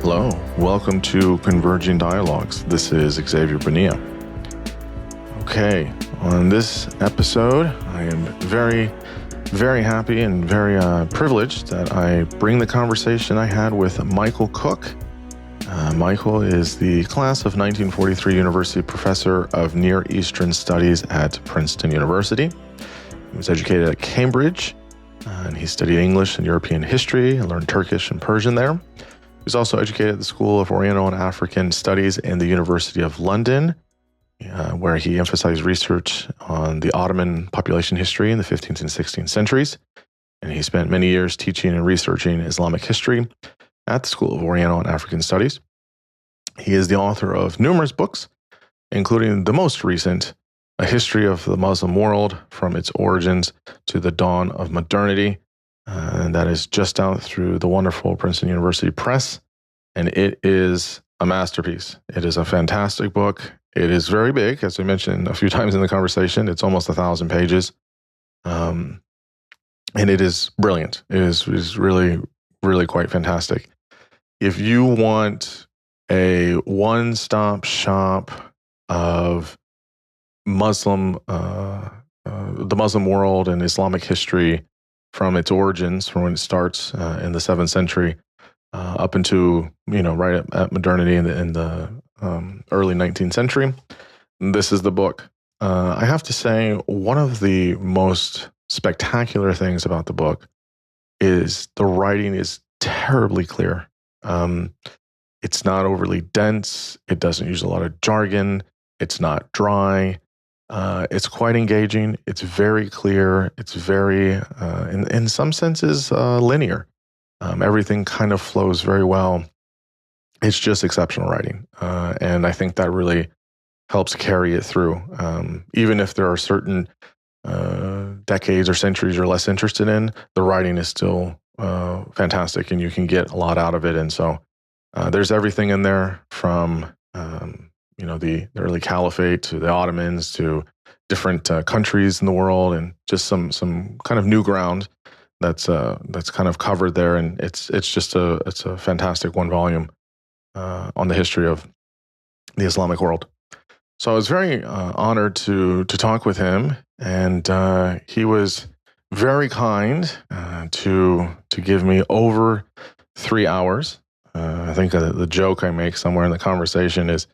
Hello, welcome to Converging Dialogues. This is Xavier Bonilla. Okay, on this episode, I am very happy and very privileged that I bring the conversation I had with Michael Cook. Michael is the class of 1943 University Professor of Near Eastern Studies at Princeton University. He was educated at Cambridge, and he studied English and European history and learned Turkish and Persian there. He was also educated at the School of Oriental and African Studies in the University of London, where he emphasized research on the Ottoman population history in the 15th and 16th centuries. And he spent many years teaching and researching Islamic history at the School of Oriental and African Studies. He is the author of numerous books, including the most recent, A History of the Muslim World from its Origins to the Dawn of Modernity. And that is just out through the wonderful Princeton University Press. And it is a masterpiece. It is a fantastic book. It is very big, as I mentioned a few times in the conversation. It's almost 1,000 pages. And it is brilliant. It is really, really quite fantastic. If you want a one-stop shop of the Muslim world and Islamic history, from its origins, from when it starts in the 7th century up into, right at modernity in the early 19th century, this is the book. I have to say, one of the most spectacular things about the book is the writing is terribly clear. It's not overly dense. It doesn't use a lot of jargon. It's not dry. It's quite engaging. It's very clear. It's very, in some senses, linear. Everything kind of flows very well. It's just exceptional writing. And I think that really helps carry it through. Even if there are certain decades or centuries you're less interested in, the writing is still fantastic and you can get a lot out of it. And so there's everything in there from the early caliphate to the Ottomans to different countries in the world, and just some kind of new ground that's kind of covered there. And it's a fantastic one volume on the history of the Islamic world. So I was very honored to talk with him, and he was very kind to give me over 3 hours. I think the joke I make somewhere in the conversation is,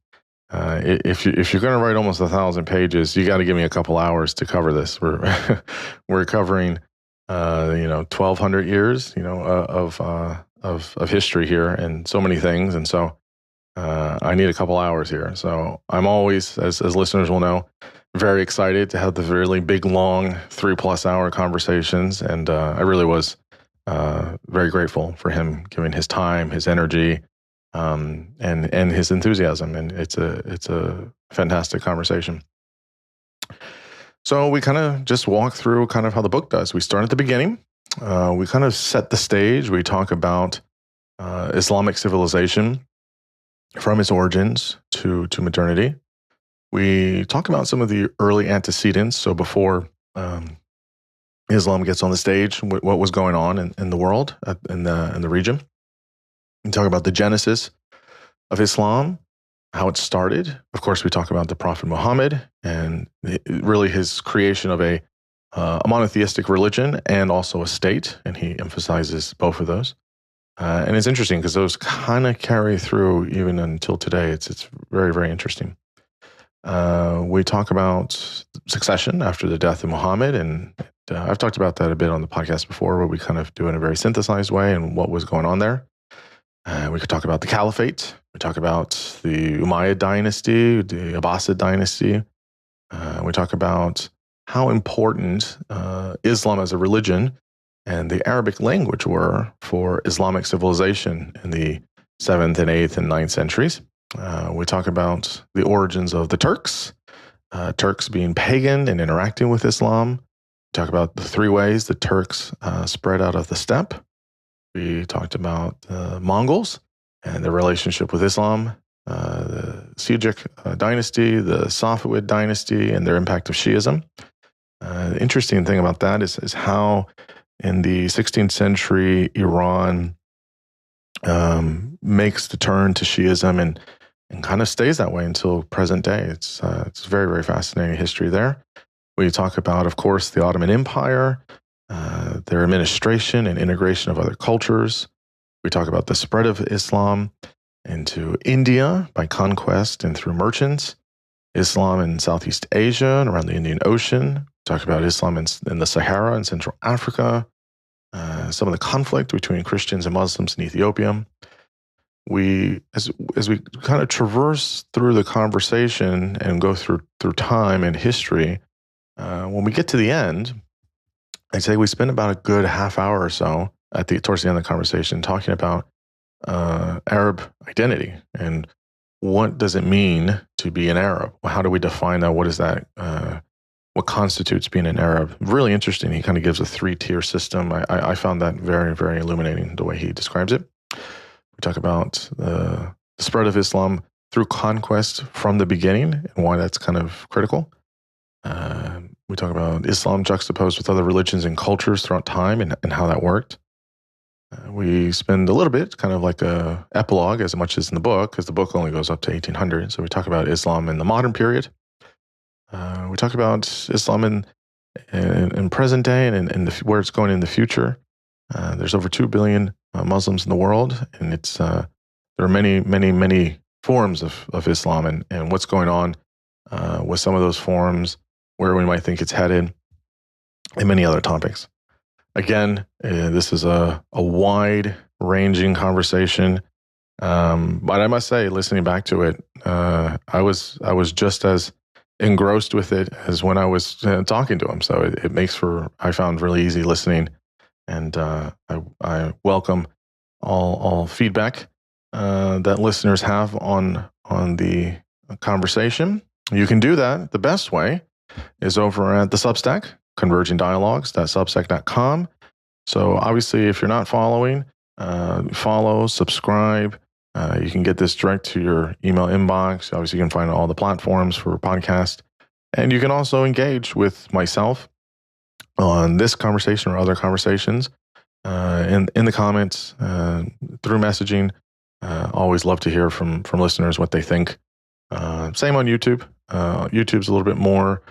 if you're going to write almost 1,000 pages, you got to give me a couple hours to cover this. We're covering 1,200 years of history here, and so many things, and so I need a couple hours here. So I'm always, as listeners will know, very excited to have the really big, long 3+ hour conversations, and I really was very grateful for him giving his time, his energy, and his enthusiasm, and it's a fantastic conversation. So we kind of just walk through kind of how the book does. We start at the beginning. We kind of set the stage. We talk about Islamic civilization from its origins to modernity. We talk about some of the early antecedents. So before Islam gets on the stage, what was going on in the world, in the region. We talk about the genesis of Islam, how it started. Of course, we talk about the Prophet Muhammad and really his creation of a monotheistic religion and also a state, and he emphasizes both of those. And it's interesting because those kind of carry through even until today. It's very, very interesting. We talk about succession after the death of Muhammad, and I've talked about that a bit on the podcast before, where we kind of do it in a very synthesized way and what was going on there. We could talk about the Caliphate. We talk about the Umayyad dynasty, the Abbasid dynasty. We talk about how important Islam as a religion and the Arabic language were for Islamic civilization in the 7th and 8th and 9th centuries. We talk about the origins of the Turks, Turks being pagan and interacting with Islam. We talk about the 3 ways the Turks spread out of the steppe. We talked about the Mongols and their relationship with Islam, the Seljuk dynasty, the Safavid dynasty, and their impact of Shiism. The interesting thing about that is how in the 16th century Iran makes the turn to Shiism and kind of stays that way until present day. It's very, very fascinating history there. We talk about, of course, the Ottoman Empire, their administration and integration of other cultures. We talk about the spread of Islam into India by conquest and through merchants, Islam in Southeast Asia and around the Indian Ocean. We talk about Islam in the Sahara and Central Africa, some of the conflict between Christians and Muslims in Ethiopia. As we kind of traverse through the conversation and go through time and history, when we get to the end, I'd say we spend about a good half hour or so towards the end of the conversation talking about Arab identity and what does it mean to be an Arab? How do we define that? What is that? What constitutes being an Arab? Really interesting. He kind of gives a 3-tier system. I found that very, very illuminating the way he describes it. We talk about the spread of Islam through conquest from the beginning and why that's kind of critical. We talk about Islam juxtaposed with other religions and cultures throughout time and how that worked. We spend a little bit, kind of like a epilogue as much as in the book, because the book only goes up to 1800. So we talk about Islam in the modern period. We talk about Islam in present day and where it's going in the future. There's over 2 billion Muslims in the world, and there are many, many, many forms of Islam and what's going on with some of those forms, where we might think it's headed, and many other topics. Again, this is a wide-ranging conversation, but I must say, listening back to it, I was just as engrossed with it as when I was talking to him. So it makes for, I found, really easy listening, and I welcome all feedback that listeners have on the conversation. You can do that. The best way is over at the Substack, convergingdialogues.substack.com. So obviously, if you're not following, follow, subscribe. You can get this direct to your email inbox. Obviously, you can find all the platforms for podcast. And you can also engage with myself on this conversation or other conversations in the comments, through messaging. Always love to hear from listeners what they think. Same on YouTube. YouTube's a little bit more,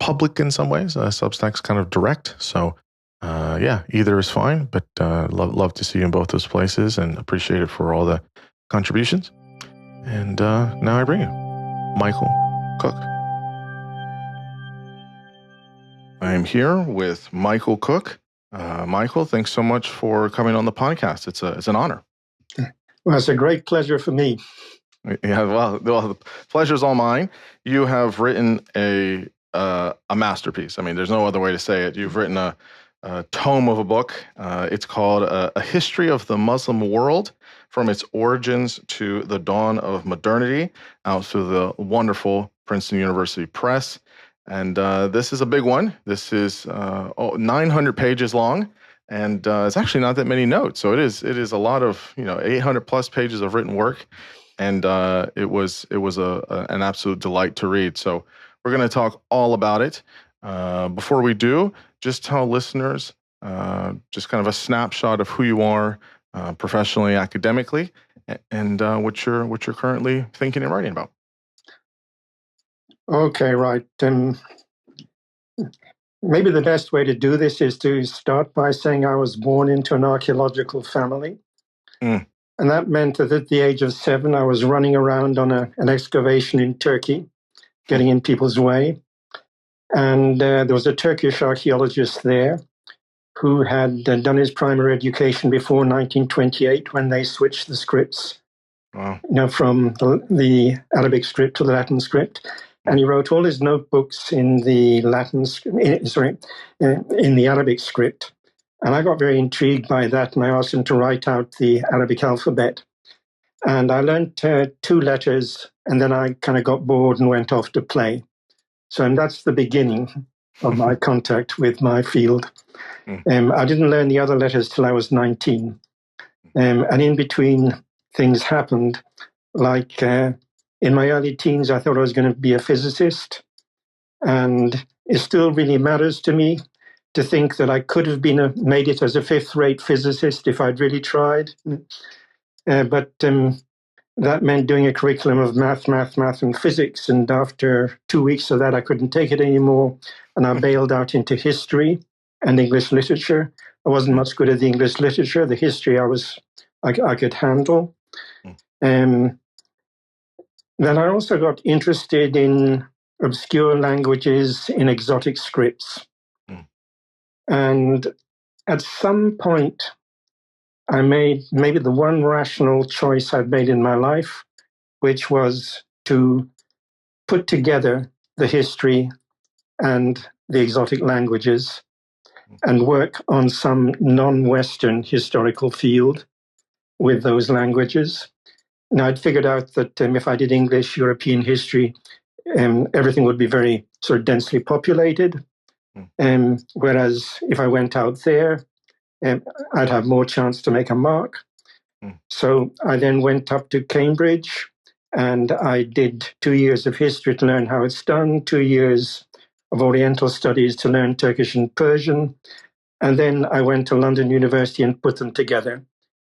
public in some ways. Substack's kind of direct. So, either is fine. But love to see you in both those places and appreciate it for all the contributions. And now I bring you Michael Cook. I am here with Michael Cook. Michael, thanks so much for coming on the podcast. It's an honor. Well, it's a great pleasure for me. Yeah, well, the pleasure's all mine. You have written a masterpiece. I mean, there's no other way to say it. You've written a tome of a book. It's called A History of the Muslim World, from its origins to the dawn of modernity, out through the wonderful Princeton University Press. And this is a big one. This is 900 pages long, and it's actually not that many notes. So it is a lot of 800 plus pages of written work, and it was an absolute delight to read. So we're going to talk all about it. Before we do, just tell listeners just kind of a snapshot of who you are professionally, academically, and what you're currently thinking and writing about. Okay, right. Maybe the best way to do this is to start by saying I was born into an archaeological family. And that meant that at the age of 7, I was running around on an excavation in Turkey, getting in people's way. And there was a Turkish archaeologist there who had done his primary education before 1928, when they switched the scripts. Wow. From the Arabic script to the Latin script. And he wrote all his notebooks in the in the Arabic script. And I got very intrigued by that, and I asked him to write out the Arabic alphabet. And I learned 2 letters, and then I kind of got bored and went off to play. So that's the beginning of my contact with my field. I didn't learn the other letters till I was 19. And in between, things happened. Like in my early teens, I thought I was going to be a physicist. And it still really matters to me. to think that I could have made it as a fifth-rate physicist if I'd really tried. But that meant doing a curriculum of math, and physics. And after 2 weeks of that, I couldn't take it anymore. And I bailed out into history and English literature. I wasn't much good at the English literature. The history I could handle. Then I also got interested in obscure languages, in exotic scripts. And at some point, I made maybe the one rational choice I've made in my life, which was to put together the history and the exotic languages and work on some non-Western historical field with those languages. Now, I'd figured out that if I did English, European history, everything would be very sort of densely populated. Whereas if I went out there, I'd have more chance to make a mark. So I then went up to Cambridge and I did 2 years of history to learn how it's done, 2 years of Oriental studies to learn Turkish and Persian. And then I went to London University and put them together.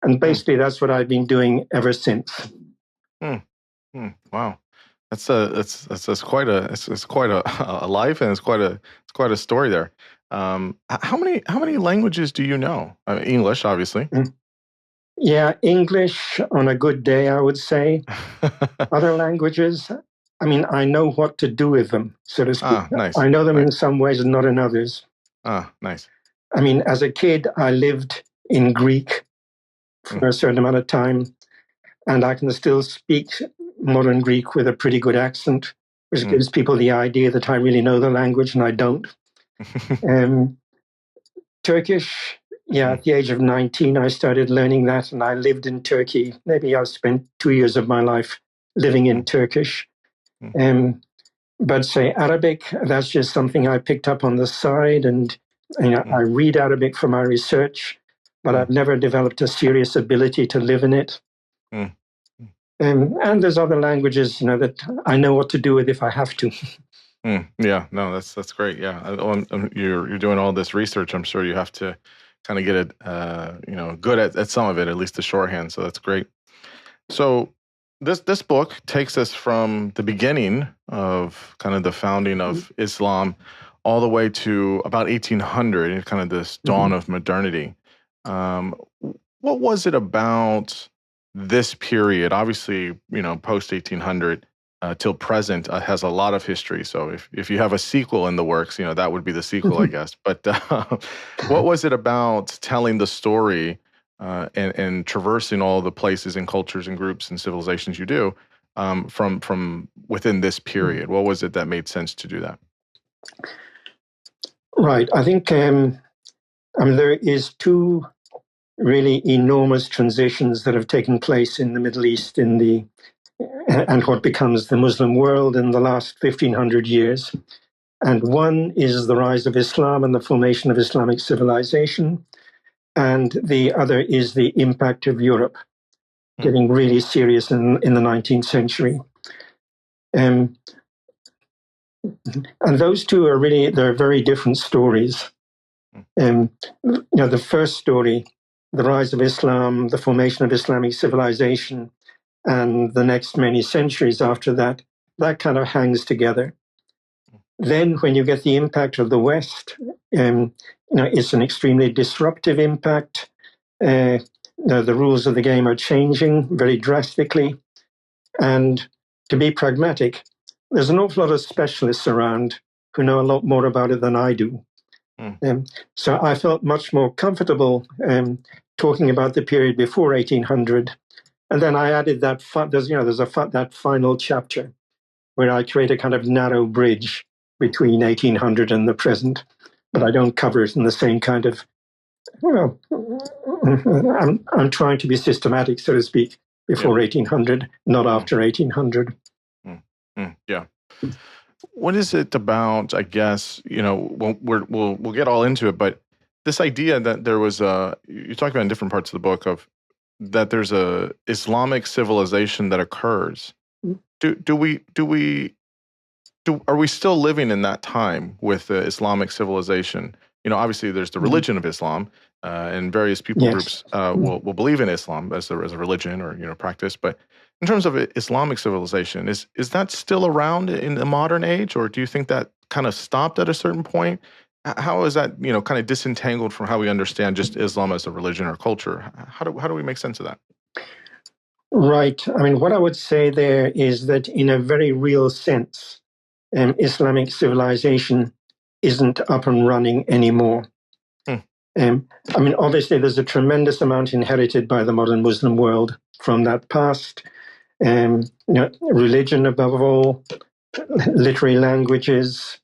And basically that's what I've been doing ever since. Wow. That's quite a life, and it's quite a story there. How many languages do you know? English, obviously. Yeah, English on a good day, I would say. Other languages, I mean, I know what to do with them, so to speak. Nice. I know them in some ways and not in others. Nice. I mean, as a kid, I lived in Greek for a certain amount of time, and I can still speak modern Greek with a pretty good accent, which gives people the idea that I really know the language, and I don't. Turkish, at the age of 19, I started learning that, and I lived in Turkey. Maybe I spent 2 years of my life living in Turkish. But say Arabic, that's just something I picked up on the side, and I read Arabic for my research, but I've never developed a serious ability to live in it. And there's other languages, that I know what to do with if I have to. Yeah, no, that's great. Yeah, you're doing all this research. I'm sure you have to kind of get it, good at some of it, at least the shorthand. So that's great. So this book takes us from the beginning of kind of the founding of Islam all the way to about 1800, kind of this dawn of modernity. What was it about this period? Obviously, post 1800 till present has a lot of history. So if you have a sequel in the works, that would be the sequel, I guess. But what was it about telling the story and traversing all the places and cultures and groups and civilizations you do from within this period? What was it that made sense to do that? Right. I think there is two really enormous transitions that have taken place in the Middle East and what becomes the Muslim world in the last 1500 years. And one is the rise of Islam and the formation of Islamic civilization. And the other is the impact of Europe getting really serious in the 19th century. And those two they're very different stories. The first story, the rise of Islam, the formation of Islamic civilization, and the next many centuries after that kind of hangs together. Then when you get the impact of the West, it's an extremely disruptive impact. The rules of the game are changing very drastically. And to be pragmatic, there's an awful lot of specialists around who know a lot more about it than I do. So I felt much more comfortable talking about the period before 1800. And then I added that that final chapter where I create a kind of narrow bridge between 1800 and the present, but I don't cover it in the same kind of, I'm trying to be systematic, so to speak, before 1800, not after 1800. Yeah. What is it about, I guess, we'll get all into it, but this idea that there was you talk about in different parts of the book of that there's a Islamic civilization that occurs. Are we still living in that time with the Islamic civilization? obviously there's the religion of Islam, and various people groups will believe in Islam as a religion or practice. But in terms of Islamic civilization, is that still around in the modern age, or do you think that kind of stopped at a certain point? How is that kind of disentangled from how we understand just Islam as a religion or culture? How do we make sense of that? Right. I mean, what I would say there is that in a very real sense, Islamic civilization isn't up and running anymore. I mean, obviously, there's a tremendous amount inherited by the modern Muslim world from that past. Religion above all, literary languages,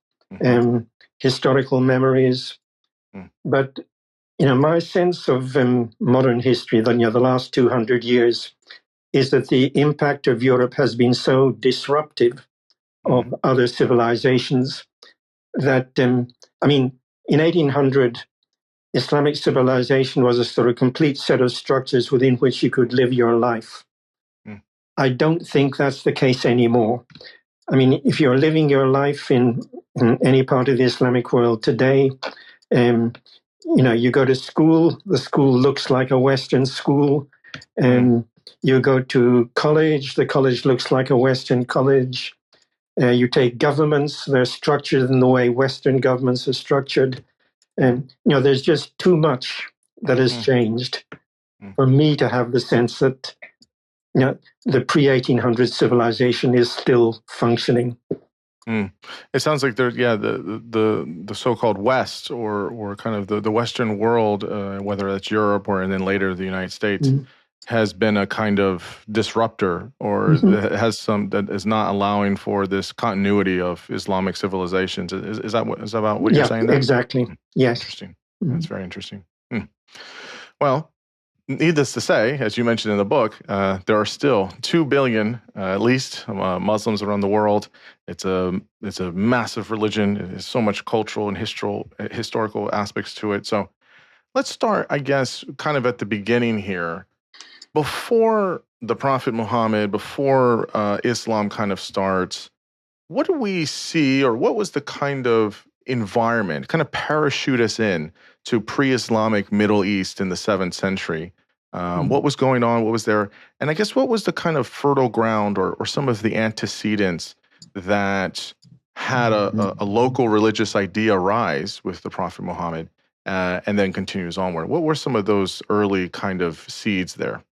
historical memories. But my sense of modern history, the last 200 years, is that the impact of Europe has been so disruptive of other civilizations that, I mean, in 1800, Islamic civilization was a sort of complete set of structures within which you could live your life. I don't think that's the case anymore. I mean, if you're living your life in any part of the Islamic world today, you go to school, the school looks like a Western school. You go to college, the college looks like a Western college. You take governments, they're structured in the way Western governments are structured. There's just too much that has changed for me to have the sense that the pre-1800 civilization is still functioning. It sounds like there's the so-called West or kind of the Western world, whether that's Europe or and then later the United States, has been a kind of disruptor or has some that is not allowing for this continuity of Islamic civilizations. Is that about what you're saying there? Exactly. Yes. Interesting. That's very interesting. Well, needless to say, as you mentioned in the book, there are still 2 billion, at least, Muslims around the world. It's a massive religion. There's so much cultural and historical aspects to it. So let's start, I guess, kind of at the beginning here. Before the Prophet Muhammad, before Islam kind of starts, what do we see, or what was the kind of environment, kind of parachute us in to pre-Islamic Middle East in the 7th century? What was going on? What was there? And I guess what was the kind of fertile ground or some of the antecedents that had a local religious idea rise with the Prophet Muhammad and then continues onward? What were some of those early kind of seeds there?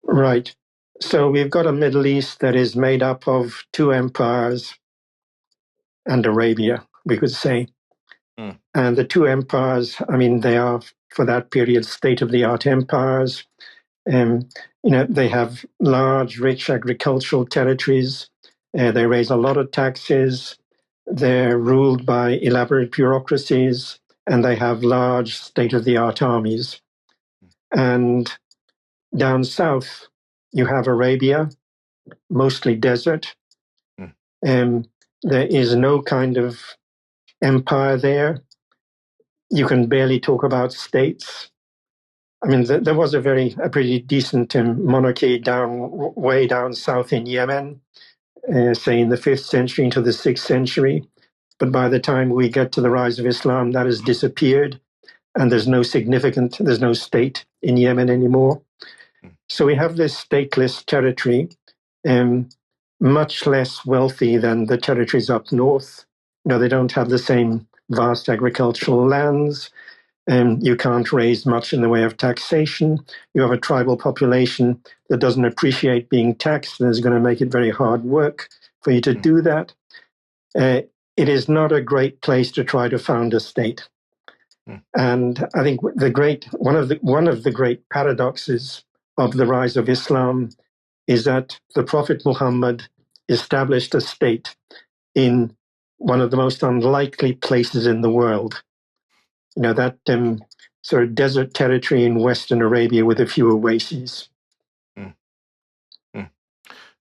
Right. So we've got a Middle East that is made up of 2 empires and Arabia, we could say. And the 2 empires, I mean, they are, for that period, state-of-the-art empires. They have large, rich agricultural territories. They raise a lot of taxes. They're ruled by elaborate bureaucracies, and they have large, state-of-the-art armies. And down south, you have Arabia, mostly desert. There is no kind of empire there. You can barely talk about states. I mean, there was a pretty decent monarchy way down south in Yemen, say in the 5th century into the 6th century. But by the time we get to the rise of Islam, that has disappeared, and there's no state in Yemen anymore. So we have this stateless territory, much less wealthy than the territories up north. They don't have the same vast agricultural lands. You can't raise much in the way of taxation. You have a tribal population that doesn't appreciate being taxed and is going to make it very hard work for you to do that. It is not a great place to try to found a state. And I think one of the great paradoxes of the rise of Islam is that the Prophet Muhammad established a state in one of the most unlikely places in the world. That sort of desert territory in Western Arabia with a few oases.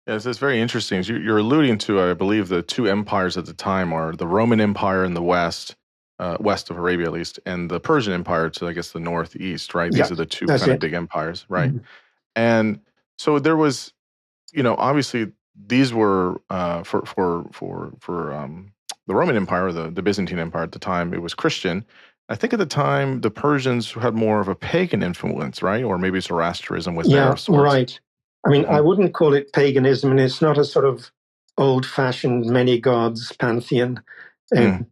Yes, it's very interesting. As you're alluding to, I believe, the 2 empires at the time are the Roman Empire in the west, west of Arabia at least, and the Persian Empire to, I guess, the northeast, right? These are the 2 kind of big empires, right? And so there was, obviously these were for the Roman Empire, the Byzantine Empire at the time, it was Christian. I think at the time the Persians had more of a pagan influence, right? Or maybe Zoroastrianism was there Yeah, of sorts. right. I mean, I wouldn't call it paganism, and it's not a sort of old-fashioned many gods pantheon. It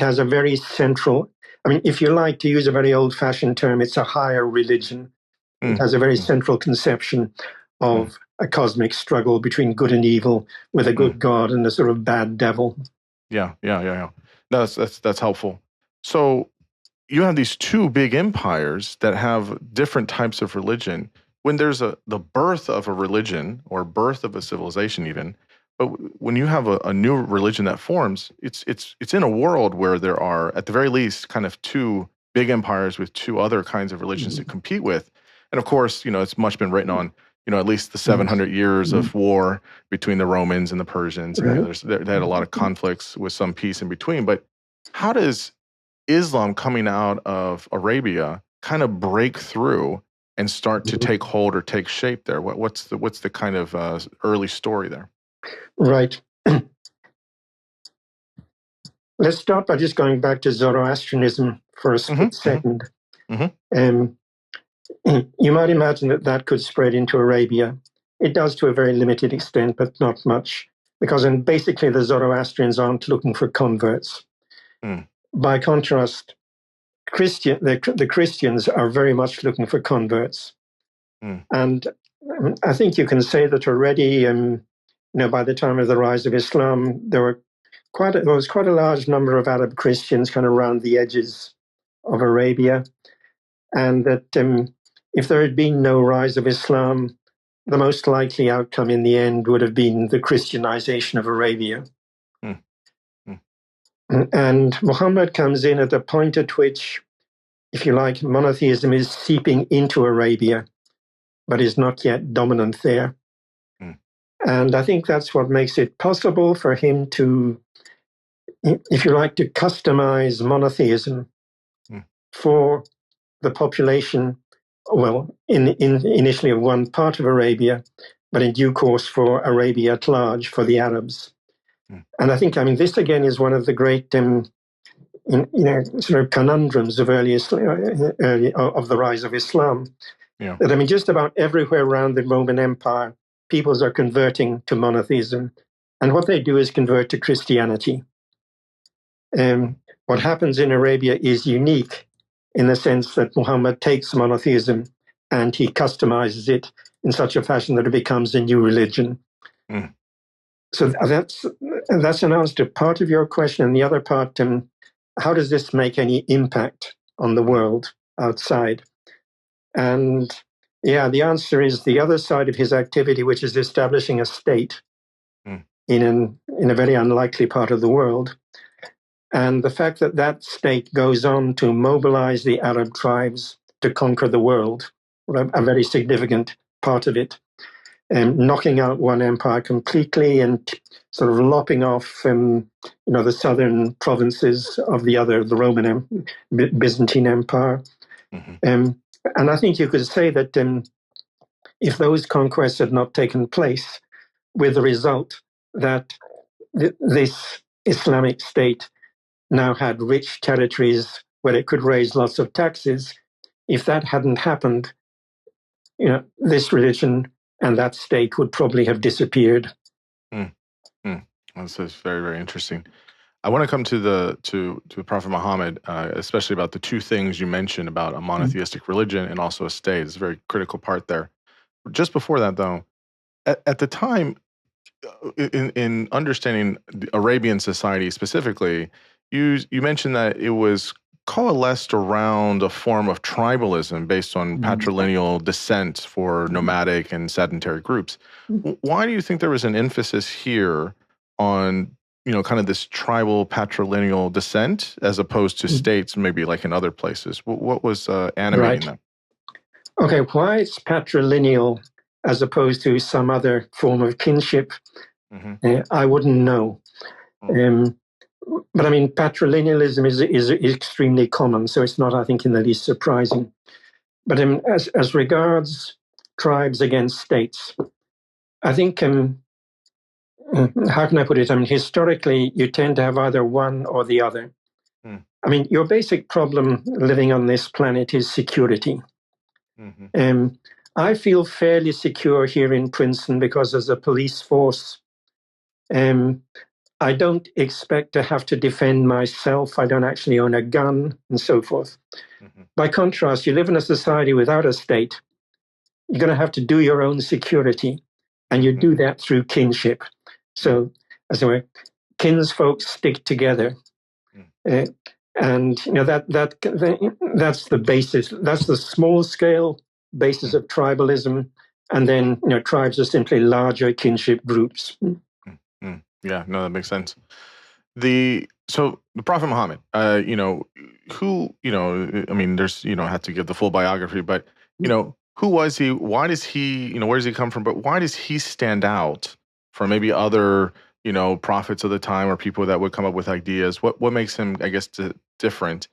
has a very central. I mean, if you like to use a very old-fashioned term, it's a higher religion. It has a very central conception of a cosmic struggle between good and evil, with a good God and a sort of bad devil. Yeah. That's helpful. So you have these two big empires that have different types of religion. When there's the birth of a religion or birth of a civilization, even, but when you have a new religion that forms, it's in a world where there are, at the very least, kind of two big empires with two other kinds of religions to compete with. And of course, it's much been written on, at least the 700 years of war between the Romans and the Persians. And they had a lot of conflicts with some peace in between. But how does Islam coming out of Arabia kind of break through and start to take hold or take shape there? What's the kind of early story there? Right. Let's start by just going back to Zoroastrianism for a split second. You might imagine that could spread into Arabia. It does to a very limited extent, but not much, because basically the Zoroastrians aren't looking for converts. By contrast, the Christians are very much looking for converts. And I think you can say that already, by the time of the rise of Islam, there was quite a large number of Arab Christians kind of around the edges of Arabia, and that if there had been no rise of Islam, the most likely outcome in the end would have been the Christianization of Arabia. And Muhammad comes in at a point at which, if you like, monotheism is seeping into Arabia, but is not yet dominant there. And I think that's what makes it possible for him to, if you like, to customize monotheism for the population, well, initially of one part of Arabia, but in due course for Arabia at large, for the Arabs. And I think, this again is one of the great, sort of conundrums of of the rise of Islam. That, just about everywhere around the Roman Empire, peoples are converting to monotheism. And what they do is convert to Christianity. What happens in Arabia is unique in the sense that Muhammad takes monotheism and he customizes it in such a fashion that it becomes a new religion. So that's an answer to part of your question. And the other part, how does this make any impact on the world outside? And the answer is the other side of his activity, which is establishing a state in a very unlikely part of the world. And the fact that state goes on to mobilize the Arab tribes to conquer the world, a very significant part of it, knocking out one empire completely and sort of lopping off, the southern provinces of the other, the Roman Byzantine Empire. And I think you could say that if those conquests had not taken place, with the result that this Islamic state now had rich territories where it could raise lots of taxes, if that hadn't happened, this religion and that state would probably have disappeared. This is very, very interesting. I want to come to Prophet Muhammad, especially about the two things you mentioned about a monotheistic religion and also a state. It's a very critical part there. Just before that, though, at the time, in understanding the Arabian society specifically, you mentioned that it was coalesced around a form of tribalism based on patrilineal descent for nomadic and sedentary groups. Why do you think there was an emphasis here on, kind of this tribal patrilineal descent as opposed to states, maybe like in other places? What was animating that? Okay, why it's patrilineal as opposed to some other form of kinship, I wouldn't know. But patrilinealism is extremely common, so it's not, I think, in the least surprising. But as regards tribes against states, I think how can I put it? I mean, historically, you tend to have either one or the other. I mean, your basic problem living on this planet is security. I feel fairly secure here in Princeton because as a police force, I don't expect to have to defend myself. I don't actually own a gun and so forth. By contrast, you live in a society without a state. You're going to have to do your own security, and you do that through kinship. So, as it were, kinsfolk stick together, and that's the basis. That's the small scale basis of tribalism, and then tribes are simply larger kinship groups. Yeah, no, that makes sense. So the Prophet Muhammad, who, I mean, there's, have to give the full biography, but, who was he? Why does he, where does he come from? But why does he stand out from maybe other, prophets of the time or people that would come up with ideas? What makes him, I guess, different?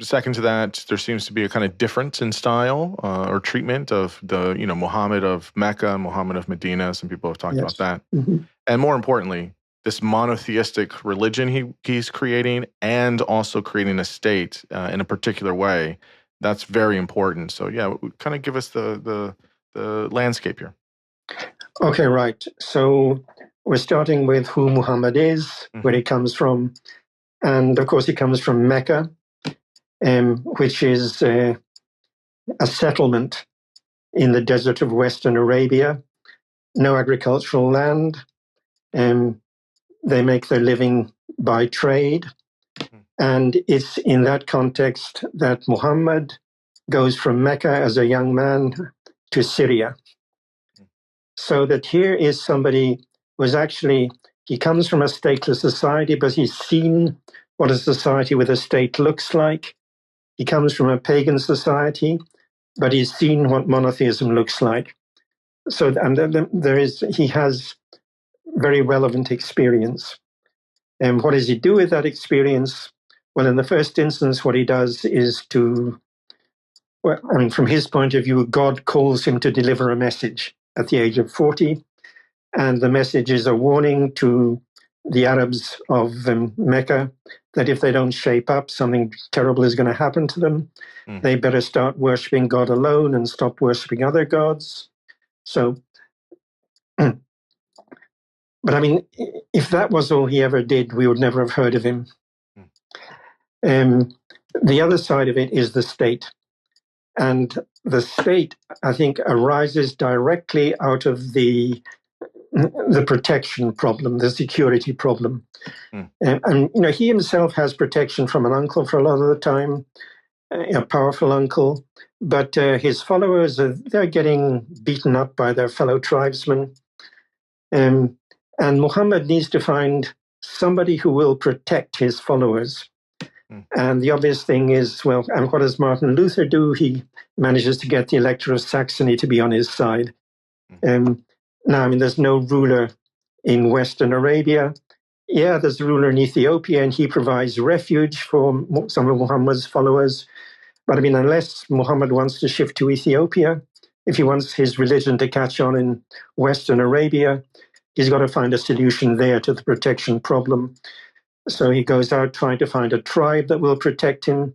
Second to that, there seems to be a kind of difference in style or treatment of the, Muhammad of Mecca, Muhammad of Medina. Some people have talked about that. And more importantly, this monotheistic religion he's creating, and also creating a state in a particular way. That's very important. So yeah, kind of give us the landscape here. Okay, right. So we're starting with who Muhammad is, where he comes from. And of course, he comes from Mecca, which is a settlement in the desert of Western Arabia. No agricultural land. They make their living by trade. And it's in that context that Muhammad goes from Mecca as a young man to Syria. So that here is somebody who he comes from a stateless society, but he's seen what a society with a state looks like. He comes from a pagan society, but he's seen what monotheism looks like. So, and he has very relevant experience. And what does he do with that experience? Well, in the first instance, what he does is from his point of view, God calls him to deliver a message at the age of 40. And the message is a warning to the Arabs of Mecca that if they don't shape up, something terrible is going to happen to them. They better start worshipping God alone and stop worshipping other gods. So, but I mean, if that was all he ever did, we would never have heard of him. The other side of it is the state. And the state, I think, arises directly out of the protection problem, the security problem. And he himself has protection from an uncle for a lot of the time, a powerful uncle, but his followers, they're getting beaten up by their fellow tribesmen. And Muhammad needs to find somebody who will protect his followers. And the obvious thing is, and what does Martin Luther do? He manages to get the Elector of Saxony to be on his side. Now, I mean, there's no ruler in Western Arabia. Yeah, there's a ruler in Ethiopia, and he provides refuge for some of Muhammad's followers. But I mean, unless Muhammad wants to shift to Ethiopia, if he wants his religion to catch on in Western Arabia, he's got to find a solution there to the protection problem. So he goes out trying to find a tribe that will protect him,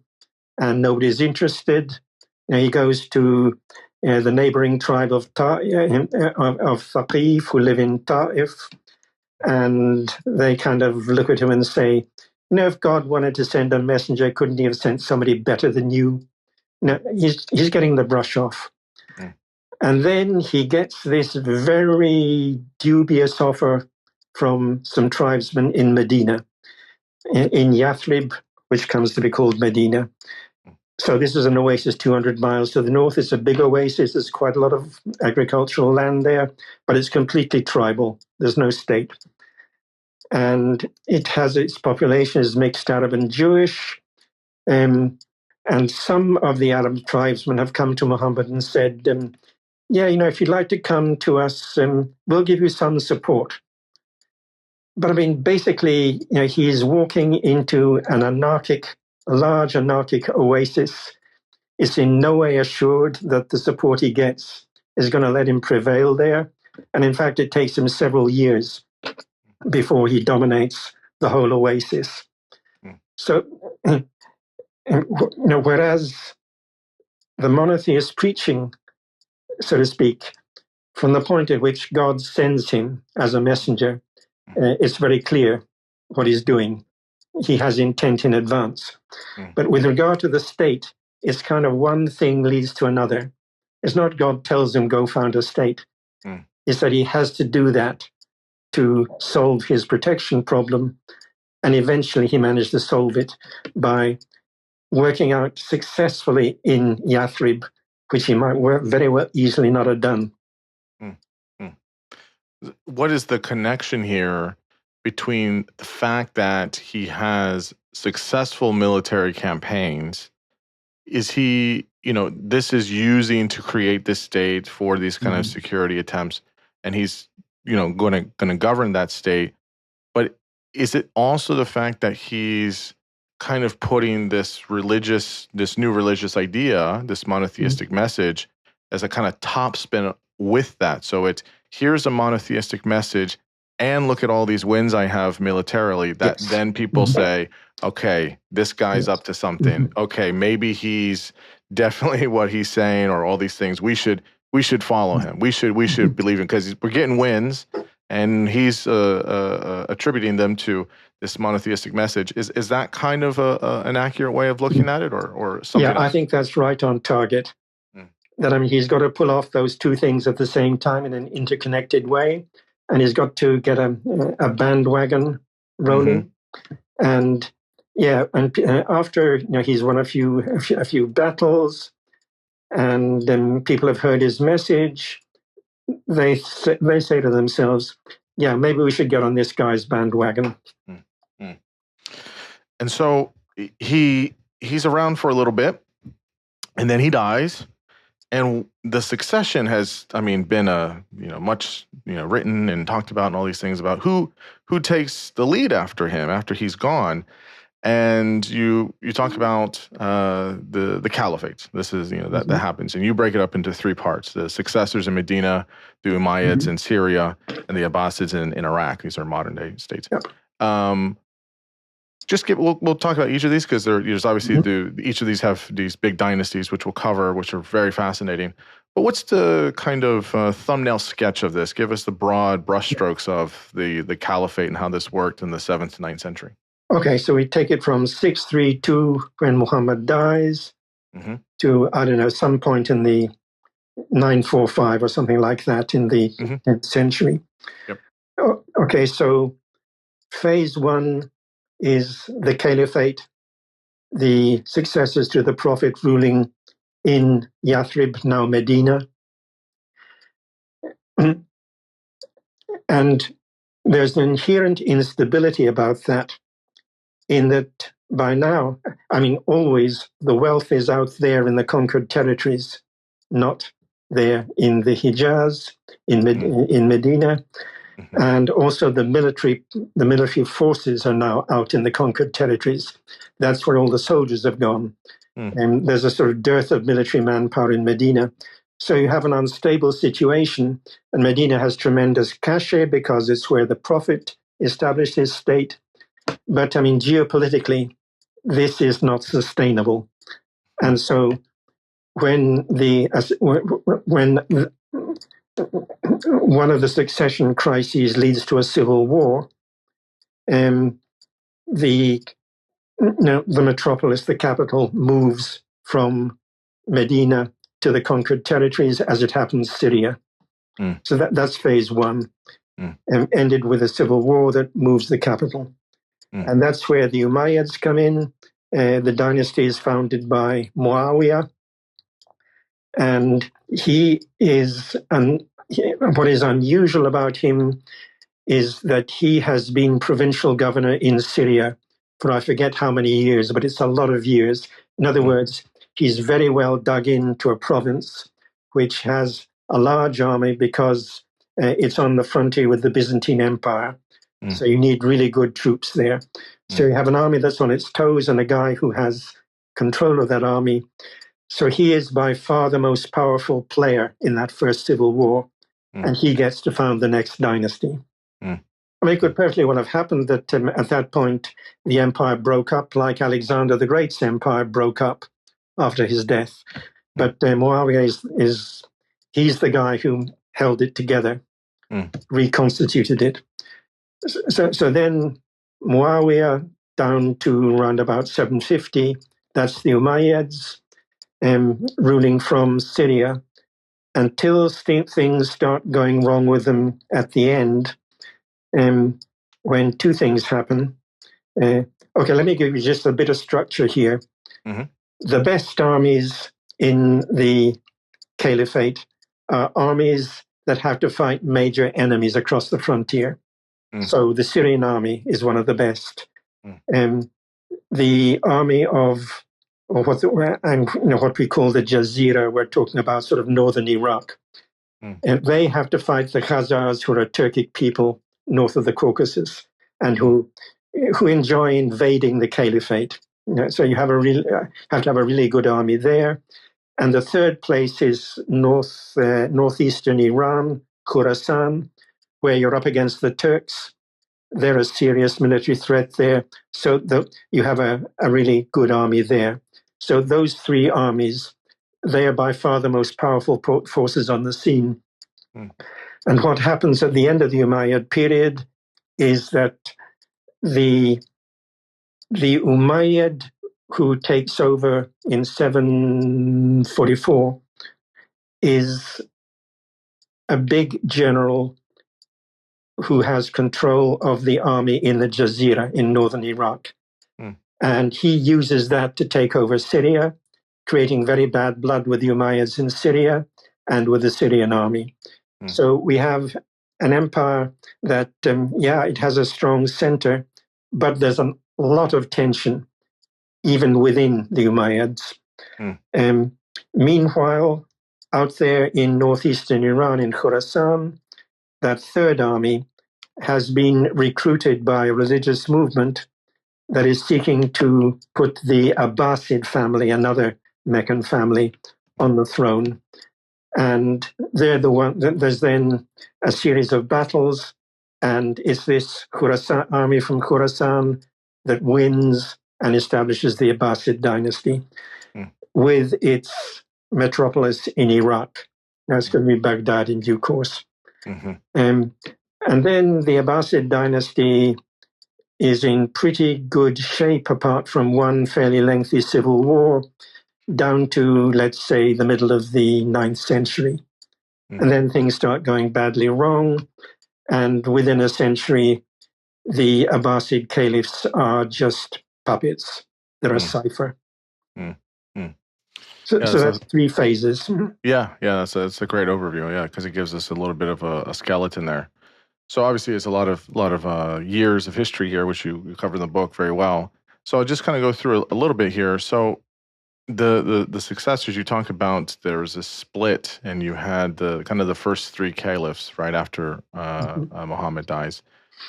and nobody's interested. He goes to the neighboring tribe of Thaqif, who live in Ta'if, and they kind of look at him and say, if God wanted to send a messenger, couldn't he have sent somebody better than you? No, he's getting the brush off. And then he gets this very dubious offer from some tribesmen in Medina, in Yathrib, which comes to be called Medina. So this is an oasis 200 miles to the north. It's a big oasis. There's quite a lot of agricultural land there, but it's completely tribal. There's no state. And it has its population is mixed Arab and Jewish. And some of the Arab tribesmen have come to Muhammad and said, if you'd like to come to us, we'll give you some support. But I mean, basically, he's walking into a large anarchic oasis. It's in no way assured that the support he gets is going to let him prevail there. And in fact, it takes him several years before he dominates the whole oasis. So, whereas the monotheist preaching, so to speak, from the point at which God sends him as a messenger, it's very clear what he's doing. He has intent in advance. But with regard to the state, it's kind of one thing leads to another. It's not God tells him, go found a state. It's that he has to do that to solve his protection problem. And eventually he managed to solve it by working out successfully in Yathrib, which he might very well easily not have done. What is the connection here between the fact that he has successful military campaigns? Is he, this is using to create this state for these kind of security attempts, and he's, going to govern that state. But is it also the fact that he's kind of putting this new religious idea, this monotheistic message, as a kind of top spin with that? So here's a monotheistic message, and look at all these wins I have militarily, that then people say, okay, this guy's up to something. Okay, maybe he's definitely what he's saying, or all these things. We should follow him. We should believe him because we're getting wins, and he's attributing them to this monotheistic message. Is that kind of an accurate way of looking at it, or something? Yeah, else? I think that's right on target. That he's got to pull off those two things at the same time in an interconnected way, and he's got to get a bandwagon rolling. And after he's won a few battles, and people have heard his message, they say to themselves, "Yeah, maybe we should get on this guy's bandwagon." And so he's around for a little bit, and then he dies. And the succession has, been much written and talked about, and all these things about who takes the lead after him after he's gone. And you talk about the caliphate. This is that happens, and you break it up into three parts: the successors in Medina, the Umayyads in Syria, and the Abbasids in Iraq. These are modern day states. Yep. We'll talk about each of these because there's obviously each of these have these big dynasties, which we'll cover, which are very fascinating. But what's the kind of thumbnail sketch of this? Give us the broad brushstrokes of the caliphate and how this worked in the 7th to 9th century. Okay, so we take it from 632 when Muhammad dies to, some point in the 945 or something like that in the 10th century. Yep. Okay, so phase one is the caliphate, the successors to the Prophet ruling in Yathrib, now Medina. And there's an inherent instability about that, in that by now, always the wealth is out there in the conquered territories, not there in the Hijaz, in Medina. And also the military forces are now out in the conquered territories. That's where all the soldiers have gone. And there's a sort of dearth of military manpower in Medina. So you have an unstable situation, and Medina has tremendous cachet because it's where the Prophet established his state. But geopolitically, this is not sustainable. And so when one of the succession crises leads to a civil war, the metropolis, the capital, moves from Medina to the conquered territories, as it happens, Syria. So that's phase one, ended with a civil war that moves the capital. And that's where the Umayyads come in. The dynasty is founded by Muawiyah. And what is unusual about him is that he has been provincial governor in Syria for I forget how many years, but it's a lot of years. In other words, he's very well dug into a province which has a large army because it's on the frontier with the Byzantine Empire. So you need really good troops there. So you have an army that's on its toes and a guy who has control of that army. So he is by far the most powerful player in that first civil war and he gets to found the next dynasty. Mm. I mean, it could perfectly well have happened that at that point the empire broke up, like Alexander the Great's empire broke up after his death. But Muawiyah he's the guy who held it together, reconstituted it. So then Muawiyah down to around about 750, that's the Umayyads ruling from Syria until things start going wrong with them at the end, when two things happen. Okay, let me give you just a bit of structure here. Mm-hmm. The best armies in the caliphate are armies that have to fight major enemies across the frontier. So the Syrian army is one of the best. The army of what we call the Jazeera, we're talking about sort of northern Iraq. And they have to fight the Khazars, who are Turkic people north of the Caucasus, and who enjoy invading the caliphate. So you have have to have a really good army there. And the third place is northeastern Iran, Khorasan, where you're up against the Turks. They're a serious military threat there. So you have a really good army there. So those three armies, they are by far the most powerful forces on the scene. And what happens at the end of the Umayyad period is that the Umayyad who takes over in 744 is a big general who has control of the army in the Jazeera in northern Iraq. And he uses that to take over Syria, creating very bad blood with the Umayyads in Syria and with the Syrian army. So we have an empire that, it has a strong center, but there's a lot of tension even within the Umayyads. Meanwhile, out there in northeastern Iran, in Khorasan, that third army has been recruited by a religious movement that is seeking to put the Abbasid family, another Meccan family, on the throne. And they're the one. There's then a series of battles, and it's this Khorasan army from Khorasan that wins and establishes the Abbasid dynasty with its metropolis in Iraq. Now it's going to be Baghdad in due course. And then the Abbasid dynasty is in pretty good shape, apart from one fairly lengthy civil war, down to, let's say, the middle of the 9th century. And then things start going badly wrong. And within a century, the Abbasid caliphs are just puppets. They're a cipher. So that's three phases. Yeah, that's a great overview. Yeah, because it gives us a little bit of a skeleton there. So obviously, it's a lot of years of history here, which you cover in the book very well. So I'll just kind of go through a little bit here. So the successors you talk about, there was a split, and you had the first three caliphs right after Muhammad dies,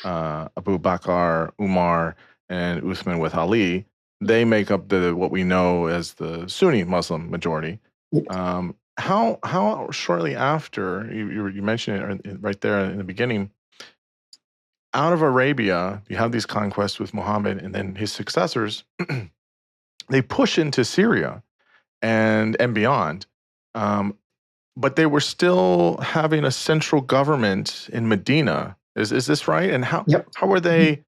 Abu Bakr, Umar, and Uthman with Ali. They make up what we know as the Sunni Muslim majority. How shortly after you mentioned it right there in the beginning, out of Arabia, you have these conquests with Muhammad, and then his successors. They push into Syria and beyond, but they were still having a central government in Medina. Is this right? And how were they?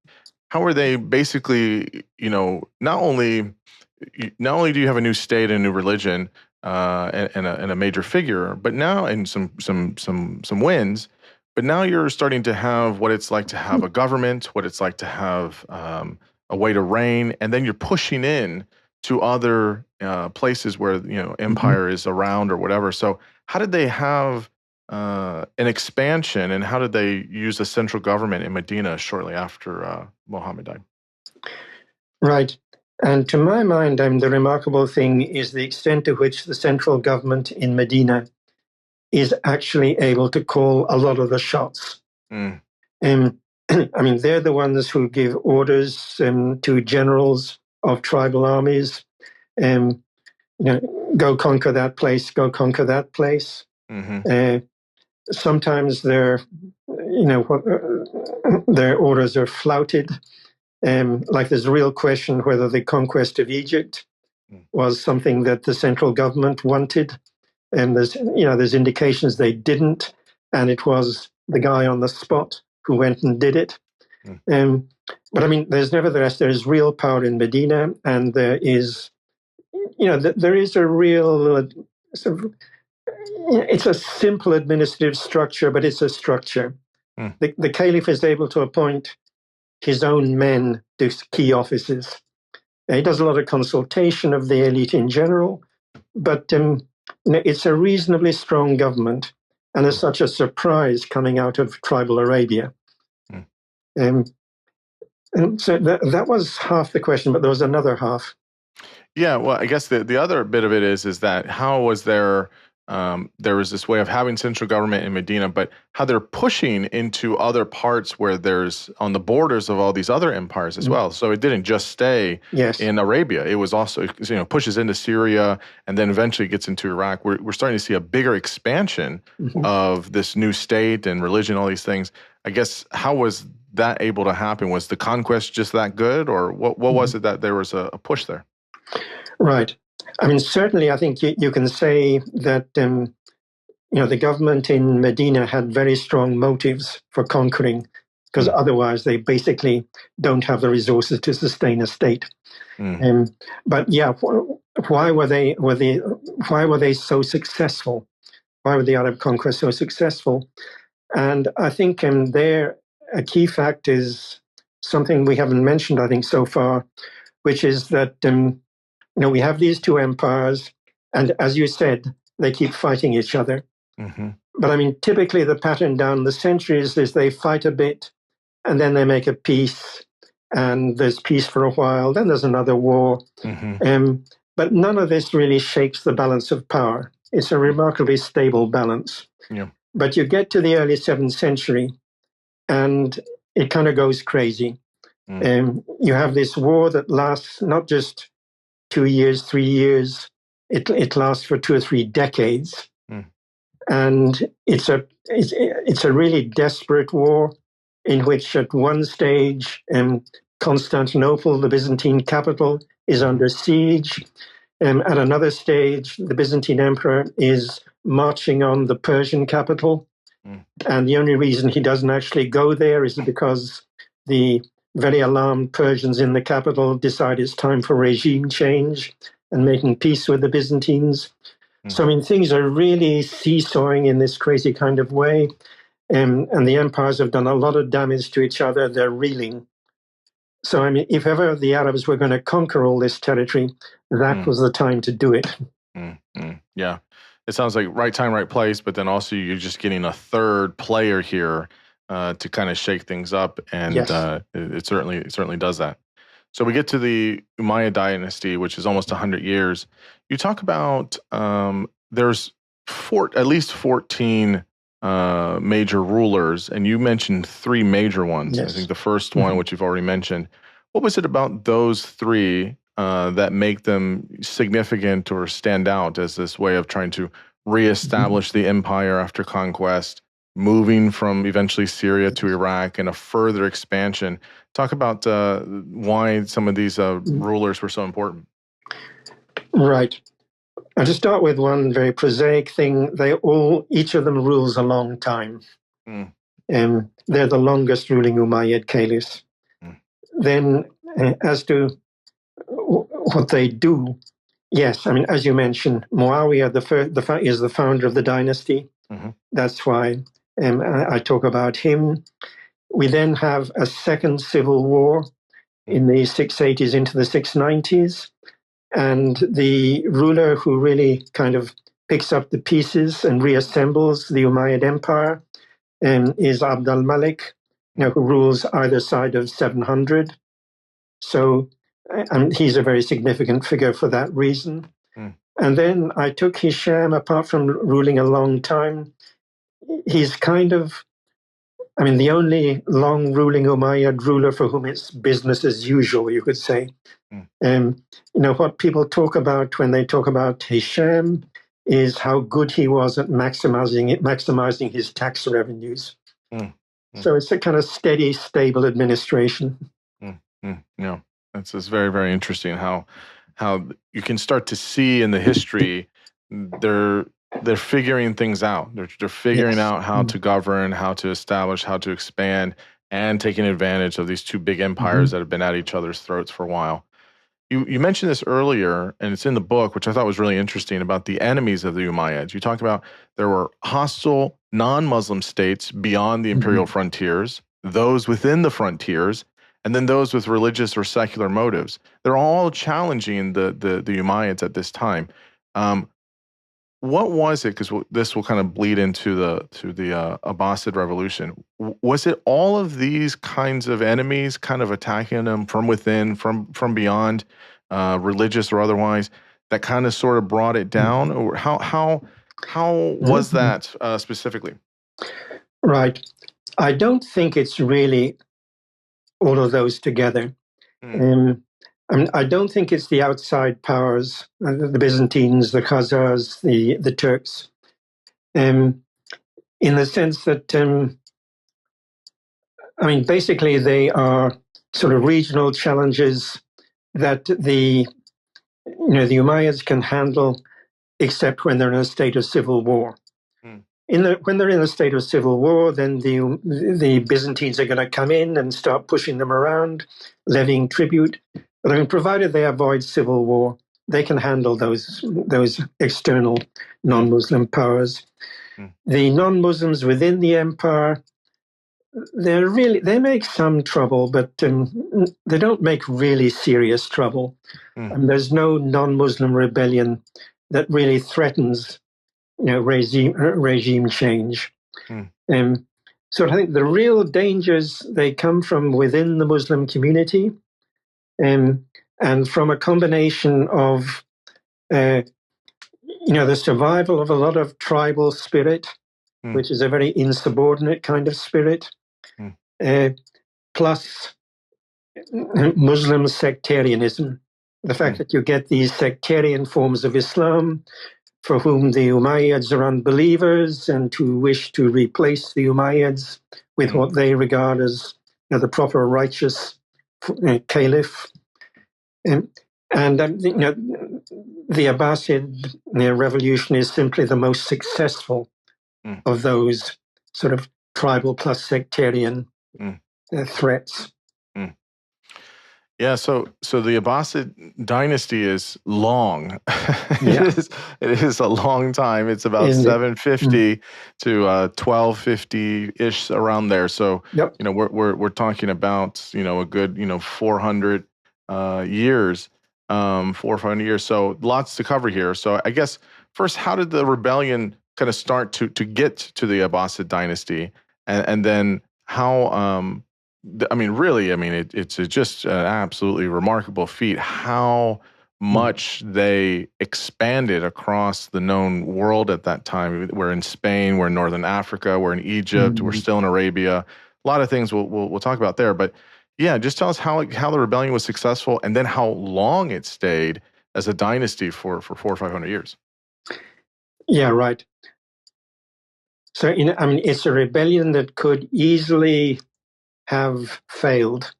How are they basically? Not only do you have a new state and a new religion and a major figure, but now and some wins. But now you're starting to have what it's like to have a government, what it's like to have a way to reign, and then you're pushing in to other places where empire is around or whatever. So how did they have an expansion, and how did they use a central government in Medina shortly after Muhammad died? Right. And to my mind, the remarkable thing is the extent to which the central government in Medina is actually able to call a lot of the shots. I mean, they're the ones who give orders to generals of tribal armies, go conquer that place, go conquer that place. sometimes their orders are flouted. Like there's a real question whether the conquest of Egypt was something that the central government wanted, and there's indications they didn't, and it was the guy on the spot who went and did it. But I mean, there is real power in Medina, and there is a real it's a simple administrative structure, but it's a structure. The caliph is able to appoint his own men to key offices. He does a lot of consultation of the elite in general, but it's a reasonably strong government, and there's such a surprise coming out of tribal Arabia. And so that was half the question, but there was another half. Yeah, well, I guess the other bit of it is that how was there was this way of having central government in Medina, but how they're pushing into other parts where there's on the borders of all these other empires as well. So it didn't just stay in Arabia. It was also, pushes into Syria and then eventually gets into Iraq. We're starting to see a bigger expansion of this new state and religion, all these things. I guess, how was that able to happen? Was the conquest just that good, or what was it that there was a push there? Right. I mean, certainly, I think you can say that the government in Medina had very strong motives for conquering, because otherwise they basically don't have the resources to sustain a state. But yeah, why were they so successful? Why were the Arab conquest so successful? And I think there a key fact is something we haven't mentioned, I think, so far, which is that we have these two empires, and as you said, they keep fighting each other. But I mean, typically the pattern down the centuries is they fight a bit, and then they make a peace, and there's peace for a while, then there's another war. But none of this really shakes the balance of power. It's a remarkably stable balance. But you get to the early 7th century, and it kind of goes crazy. You have this war that lasts not just 2 years, 3 years. It lasts for 2 or 3 decades, and it's a really desperate war in which, at one stage, Constantinople, the Byzantine capital, is under siege. At another stage, the Byzantine emperor is marching on the Persian capital, and the only reason he doesn't actually go there is because the very alarmed Persians in the capital decide it's time for regime change and making peace with the Byzantines. So, I mean, things are really seesawing in this crazy kind of way, and the empires have done a lot of damage to each other. They're reeling. So, I mean, if ever the Arabs were going to conquer all this territory, that was the time to do it. Yeah. It sounds like right time, right place, but then also you're just getting a third player here to kind of shake things up, and it certainly does that. So we get to the Umayyad dynasty, which is almost 100 years. You talk about there's at least 14 major rulers, and you mentioned 3 major ones. I think the first one, which you've already mentioned. What was it about those 3 that make them significant or stand out as this way of trying to reestablish the empire after conquest, moving from eventually Syria to Iraq and a further expansion? Talk about why some of these rulers were so important. Right. And to start with one very prosaic thing, each of them rules a long time. They're the longest ruling Umayyad caliphs. Then, as to what they do, yes, I mean, as you mentioned, Muawiyah is the founder of the dynasty. That's why I talk about him. We then have a second civil war in the 680s into the 690s. And the ruler who really kind of picks up the pieces and reassembles the Umayyad Empire is Abd al-Malik, who rules either side of 700. So he's a very significant figure for that reason. And then I took Hisham, apart from ruling a long time, he's kind of, I mean, the only long ruling Umayyad ruler for whom it's business as usual, you could say. What people talk about when they talk about Hisham is how good he was at maximizing his tax revenues. So it's a kind of steady, stable administration. Yeah, it's very, very interesting how you can start to see in the history they're figuring things out. They're figuring out how to govern, how to establish, how to expand, and taking advantage of these two big empires that have been at each other's throats for a while. You mentioned this earlier, and it's in the book, which I thought was really interesting, about the enemies of the Umayyads. You talked about there were hostile non-Muslim states beyond the imperial frontiers, those within the frontiers, and then those with religious or secular motives. They're all challenging the Umayyads at this time. What was it? Because this will kind of bleed into the Abbasid revolution. Was it all of these kinds of enemies kind of attacking them from within, from beyond, religious or otherwise, that kind of sort of brought it down? Or how was that specifically? Right. I don't think it's really all of those together. I don't think it's the outside powers, the Byzantines, the Khazars, the Turks, in the sense that, basically they are sort of regional challenges that the Umayyads can handle, except when they're in a state of civil war. When they're in a state of civil war, then the Byzantines are going to come in and start pushing them around, levying tribute. But provided they avoid civil war, they can handle those external non-Muslim powers. The non-Muslims within the empire, they make some trouble, but they don't make really serious trouble. There's no non-Muslim rebellion that really threatens regime change. So I think the real dangers, they come from within the Muslim community, and from a combination of the survival of a lot of tribal spirit, which is a very insubordinate kind of spirit, plus Muslim sectarianism. The fact that you get these sectarian forms of Islam for whom the Umayyads are unbelievers and who wish to replace the Umayyads with what they regard as the proper righteous caliph. The Abbasid revolution is simply the most successful of those sort of tribal plus sectarian threats. Yeah, so the Abbasid dynasty is long. It is a long time. It's about 750 to 1250-ish, around there. So we're talking about a good 400 years, 400 or 500 years. So lots to cover here. So I guess first, how did the rebellion kind of start to get to the Abbasid dynasty, and then how? It's just an absolutely remarkable feat how much they expanded across the known world at that time. We're in Spain, we're in Northern Africa, we're in Egypt, we're still in Arabia. A lot of things we'll talk about there. But yeah, just tell us how the rebellion was successful, and then how long it stayed as a dynasty for 400 or 500 years. Yeah, right. So it's a rebellion that could easily have failed,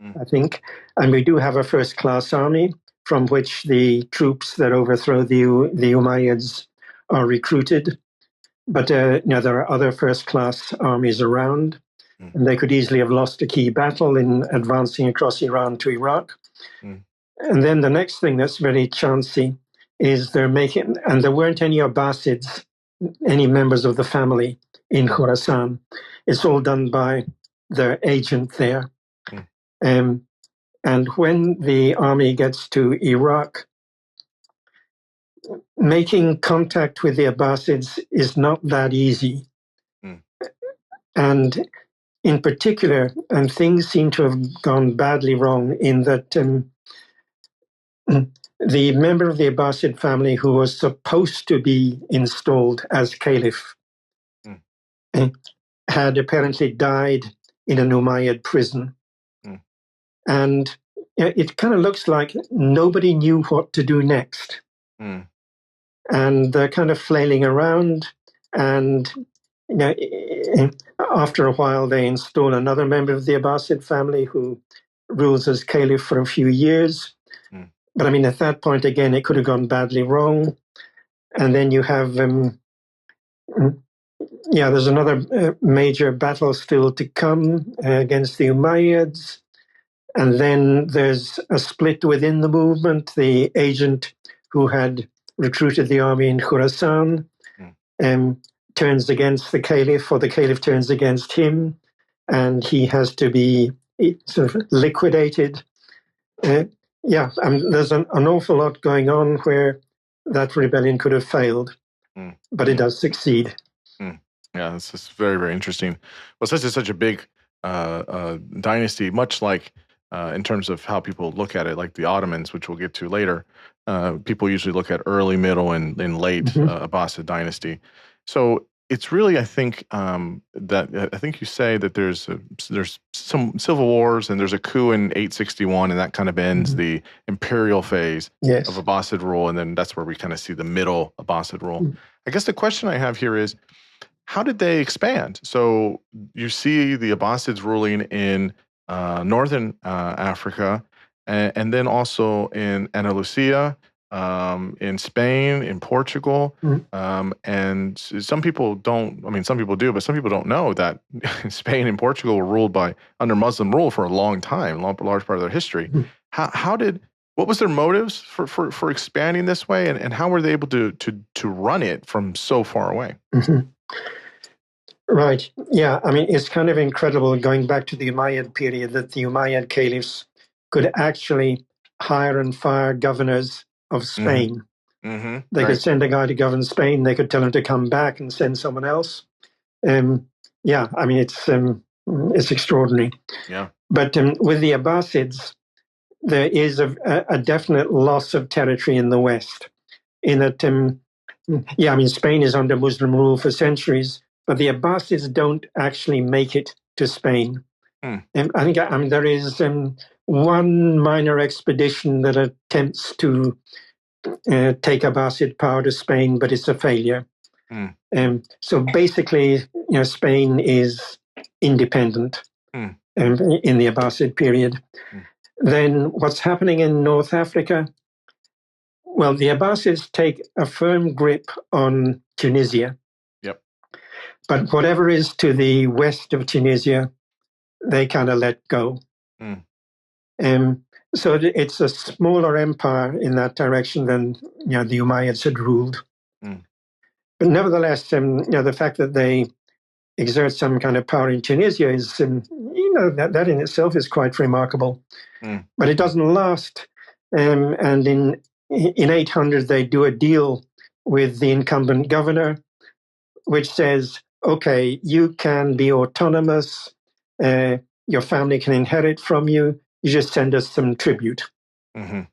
I think. And we do have a first-class army from which the troops that overthrow the Umayyads are recruited. But there are other first-class armies around, and they could easily have lost a key battle in advancing across Iran to Iraq. And then the next thing that's very chancy is and there weren't any Abbasids, any members of the family in Khorasan. It's all done by their agent there. And when the army gets to Iraq, making contact with the Abbasids is not that easy. And in particular, things seem to have gone badly wrong in that the member of the Abbasid family who was supposed to be installed as caliph had apparently died in an Umayyad prison. And it kind of looks like nobody knew what to do next. and they're kind of flailing around. And after a while, they install another member of the Abbasid family who rules as caliph for a few years. But I mean, at that point, again, it could have gone badly wrong. And then you have, there's another major battle still to come against the Umayyads. And then there's a split within the movement. The agent who had recruited the army in Khurasan turns against the caliph, or the caliph turns against him, and he has to be sort of liquidated. There's an awful lot going on where that rebellion could have failed, but it does succeed. Yeah, this is very, very interesting. Well, since it's such a big dynasty, much like in terms of how people look at it, like the Ottomans, which we'll get to later, people usually look at early, middle, and late Abbasid dynasty. So it's really, I think, that I think you say that there's some civil wars and there's a coup in 861, and that kind of ends the imperial phase of Abbasid rule, and then that's where we kind of see the middle Abbasid rule. I guess the question I have here is, how did they expand? So you see the Abbasids ruling in northern Africa, and then also in Andalusia, in Spain, in Portugal, and some people don't. I mean, some people do, but some people don't know that Spain and Portugal were ruled under Muslim rule for a long time, large part of their history. What was their motives for expanding this way, and how were they able to run it from so far away? Right. Yeah. I mean, it's kind of incredible going back to the Umayyad period that the Umayyad caliphs could actually hire and fire governors of Spain. They could send a guy to govern Spain. They could tell him to come back and send someone else. I mean, it's extraordinary. Yeah. But with the Abbasids, there is a definite loss of territory in the West. In that, Spain is under Muslim rule for centuries, but the Abbasids don't actually make it to Spain. I think there is one minor expedition that attempts to take Abbasid power to Spain, but it's a failure. So basically, Spain is independent in the Abbasid period. Then what's happening in North Africa? Well, the Abbasids take a firm grip on Tunisia. But whatever is to the west of Tunisia, they kind of let go. So it's a smaller empire in that direction than the Umayyads had ruled. But nevertheless, the fact that they exert some kind of power in Tunisia is, that in itself is quite remarkable. But it doesn't last. And in 800, they do a deal with the incumbent governor, which says, okay, you can be autonomous, your family can inherit from you, you just send us some tribute. And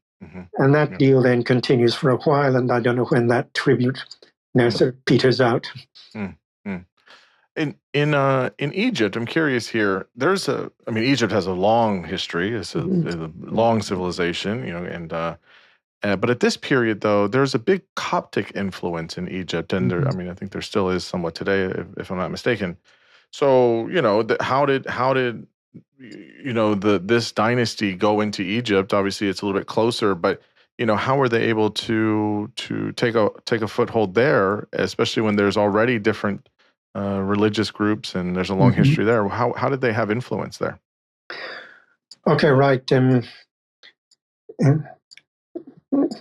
that deal then continues for a while, and I don't know when that tribute sort of peters out. In Egypt, I'm curious here, Egypt has a long history, it's a long civilization, but at this period, though, there's a big Coptic influence in Egypt, and I think there still is somewhat today, if I'm not mistaken. So, how did this dynasty go into Egypt? Obviously, it's a little bit closer, but how were they able to take a foothold there, especially when there's already different religious groups and there's a long history there? How did they have influence there? Okay, right.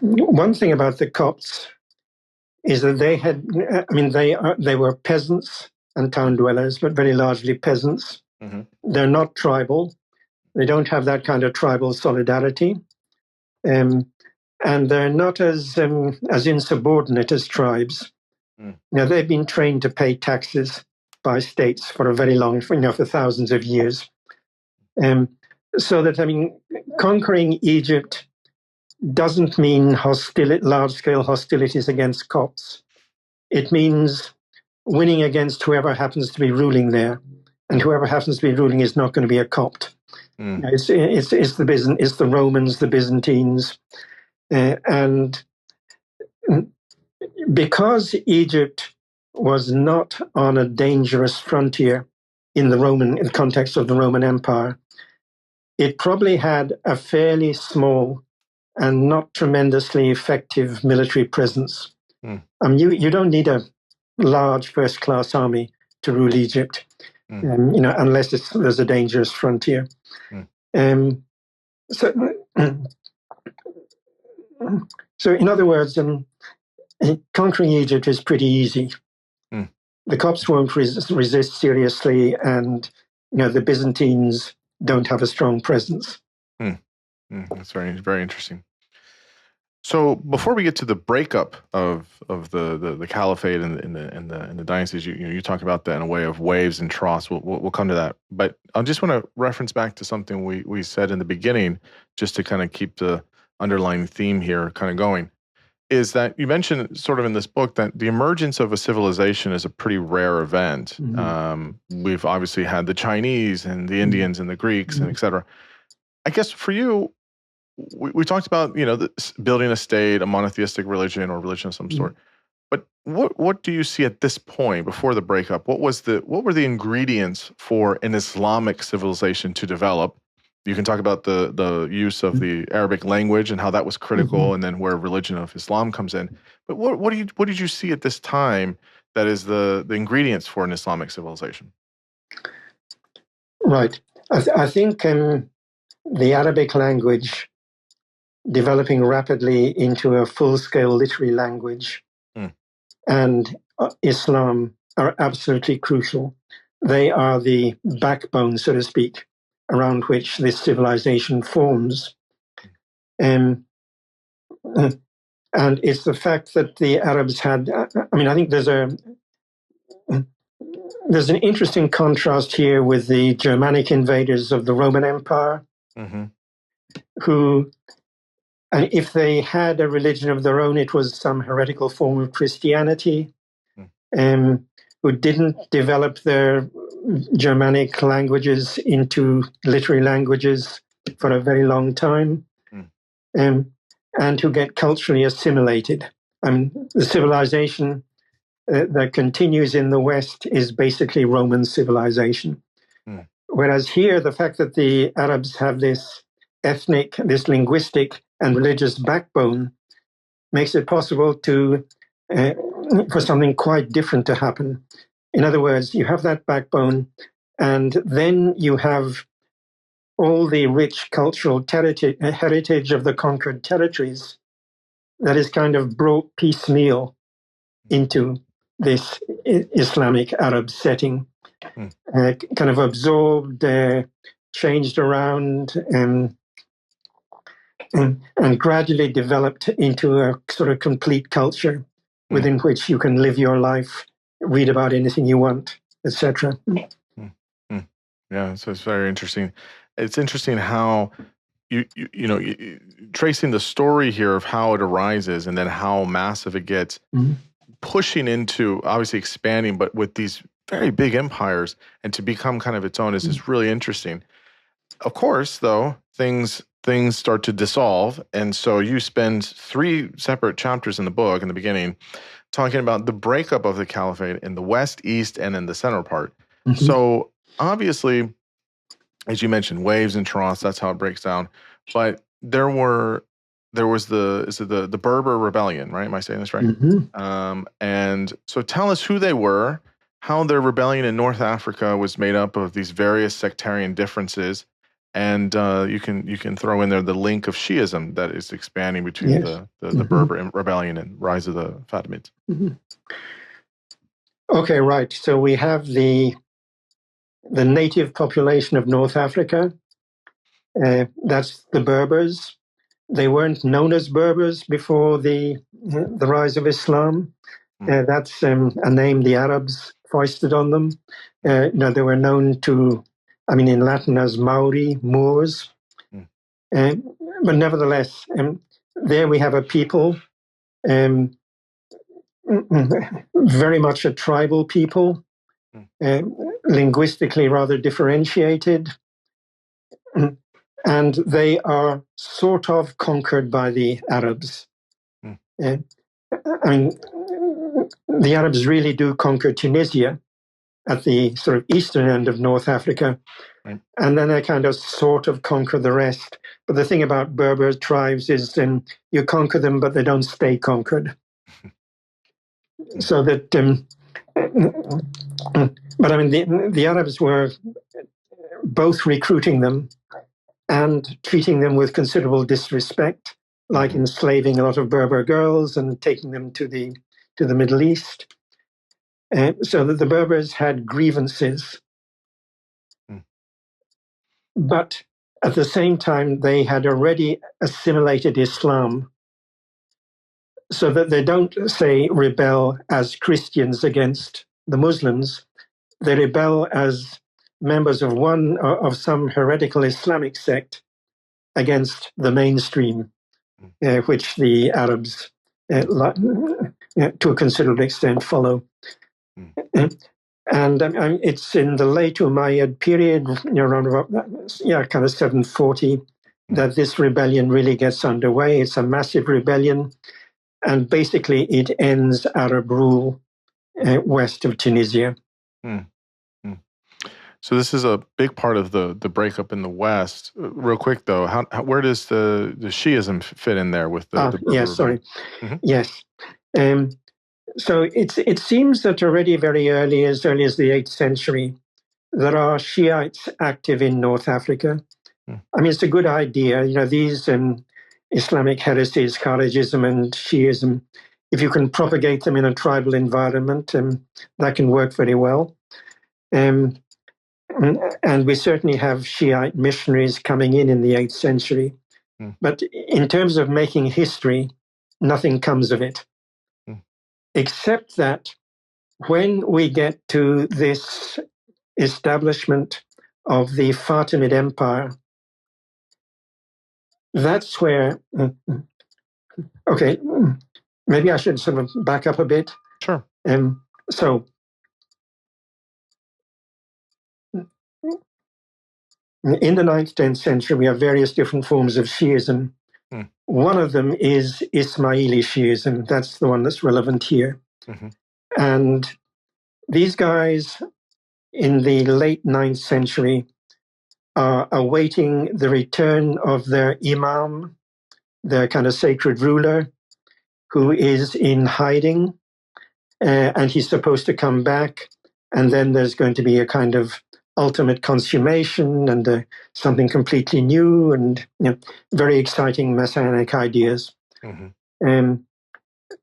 One thing about the Copts is that they were peasants and town dwellers, but very largely peasants. They're not tribal. They don't have that kind of tribal solidarity. And they're not as insubordinate as tribes. Now, they've been trained to pay taxes by states for a very long, for thousands of years. So that, conquering Egypt doesn't mean large-scale hostilities against Copts. It means winning against whoever happens to be ruling there, and whoever happens to be ruling is not going to be a Copt. It's the Romans, the Byzantines, and because Egypt was not on a dangerous frontier in the context of the Roman Empire, it probably had a fairly small and not tremendously effective military presence. You don't need a large first-class army to rule Egypt, unless there's a dangerous frontier. So, in other words, conquering Egypt is pretty easy. The Copts won't resist seriously, and the Byzantines don't have a strong presence. That's very, very interesting. So before we get to the breakup of the caliphate and the dynasties, you talk about that in a way of waves and troughs. We'll come to that, but I just want to reference back to something we said in the beginning, just to kind of keep the underlying theme here kind of going. Is that you mentioned sort of in this book that the emergence of a civilization is a pretty rare event. We've obviously had the Chinese and the Indians and the Greeks and et cetera. I guess for you, we talked about, building a state, a monotheistic religion or religion of some sort. But what do you see at this point before the breakup? What were the ingredients for an Islamic civilization to develop? You can talk about the use of the Arabic language and how that was critical, and then where religion of Islam comes in. But what did you see at this time that is the ingredients for an Islamic civilization? Right. I think the Arabic language developing rapidly into a full-scale literary language and Islam are absolutely crucial. They are the backbone, so to speak, around which this civilization forms. And it's the fact that the Arabs had, I think there's an interesting contrast here with the Germanic invaders of the Roman Empire, who, and if they had a religion of their own, it was some heretical form of Christianity, who didn't develop their Germanic languages into literary languages for a very long time, and who get culturally assimilated. The civilization that continues in the West is basically Roman civilization. Whereas here, the fact that the Arabs have this ethnic, this linguistic and religious backbone makes it possible for something quite different to happen. In other words, you have that backbone, and then you have all the rich cultural heritage of the conquered territories that is kind of brought piecemeal into this Islamic Arab setting, kind of absorbed, changed around, and gradually developed into a sort of complete culture within which you can live your life, read about anything you want, etc. Yeah, so it's very interesting. It's interesting how you tracing the story here of how it arises and then how massive it gets, pushing into obviously expanding, but with these very big empires, and to become kind of its own is just really interesting. Of course, though, things start to dissolve, and so you spend 3 separate chapters in the book in the beginning talking about the breakup of the caliphate in the west, east, and in the center part. So obviously, as you mentioned, waves and troughs, that's how it breaks down. But there was the Berber rebellion, right? Am I saying this right? And so tell us who they were, how their rebellion in North Africa was made up of these various sectarian differences, and you can throw in there the link of Shiism that is expanding between the Berber rebellion and rise of the Fatimids. Okay, right. So we have the native population of North Africa. That's the Berbers. They weren't known as Berbers before the rise of Islam. That's a name the Arabs foisted on them. They were known in Latin as Maori, Moors. But nevertheless, there we have a people, very much a tribal people, linguistically rather differentiated. And they are sort of conquered by the Arabs. I mean, the Arabs really do conquer Tunisia at the sort of eastern end of North Africa, Right. and then they kind of sort of conquer the rest. But the thing about Berber tribes is you conquer them, but they don't stay conquered. So that, but I mean, the Arabs were both recruiting them and treating them with considerable disrespect, like enslaving a lot of Berber girls and taking them to the Middle East. So that the Berbers had grievances. But at the same time, they had already assimilated Islam, so that they don't, say, rebel as Christians against the Muslims. They rebel as members of some heretical Islamic sect against the mainstream, which the Arabs, to a considerable extent, follow. And it's in the late Umayyad period, around about, kind of 740, that this rebellion really gets underway. It's a massive rebellion, and basically it ends Arab rule west of Tunisia. So this is a big part of the breakup in the West. Real quick though, where does the Shiism fit in there with the Berber yes, sorry, yes. So it seems that already very early as the 8th century, there are Shiites active in North Africa. I mean, it's a good idea. These Islamic heresies, Kharijism and Shiism, if you can propagate them in a tribal environment, that can work very well. And we certainly have Shiite missionaries coming in the 8th century. But in terms of making history, nothing comes of it. Except that when we get to this establishment of the Fatimid Empire, that's where, okay, maybe I should sort of back up a bit. Sure. So, in the 9th, 10th century, we have various different forms of Shiism. One of them is Ismaili Shiism. That's the one that's relevant here. And these guys in the late 9th century are awaiting the return of their imam, their kind of sacred ruler, who is in hiding, and he's supposed to come back, and then there's going to be a kind of ultimate consummation and something completely new and very exciting messianic ideas. And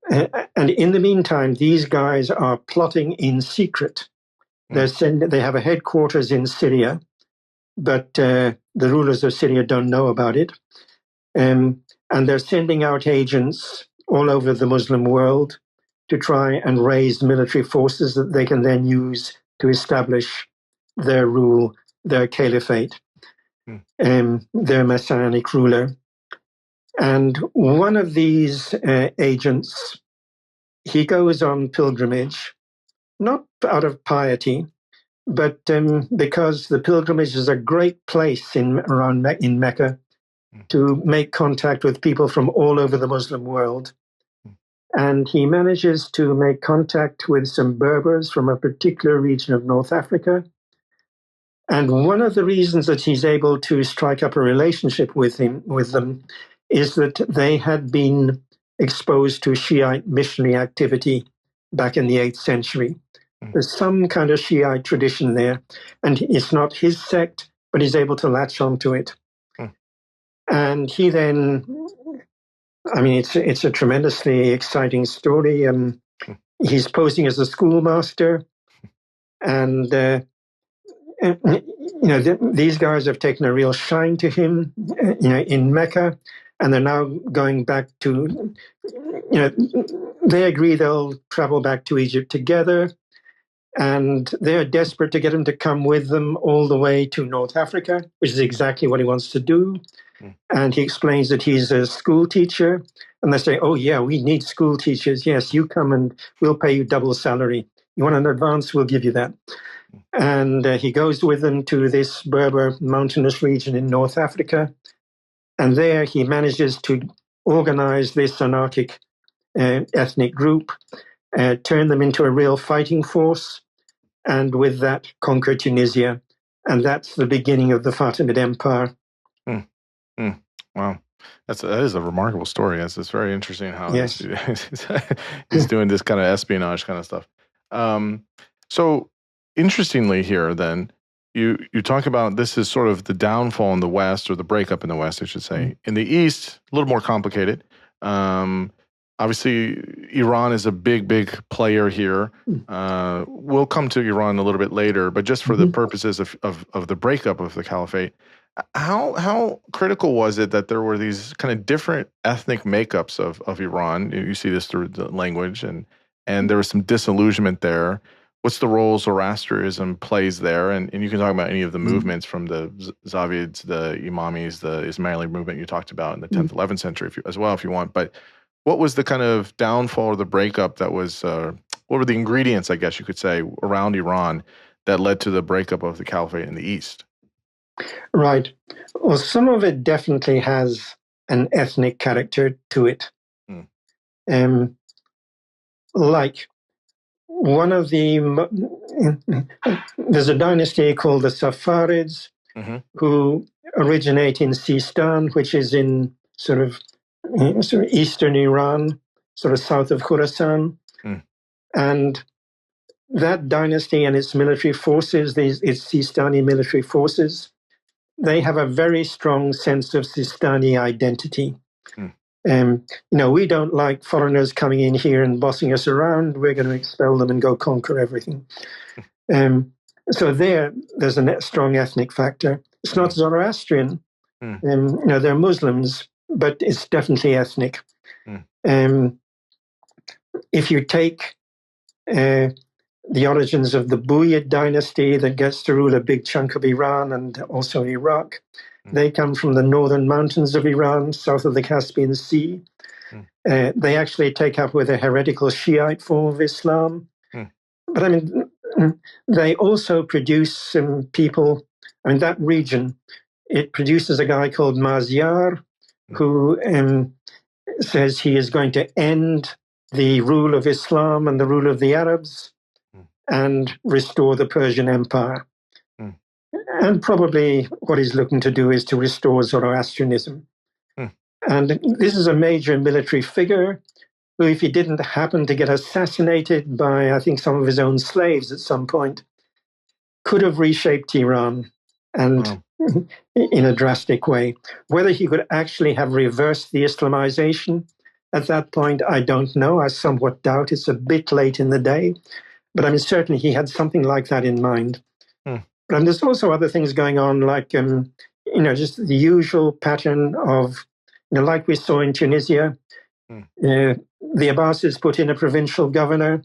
in the meantime, these guys are plotting in secret. They have a headquarters in Syria, but the rulers of Syria don't know about it. And they're sending out agents all over the Muslim world to try and raise military forces that they can then use to establish their rule, their caliphate, their messianic ruler. And one of these agents, he goes on pilgrimage, not out of piety, but because the pilgrimage is a great place in Mecca to make contact with people from all over the Muslim world. And he manages to make contact with some Berbers from a particular region of North Africa. And one of the reasons that he's able to strike up a relationship with them is that they had been exposed to Shiite missionary activity back in the 8th century. There's some kind of Shiite tradition there, and it's not his sect, but he's able to latch onto it. And he then, I mean, it's a tremendously exciting story. He's posing as a schoolmaster, and these guys have taken a real shine to him, in Mecca, and they're now going back to, they agree they'll travel back to Egypt together, and they're desperate to get him to come with them all the way to North Africa, which is exactly what he wants to do. And he explains that he's a school teacher, and they say, oh yeah, we need school teachers. Yes, you come and we'll pay you double salary. You want an advance, we'll give you that. And he goes with them to this Berber mountainous region in North Africa. And there he manages to organize this anarchic ethnic group, turn them into a real fighting force, and with that conquer Tunisia. And that's the beginning of the Fatimid Empire. Mm, mm, wow. That is a remarkable story. It's very interesting how Yes. he's doing this kind of espionage kind of stuff. So interestingly here, then, you talk about this is sort of the downfall in the West, or the breakup in the West, I should say. In the East, a little more complicated. Obviously, Iran is a big player here. We'll come to Iran a little bit later, but just for the purposes of the breakup of the caliphate, how critical was it that there were these kind of different ethnic makeups of Iran? You see this through the language, and there was some disillusionment there. What's the role Zoroastrianism plays there? And you can talk about any of the movements from the Zavids, the Imamis, the Ismaili movement you talked about in the 10th, 11th century as well, if you want. But what was the kind of downfall or the breakup that was, what were the ingredients, I guess you could say, around Iran that led to the breakup of the caliphate in the East? Right. Well, some of it definitely has an ethnic character to it. Like one of there's a dynasty called the Safarids, who originate in Sistan, which is in sort of eastern Iran, sort of south of Khorasan. And that dynasty and its military forces, its Sistani military forces, they have a very strong sense of Sistani identity. We don't like foreigners coming in here and bossing us around. We're going to expel them and go conquer everything. So there's a strong ethnic factor. It's not Zoroastrian. They're Muslims, but it's definitely ethnic. If you take the origins of the Buyid dynasty that gets to rule a big chunk of Iran and also Iraq, they come from the northern mountains of Iran, south of the Caspian Sea. They actually take up with a heretical Shiite form of Islam. But I mean, they also produce some people, I mean, that region, it produces a guy called Mazyar, who says he is going to end the rule of Islam and the rule of the Arabs and restore the Persian Empire. And probably what he's looking to do is to restore Zoroastrianism. And this is a major military figure who, if he didn't happen to get assassinated by, I think, some of his own slaves at some point, could have reshaped Iran, and in a drastic way. Whether he could actually have reversed the Islamization at that point, I don't know. I somewhat doubt. It's a bit late in the day. But I mean, certainly he had something like that in mind. But there's also other things going on, like, just the usual pattern of, like we saw in Tunisia, the Abbasids put in a provincial governor.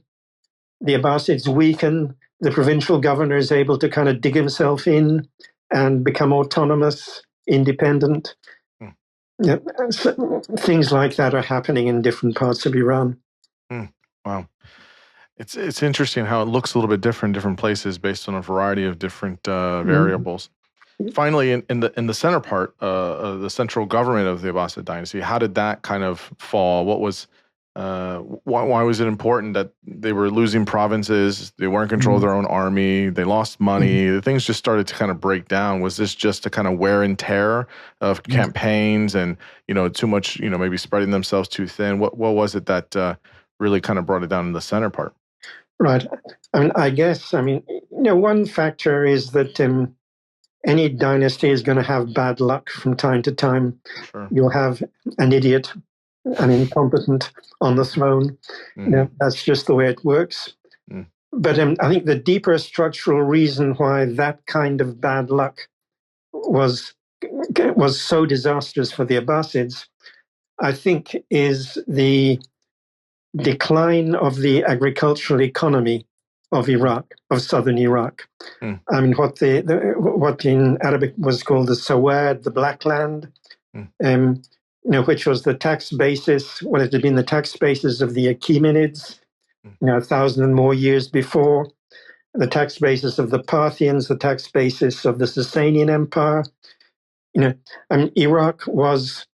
The Abbasids weaken. The provincial governor is able to kind of dig himself in and become autonomous, independent. So things like that are happening in different parts of Iran. Wow. It's interesting how it looks a little bit different in different places based on a variety of different variables. Finally, in the center part, the central government of the Abbasid dynasty, how did that kind of fall? What was why was it important that they were losing provinces? They weren't in control of their own army. They lost money. The things just started to kind of break down. Was this just a kind of wear and tear of campaigns and too much maybe spreading themselves too thin? What was it that really kind of brought it down in the center part? Right. I guess one factor is that any dynasty is going to have bad luck from time to time. Sure. You'll have an idiot, an incompetent on the throne. That's just the way it works. But I think the deeper structural reason why that kind of bad luck was so disastrous for the Abbasids, I think, is the decline of the agricultural economy of Iraq, of southern Iraq. I mean, what in Arabic was called the Sawad, the Black Land, which was the tax basis. Well, it had been the tax basis of the Achaemenids, 1,000 and more years before. The tax basis of the Parthians, the tax basis of the Sasanian Empire. Iraq was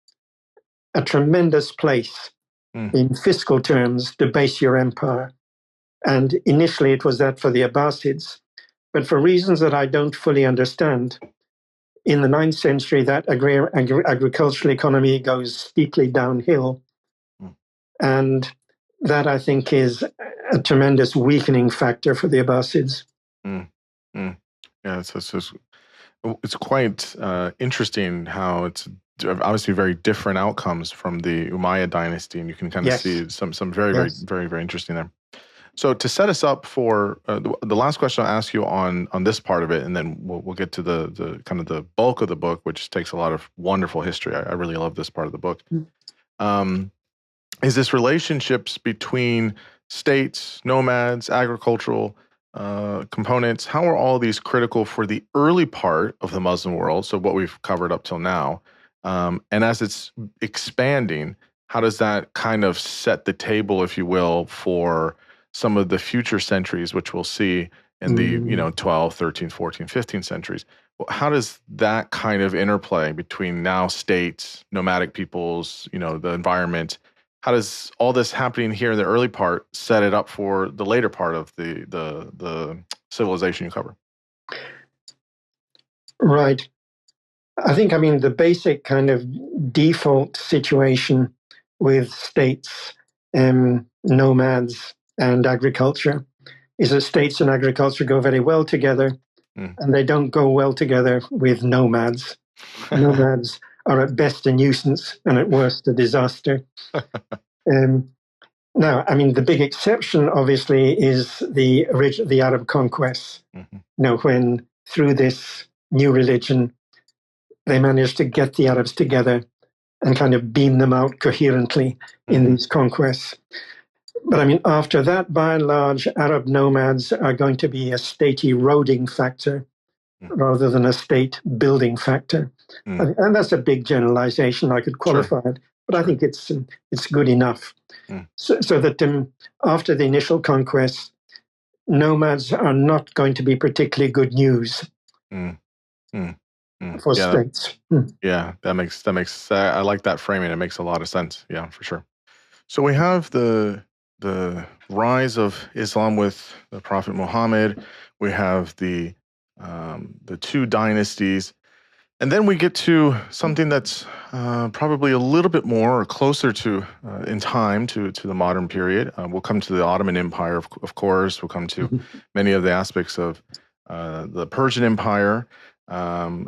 a tremendous place in fiscal terms, debase your empire. And initially it was that for the Abbasids. But for reasons that I don't fully understand, in the 9th century, that agricultural economy goes steeply downhill. And that, I think, is a tremendous weakening factor for the Abbasids. Yeah, it's quite interesting how it's obviously very different outcomes from the Umayyad dynasty, and you can kind of see some very interesting there. So to set us up for the last question I'll ask you on this part of it, and then we'll get to the kind of the bulk of the book, which takes a lot of wonderful history. I really love this part of the book. Is this relationships between states, nomads, agricultural components? How are all these critical for the early part of the Muslim world? So what we've covered up till now, and as it's expanding, how does that kind of set the table, if you will, for some of the future centuries, which we'll see in the 12th, 13th, 14th, 15th centuries? How does that kind of interplay between now states, nomadic peoples, the environment? How does all this happening here in the early part set it up for the later part of the civilization you cover? Right. I think, the basic kind of default situation with states, nomads, and agriculture is that states and agriculture go very well together, and they don't go well together with nomads. Nomads are at best a nuisance and at worst a disaster. Now, the big exception, obviously, is the Arab conquests. When through this new religion, they managed to get the Arabs together and kind of beam them out coherently in these conquests. But after that, by and large, Arab nomads are going to be a state eroding factor rather than a state building factor. And that's a big generalization. I could qualify it, but I think it's good enough. So that after the initial conquest, nomads are not going to be particularly good news for states. Yeah, that makes. I like that framing. It makes a lot of sense. Yeah, for sure. So we have the rise of Islam with the Prophet Muhammad. We have the two dynasties. And then we get to something that's probably a little bit more or closer to, in time, to the modern period. We'll come to the Ottoman Empire, of course. We'll come to many of the aspects of the Persian Empire.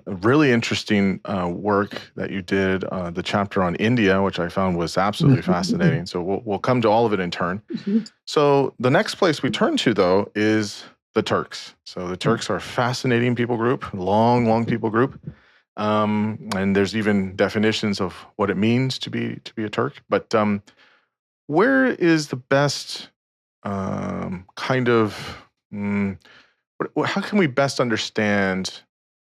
Really interesting work that you did, the chapter on India, which I found was absolutely fascinating. So we'll come to all of it in turn. So the next place we turn to, though, is the Turks. So the Turks are a fascinating people group, long people group. And there's even definitions of what it means to be a Turk. But where is the best how can we best understand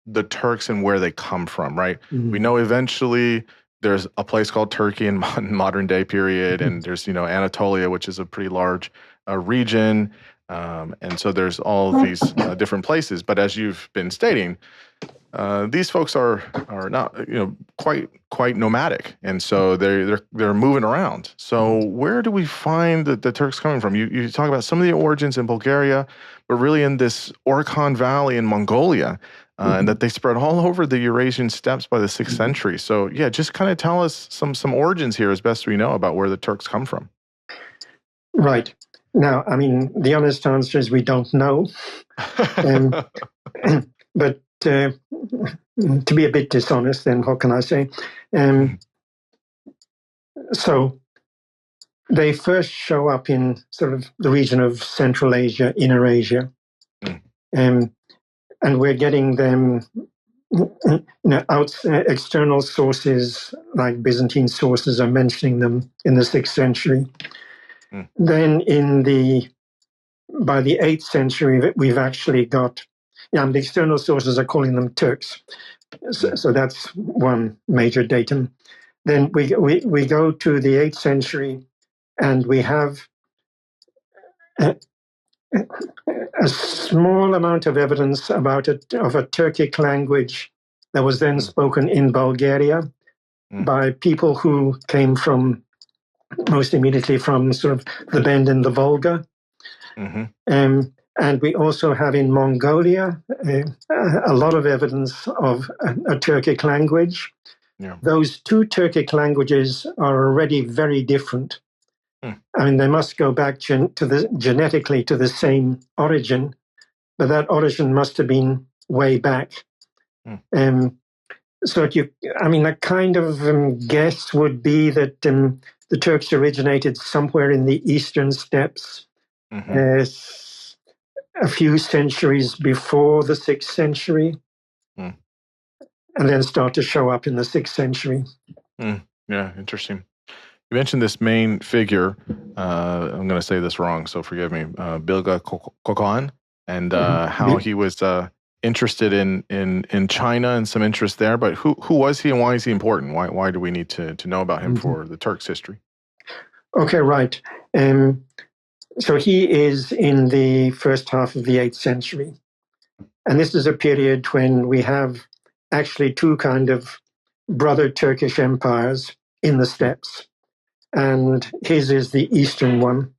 the Turks and where they come from, right? We know eventually there's a place called Turkey in modern day period, and there's Anatolia, which is a pretty large region, and so there's all of these different places. But as you've been stating, these folks are not quite nomadic, and so they're moving around. So where do we find the Turks coming from? You talk about some of the origins in Bulgaria, but really in this Orkhon Valley in Mongolia, and that they spread all over the Eurasian steppes by the 6th century. So yeah, just kind of tell us some origins here as best we know about where the Turks come from. Right. Now, the honest answer is we don't know. But to be a bit dishonest, then what can I say? So they first show up in sort of the region of Central Asia, Inner Asia. And we're getting them, external sources like Byzantine sources are mentioning them in the 6th century. Then by the 8th century, we've actually got, the external sources are calling them Turks. So that's one major datum. Then we go to the 8th century, and we have a small amount of evidence of a Turkic language that was then spoken in Bulgaria by people who came from most immediately from sort of the bend in the Volga. And we also have in Mongolia a lot of evidence of a Turkic language. Yeah. Those two Turkic languages are already very different. I mean, they must go back genetically to the same origin, but that origin must have been way back. So a kind of guess would be that the Turks originated somewhere in the eastern steppes, a few centuries before the 6th century, and then start to show up in the 6th century. Yeah, interesting. You mentioned this main figure. I'm going to say this wrong, so forgive me. Bilge Kokan, and how he was interested in China and some interest there. But who was he, and why is he important? Why do we need to know about him for the Turks' history? Okay, right. So he is in the first half of the 8th century. And this is a period when we have actually two kind of brother Turkish empires in the steppes. And his is the eastern one.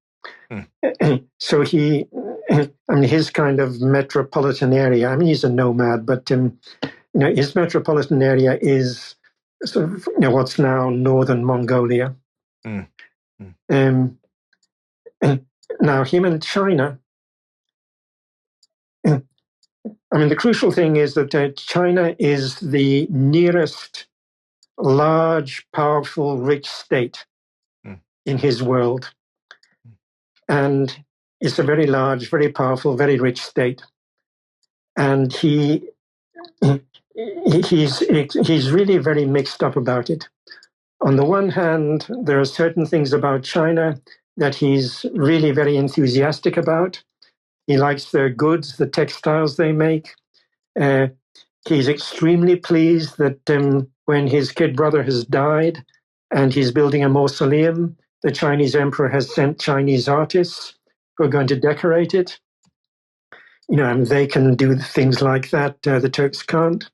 So his kind of metropolitan area, he's a nomad, but his metropolitan area is sort of what's now northern Mongolia. Now, him and China, the crucial thing is that China is the nearest large, powerful, rich state in his world. And it's a very large, very powerful, very rich state. And he's really very mixed up about it. On the one hand, there are certain things about China that he's really very enthusiastic about. He likes their goods, the textiles they make. He's extremely pleased that when his kid brother has died and he's building a mausoleum, the Chinese emperor has sent Chinese artists who are going to decorate it. And they can do things like that. The Turks can't.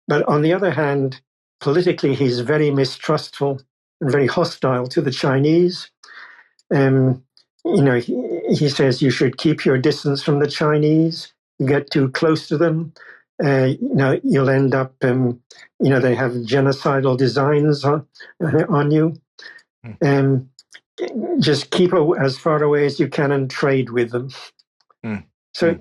But on the other hand, politically, he's very mistrustful and very hostile to the Chinese. He says you should keep your distance from the Chinese. You get too close to them, you'll end up, they have genocidal designs on you. Just keep as far away as you can and trade with them. So,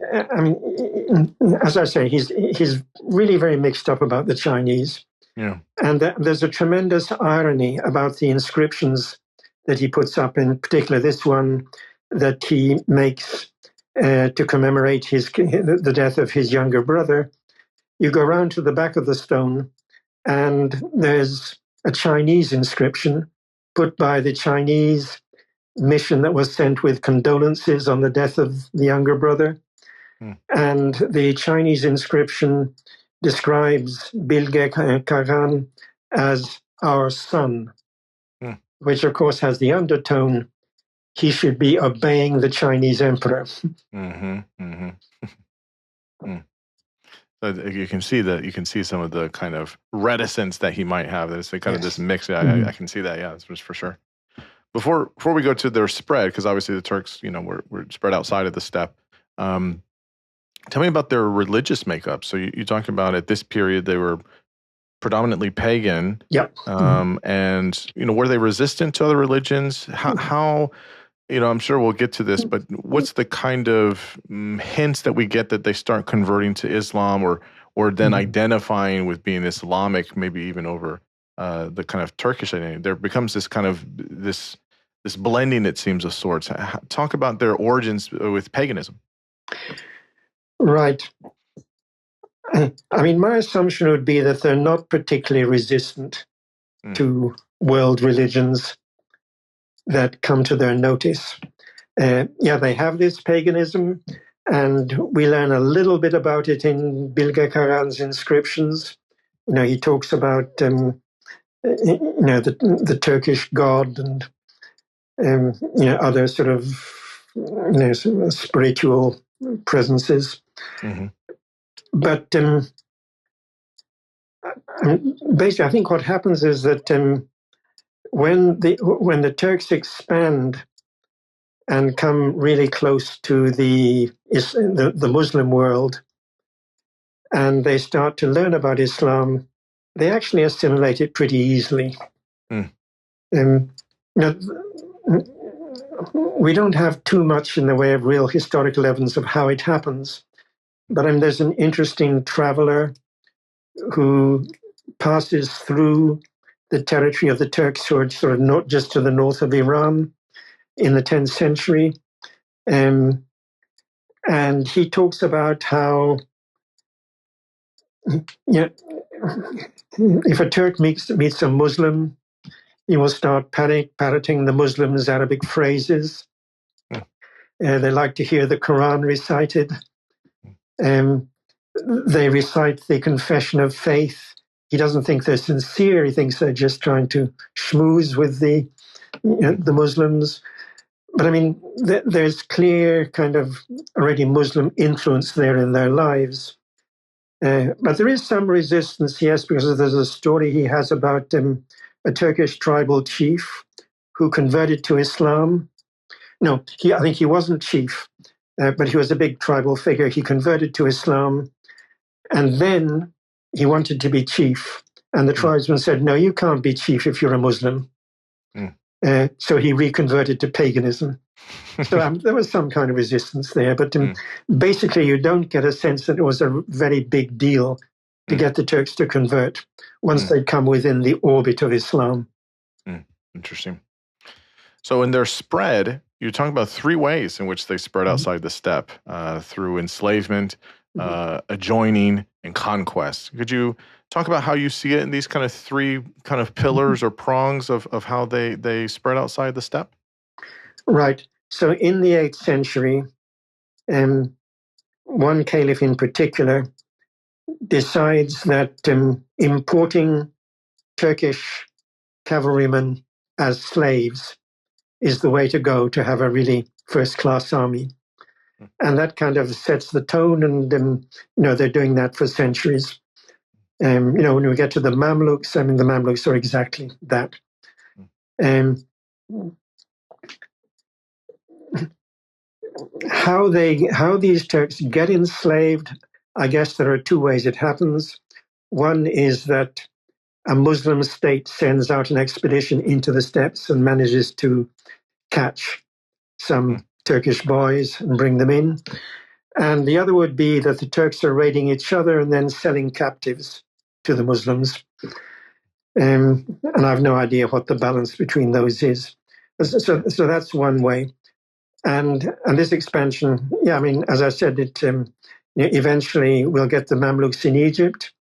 as I say, he's really very mixed up about the Chinese. Yeah. And there's a tremendous irony about the inscriptions that he puts up, in particular this one that he makes to commemorate the death of his younger brother. You go around to the back of the stone, and there's a Chinese inscription put by the Chinese mission that was sent with condolences on the death of the younger brother. And the Chinese inscription describes Bilge Kaghan as our son, which of course has the undertone, he should be obeying the Chinese emperor. So you can see some of the kind of reticence that he might have. There's kind of this mix. I can see that. Yeah, that's for sure. Before we go to their spread, because obviously the Turks, were spread outside of the steppe. Tell me about their religious makeup. So you talked about at this period they were predominantly pagan. Yep. And were they resistant to other religions? How I'm sure we'll get to this, but what's the kind of hints that we get that they start converting to Islam or then identifying with being Islamic, maybe even over the kind of Turkish identity? There becomes this kind of this blending, it seems, of sorts. Talk about their origins with paganism. Right. My assumption would be that they're not particularly resistant to world religions that come to their notice. They have this paganism, and we learn a little bit about it in Bilge Kaghan's inscriptions. He talks about the Turkish god and other sort of spiritual presences. But basically, I think what happens is that when the Turks expand and come really close to the Muslim world, and they start to learn about Islam, they actually assimilate it pretty easily. Mm. You know, we don't have too much in the way of real historical evidence of how it happens, but there's an interesting traveler who passes through the territory of the Turks, who are sort of not just to the north of Iran in the 10th century. And he talks about how if a Turk meets a Muslim, he will start parroting the Muslims' Arabic phrases. They like to hear the Quran recited. They recite the Confession of Faith. He doesn't think they're sincere. He thinks they're just trying to schmooze with the Muslims. But there's clear kind of already Muslim influence there in their lives. But there is some resistance, yes, because there's a story he has about a Turkish tribal chief who converted to Islam. No, I think he wasn't chief, but he was a big tribal figure. He converted to Islam, and then he wanted to be chief. And the tribesman said, no, you can't be chief if you're a Muslim. So he reconverted to paganism. So there was some kind of resistance there. But basically, you don't get a sense that it was a very big deal to get the Turks to convert once they come within the orbit of Islam. Interesting. So in their spread, you're talking about three ways in which they spread outside the steppe, through enslavement, adjoining, and conquest. Could you talk about how you see it in these kind of three kind of pillars or prongs of how they spread outside the steppe? Right. So in the 8th century, one caliph in particular decides that importing Turkish cavalrymen as slaves is the way to go to have a really first-class army. And that kind of sets the tone, and they're doing that for centuries. When we get to the Mamluks, the Mamluks are exactly that. How these Turks get enslaved, I guess there are two ways it happens. One is that a Muslim state sends out an expedition into the steppes and manages to catch some Turkish boys and bring them in. And the other would be that the Turks are raiding each other and then selling captives to the Muslims. And I have no idea what the balance between those is. So that's one way. And this expansion, as I said, it eventually we'll get the Mamluks in Egypt.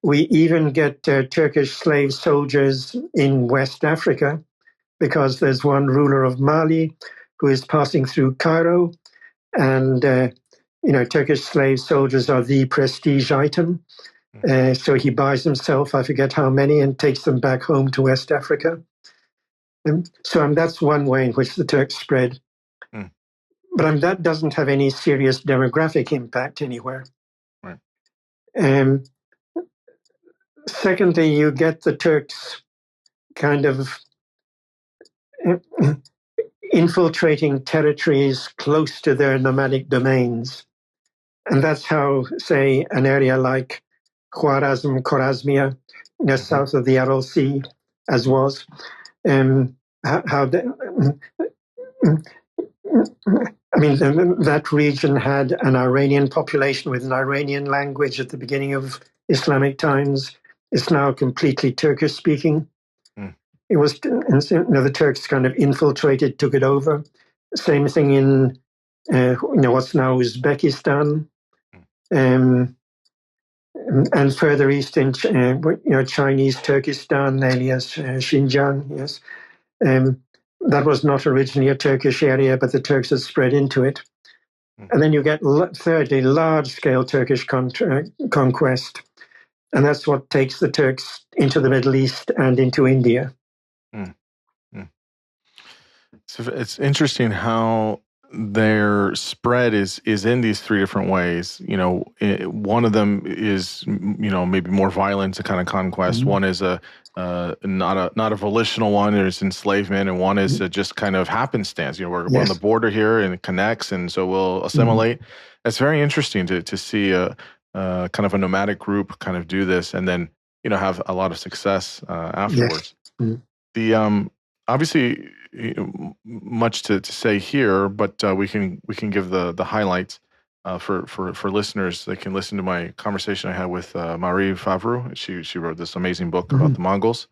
We even get Turkish slave soldiers in West Africa, because there's one ruler of Mali who is passing through Cairo, and Turkish slave soldiers are the prestige item. So he buys himself, I forget how many, and takes them back home to West Africa. So that's one way in which the Turks spread. But that doesn't have any serious demographic impact anywhere. Right. Secondly, you get the Turks kind of infiltrating territories close to their nomadic domains. And that's how, say, an area like Khwarezm, south of the Aral Sea, as was, that region had an Iranian population with an Iranian language at the beginning of Islamic times. It's now completely Turkish-speaking. It was, the Turks kind of infiltrated, took it over. Same thing in, what's now Uzbekistan, and further east in, Chinese Turkestan, alias Xinjiang. Yes, that was not originally a Turkish area, but the Turks had spread into it. And then you get, thirdly, large-scale Turkish conquest, and that's what takes the Turks into the Middle East and into India. So it's interesting how their spread is in these three different ways. One of them is maybe more violent, a kind of conquest. One is a not a volitional one. There's enslavement, and one is just kind of happenstance. We're on the Yes. border here, and it connects, and so we'll assimilate. It's very interesting to see kind of a nomadic group kind of do this, and then have a lot of success afterwards. Yes. The obviously much to say here, but we can give the highlights for listeners. They can listen to my conversation I had with Marie Favreau. She wrote this amazing book about the Mongols.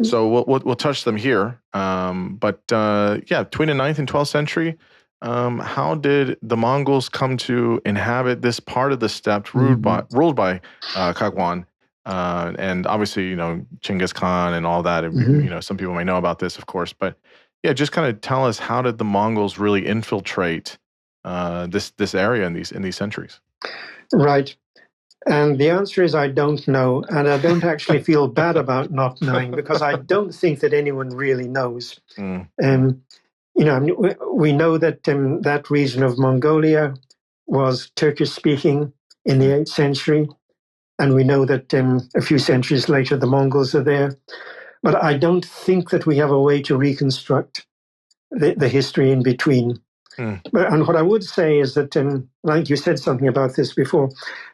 So we'll touch them here. But between the 9th and 12th century, how did the Mongols come to inhabit this part of the steppe ruled by Kagwan? And obviously, Genghis Khan and all that. Some people may know about this, of course. But just kind of tell us, how did the Mongols really infiltrate this area in these centuries? Right. And the answer is I don't know. And I don't actually feel bad about not knowing, because I don't think that anyone really knows. We know that that region of Mongolia was Turkish-speaking in the 8th century. And we know that a few centuries later, the Mongols are there. But I don't think that we have a way to reconstruct the history in between. And what I would say is that, I think you said something about this before,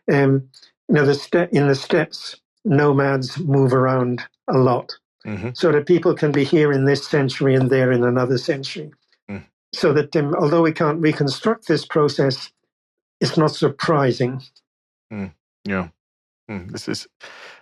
in the steppes, nomads move around a lot. So that people can be here in this century and there in another century. So that although we can't reconstruct this process, it's not surprising. This is,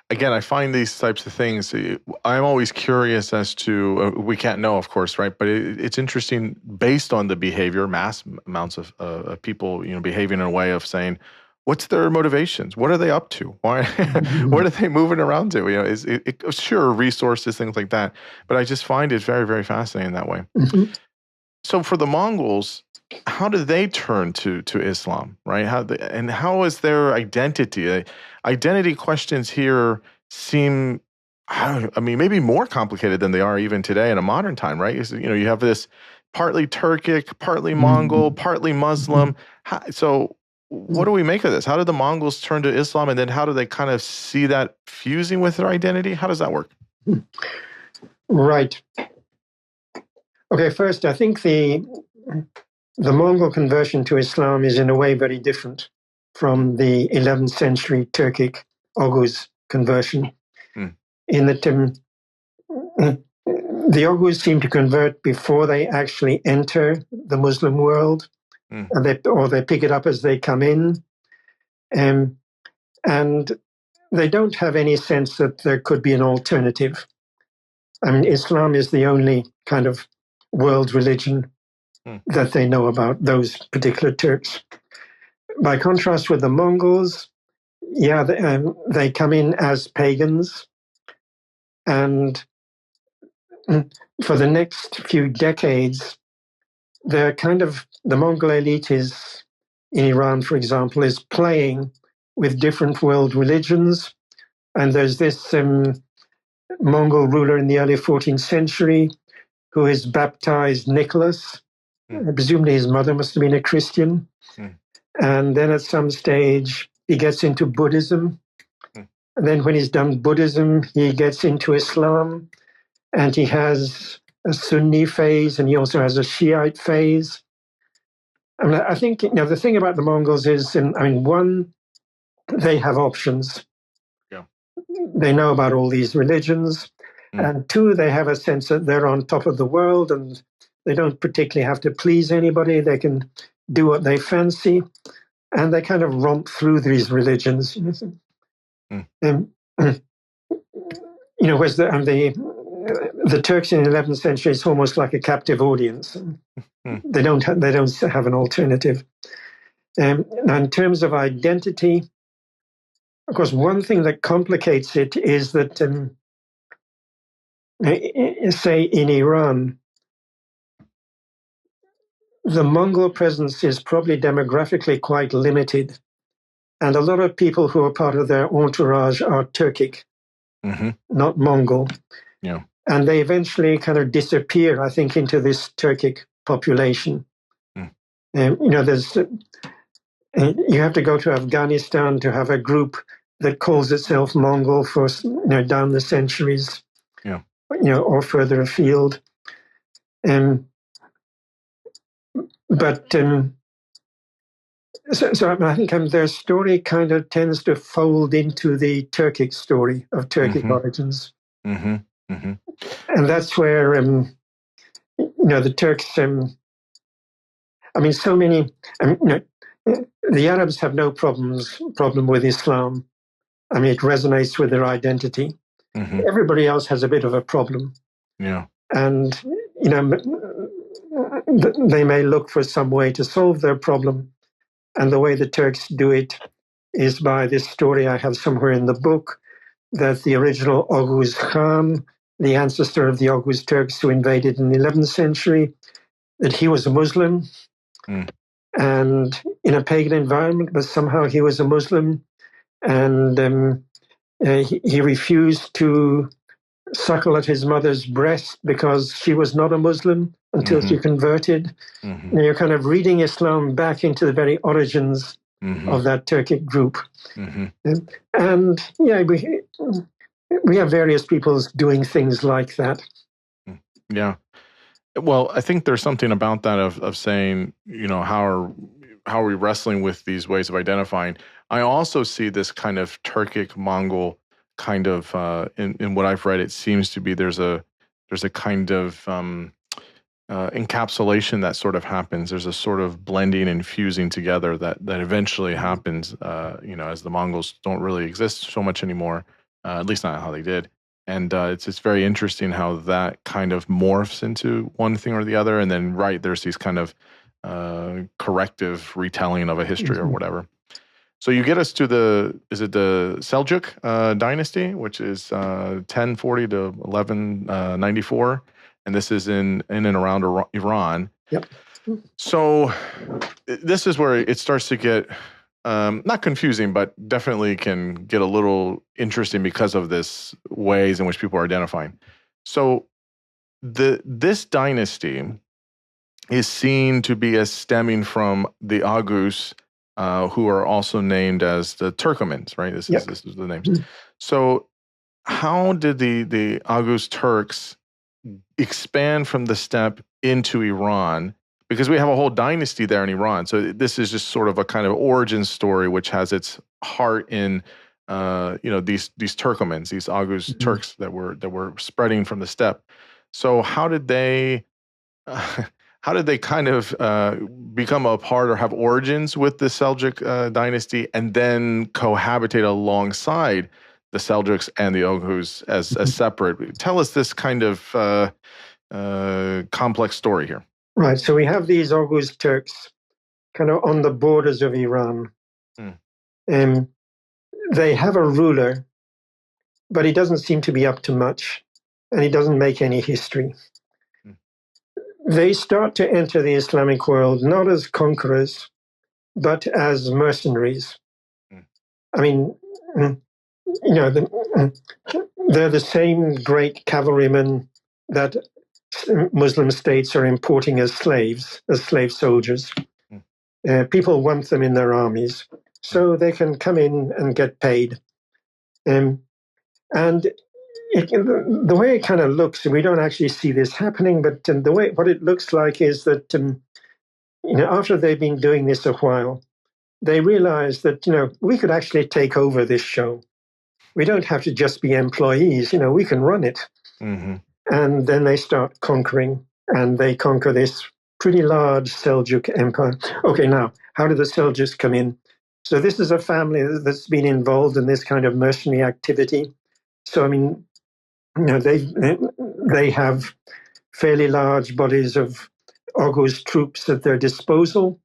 again, I find these types of things, I'm always curious as to, we can't know, of course, right? But it's interesting based on the behavior, mass amounts of people, behaving in a way of saying, what's their motivations? What are they up to? Why? What are they moving around to? Sure, resources, things like that. But I just find it very, very fascinating that way. So for the Mongols, how do they turn to Islam, right? How is their identity? Identity questions here seem, maybe more complicated than they are even today in a modern time, right? You have this partly Turkic, partly Mongol, partly Muslim. So what do we make of this? How did the Mongols turn to Islam, and then how do they kind of see that fusing with their identity? How does that work? Right. Okay, first, I think the Mongol conversion to Islam is in a way very different from the 11th century Turkic Oghuz conversion. In that the Oghuz seem to convert before they actually enter the Muslim world, and they pick it up as they come in. And they don't have any sense that there could be an alternative. Islam is the only kind of world religion that they know about, those particular Turks. By contrast with the Mongols, they come in as pagans, and for the next few decades, the Mongol elite in Iran, for example, is playing with different world religions. And there's this Mongol ruler in the early 14th century who has baptized Nicholas. Presumably his mother must have been a Christian. And then at some stage, he gets into Buddhism. And then when he's done Buddhism, he gets into Islam. And he has a Sunni phase, and he also has a Shiite phase. I think the thing about the Mongols is, one, they have options. They know about all these religions. And two, they have a sense that they're on top of the world, and they don't particularly have to please anybody. They can do what they fancy, and they kind of romp through these religions. Whereas the Turks in the 11th century is almost like a captive audience. They don't have an alternative. Now, in terms of identity, of course, one thing that complicates it is that, say, in Iran, the Mongol presence is probably demographically quite limited. And a lot of people who are part of their entourage are Turkic, not Mongol. And they eventually kind of disappear, I think, into this Turkic population. You have to go to Afghanistan to have a group that calls itself Mongol for down the centuries. or further afield. But so I think their story kind of tends to fold into the Turkic story of Turkic origins. And that's where, the Turks, so many, the Arabs have no problem with Islam. It resonates with their identity. Everybody else has a bit of a problem. Yeah. And, they may look for some way to solve their problem. And the way the Turks do it is by this story I have somewhere in the book, that the original Oghuz Khan, the ancestor of the Oghuz Turks who invaded in the 11th century, that he was a Muslim and in a pagan environment, but somehow he was a Muslim, and he refused to suckle at his mother's breast because she was not a Muslim until she converted. And you're kind of reading Islam back into the very origins of that Turkic group. And yeah, we have various peoples doing things like that. Yeah. Well, I think there's something about that of saying, how are we wrestling with these ways of identifying? I also see this kind of Turkic Mongol kind of in what I've read. It seems to be there's a kind of encapsulation that sort of happens. There's a sort of blending and fusing together that eventually happens. As the Mongols don't really exist so much anymore, at least not how they did. And it's very interesting how that kind of morphs into one thing or the other. And then, there's these kind of corrective retelling of a history or whatever. So you get us to the Seljuk dynasty, which is 1040 to 1194. And this is in and around Iran. Yep. So this is where it starts to get not confusing, but definitely can get a little interesting because of this ways in which people are identifying. So this dynasty is seen to be as stemming from the Oghuz, who are also named as the Turkomans, right? This is the names. So how did the Oghuz Turks expand from the steppe into Iran? Because we have a whole dynasty there in Iran. So this is just sort of a kind of origin story, which has its heart in, these Turkomans, these Oghuz Turks that were spreading from the steppe. So how did they kind of become a part or have origins with the Seljuk dynasty, and then cohabitate alongside the Seljuks and the Oghuz as separate? Tell us this kind of complex story here. Right. So we have these Oghuz Turks kind of on the borders of Iran. They have a ruler, but he doesn't seem to be up to much, and he doesn't make any history. They start to enter the Islamic world not as conquerors, but as mercenaries. They're the same great cavalrymen that Muslim states are importing as slave soldiers. People want them in their armies, so they can come in and get paid. And the way it kind of looks, and we don't actually see this happening, but what it looks like is that after they've been doing this a while, they realize that we could actually take over this show. We don't have to just be employees. We can run it. And then they start conquering, and they conquer this pretty large Seljuk empire. Okay, now, how did the Seljuks come in? So this is a family that's been involved in this kind of mercenary activity. So, they have fairly large bodies of Oghuz troops at their disposal,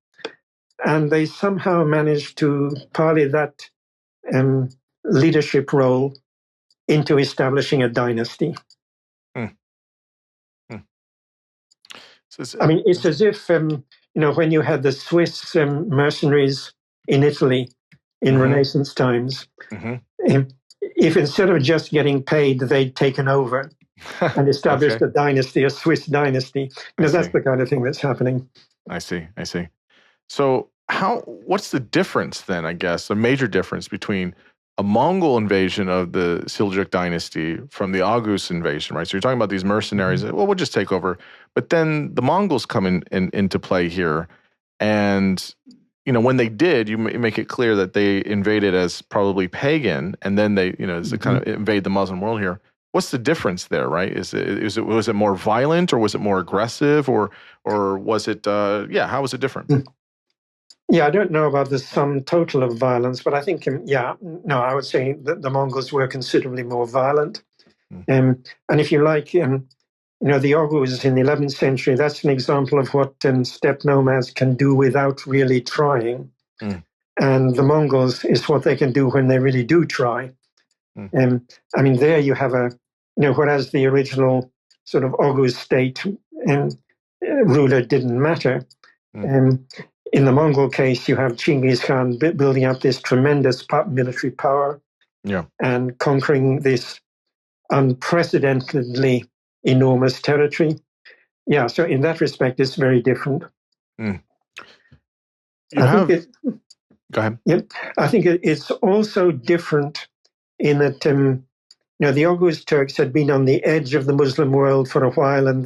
and they somehow managed to parlay that leadership role into establishing a dynasty. It's as if, when you had the Swiss mercenaries in Italy in Renaissance times, if instead of just getting paid, they'd taken over and established a dynasty, a Swiss dynasty. That's the kind of thing that's happening. I see. So what's the difference then, I guess, a major difference between a Mongol invasion of the Seljuk dynasty from the August invasion, right? So you're talking about these mercenaries. Well, we'll just take over. But then the Mongols come into play here, and when they did, you make it clear that they invaded as probably pagan, and then they, as they kind of invade the Muslim world here. What's the difference there, right? Was it more violent, or was it more aggressive, or was it how was it different? Yeah, I don't know about the sum total of violence, but I think I would say that the Mongols were considerably more violent. And if you like, the Oghuz in the 11th century, that's an example of what steppe nomads can do without really trying. And the Mongols is what they can do when they really do try. There you have whereas the original sort of Oghuz state ruler didn't matter. In the Mongol case, you have Chinggis Khan building up this tremendous military power and conquering this unprecedentedly enormous territory. Yeah, so in that respect, it's very different. Go ahead. Yep, I think it's also different in that the Oghuz Turks had been on the edge of the Muslim world for a while, and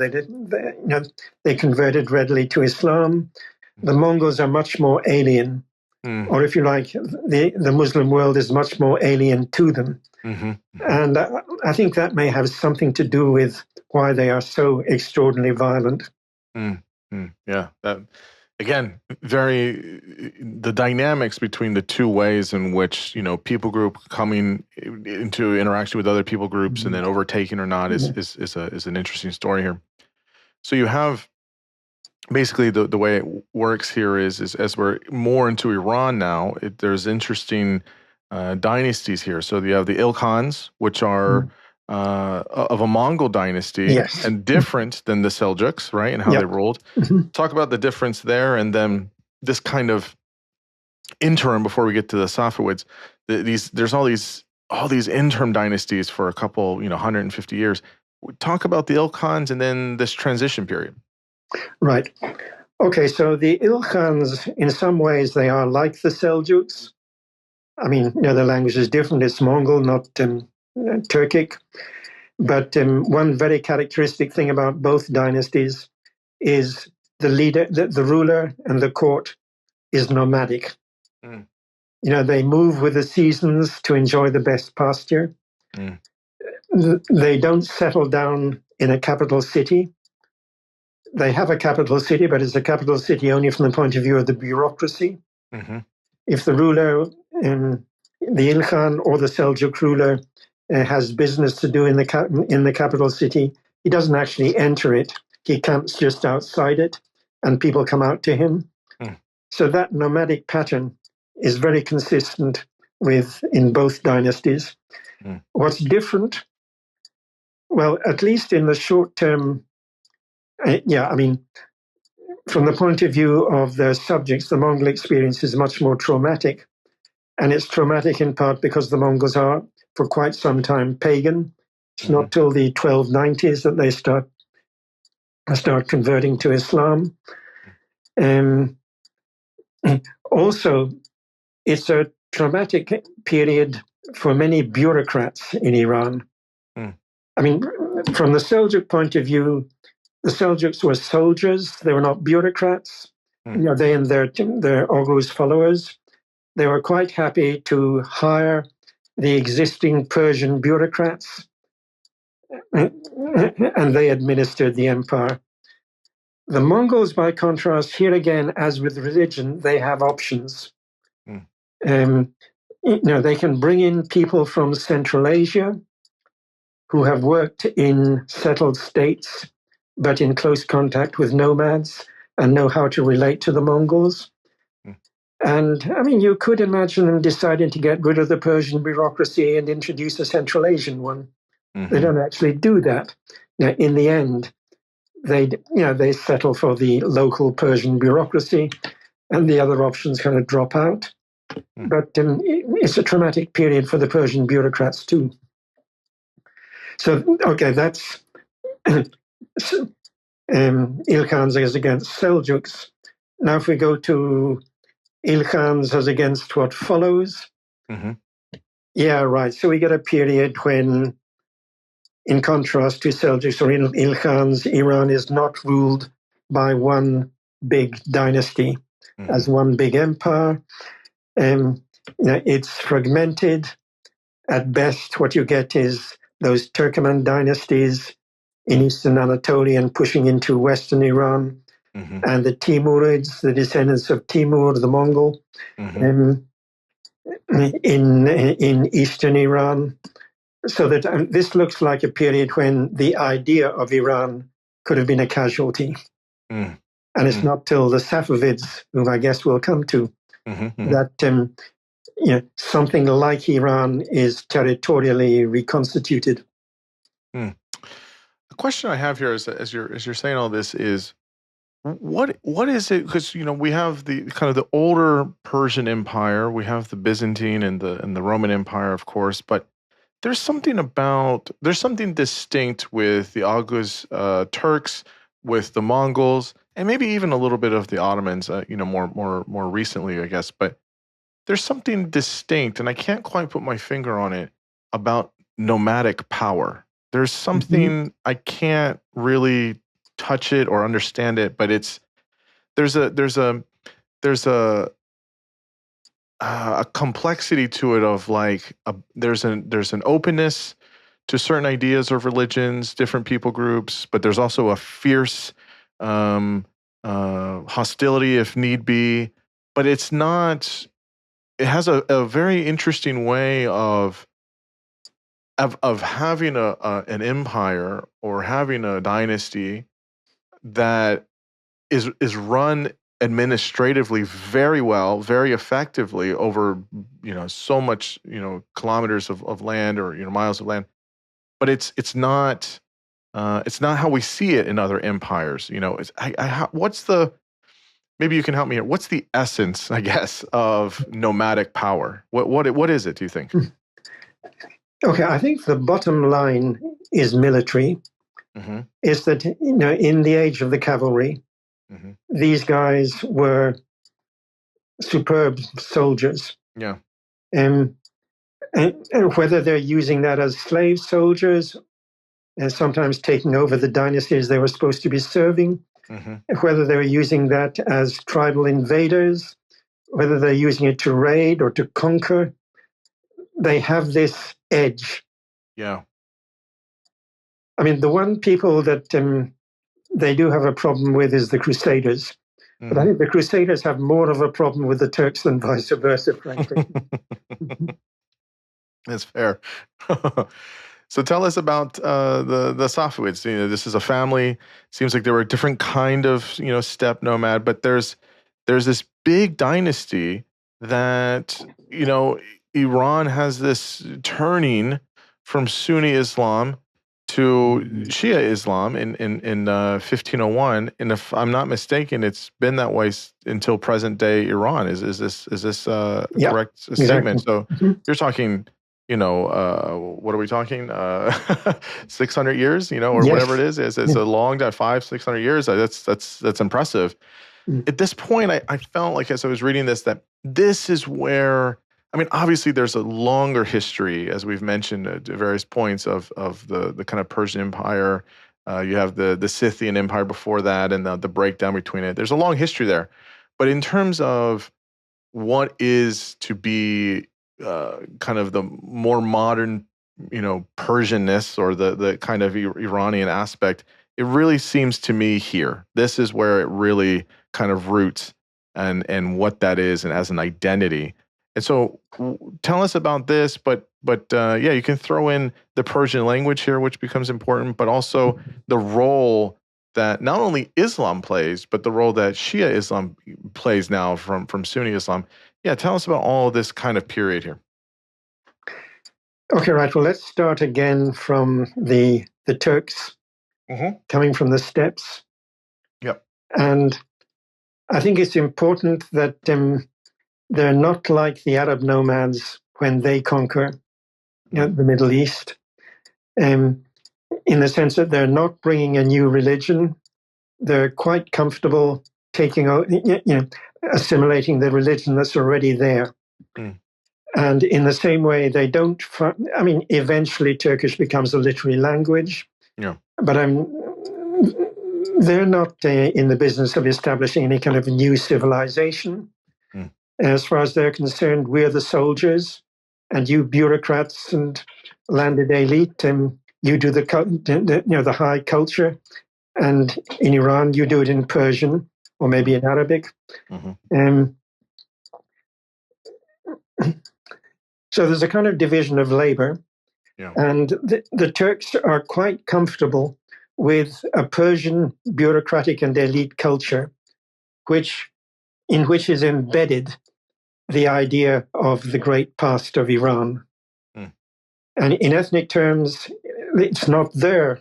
they converted readily to Islam. The Mongols are much more alien, or if you like, the Muslim world is much more alien to them. And I think that may have something to do with why they are so extraordinarily violent. Yeah, that again, the dynamics between the two ways in which people group coming into interaction with other people groups and then overtaking or not is an interesting story here. So you have. Basically, the way it works here is as we're more into Iran now, there's interesting dynasties here. So you have the Ilkhans, which are of a Mongol dynasty and different than the Seljuks, right, and how they ruled. Talk about the difference there, and then this kind of interim before we get to the Safavids. There's all these interim dynasties for a couple, 150 years. Talk about the Ilkhans and then this transition period. Right. Okay, so the Ilkhans, in some ways, they are like the Seljuks. The language is different. It's Mongol, not Turkic. But one very characteristic thing about both dynasties is the leader, the ruler and the court is nomadic. They move with the seasons to enjoy the best pasture. They don't settle down in a capital city. They have a capital city, but it's a capital city only from the point of view of the bureaucracy. If the ruler, the Ilkhan or the Seljuk ruler, has business to do in the capital city, he doesn't actually enter it. He camps just outside it, and people come out to him. So that nomadic pattern is very consistent in both dynasties. What's different? Well, at least in the short term, from the point of view of the subjects, the Mongol experience is much more traumatic. And it's traumatic in part because the Mongols are, for quite some time, pagan. It's not till the 1290s that they start converting to Islam. Also, it's a traumatic period for many bureaucrats in Iran. From the Seljuk point of view, the Seljuks were soldiers. They were not bureaucrats. They and their Oghuz followers, they were quite happy to hire the existing Persian bureaucrats, and they administered the empire. The Mongols, by contrast, here again, as with religion, they have options. They can bring in people from Central Asia who have worked in settled states, but in close contact with nomads and know how to relate to the Mongols. And you could imagine them deciding to get rid of the Persian bureaucracy and introduce a Central Asian one. They don't actually do that. Now, in the end, they settle for the local Persian bureaucracy, and the other options kind of drop out. But it's a traumatic period for the Persian bureaucrats too. So, okay, that's Ilkhans as against Seljuks. Now, if we go to Ilkhans as against what follows, Yeah, right. So we get a period when, in contrast to Seljuks or Ilkhans, Iran is not ruled by one big dynasty, as one big empire. It's fragmented. At best, what you get is those Turkoman dynasties in eastern Anatolia and pushing into western Iran, and the Timurids, the descendants of Timur, the Mongol, in eastern Iran. So that this looks like a period when the idea of Iran could have been a casualty. And it's not till the Safavids, whom I guess we'll come to, that something like Iran is territorially reconstituted. The question I have here is, as you're saying all this, is what is it? Because we have the kind of the older Persian Empire, we have the Byzantine and the Roman Empire, of course, but there's something distinct with the Oghuz Turks, with the Mongols, and maybe even a little bit of the Ottomans, more recently, I guess. But there's something distinct, and I can't quite put my finger on it, about nomadic power. There's something I can't really touch it or understand it, but there's a complexity to it of like there's an openness to certain ideas of religions, different people groups, but there's also a fierce hostility if need be. But it's not. It has a very interesting way of having an empire or having a dynasty that is run administratively very well, very effectively over so much kilometers of land or miles of land, but it's not how we see it in other empires. What's the, maybe you can help me here. What's the essence, I guess, of nomadic power? What is it, do you think? Okay, I think the bottom line is military. Is that in the age of the cavalry, these guys were superb soldiers. Yeah. And whether they're using that as slave soldiers and sometimes taking over the dynasties they were supposed to be serving, whether they're using that as tribal invaders, whether they're using it to raid or to conquer, they have this edge. Yeah. I mean, the one people that they do have a problem with is the Crusaders. But I think the Crusaders have more of a problem with the Turks than vice versa, frankly. That's fair. So tell us about the Safavids. This is a family. Seems like they were a different kind of steppe nomad, but there's this big dynasty that Iran has this turning from Sunni Islam to Shia Islam in 1501, and if I'm not mistaken, it's been that way until present day Iran. Is this correct statement? So you're talking, what are we talking? 600 years, or whatever it is. It's a long time, 500-600 years. That's impressive. At this point, I felt like, as I was reading that this is where, I mean, obviously there's a longer history, as we've mentioned at various points, of the kind of Persian Empire. You have the Scythian Empire before that, and the breakdown between it. There's a long history there. But in terms of what is to be kind of the more modern, Persianness, or the kind of Iranian aspect, it really seems to me here. This is where it really kind of roots and what that is, and as an identity. And so tell us about this, but you can throw in the Persian language here, which becomes important, but also the role that not only Islam plays, but the role that Shia Islam plays now from Sunni Islam. Yeah, tell us about all of this kind of period here. Okay, right. Well, let's start again from the Turks coming from the steppes. Yep. And I think it's important that they're not like the Arab nomads when they conquer the Middle East, in the sense that they're not bringing a new religion. They're quite comfortable taking out, assimilating the religion that's already there. And in the same way, they don't. I mean, eventually Turkish becomes a literary language. Yeah. But they're not in the business of establishing any kind of new civilization. Mm. As far as they're concerned, we're the soldiers, and you bureaucrats and landed elite, you do the high culture, and in Iran you do it in Persian or maybe in Arabic. Mm-hmm. So there's a kind of division of labor, and the Turks are quite comfortable with a Persian bureaucratic and elite culture, in which is embedded the idea of the great past of Iran. Mm. And in ethnic terms, it's not their,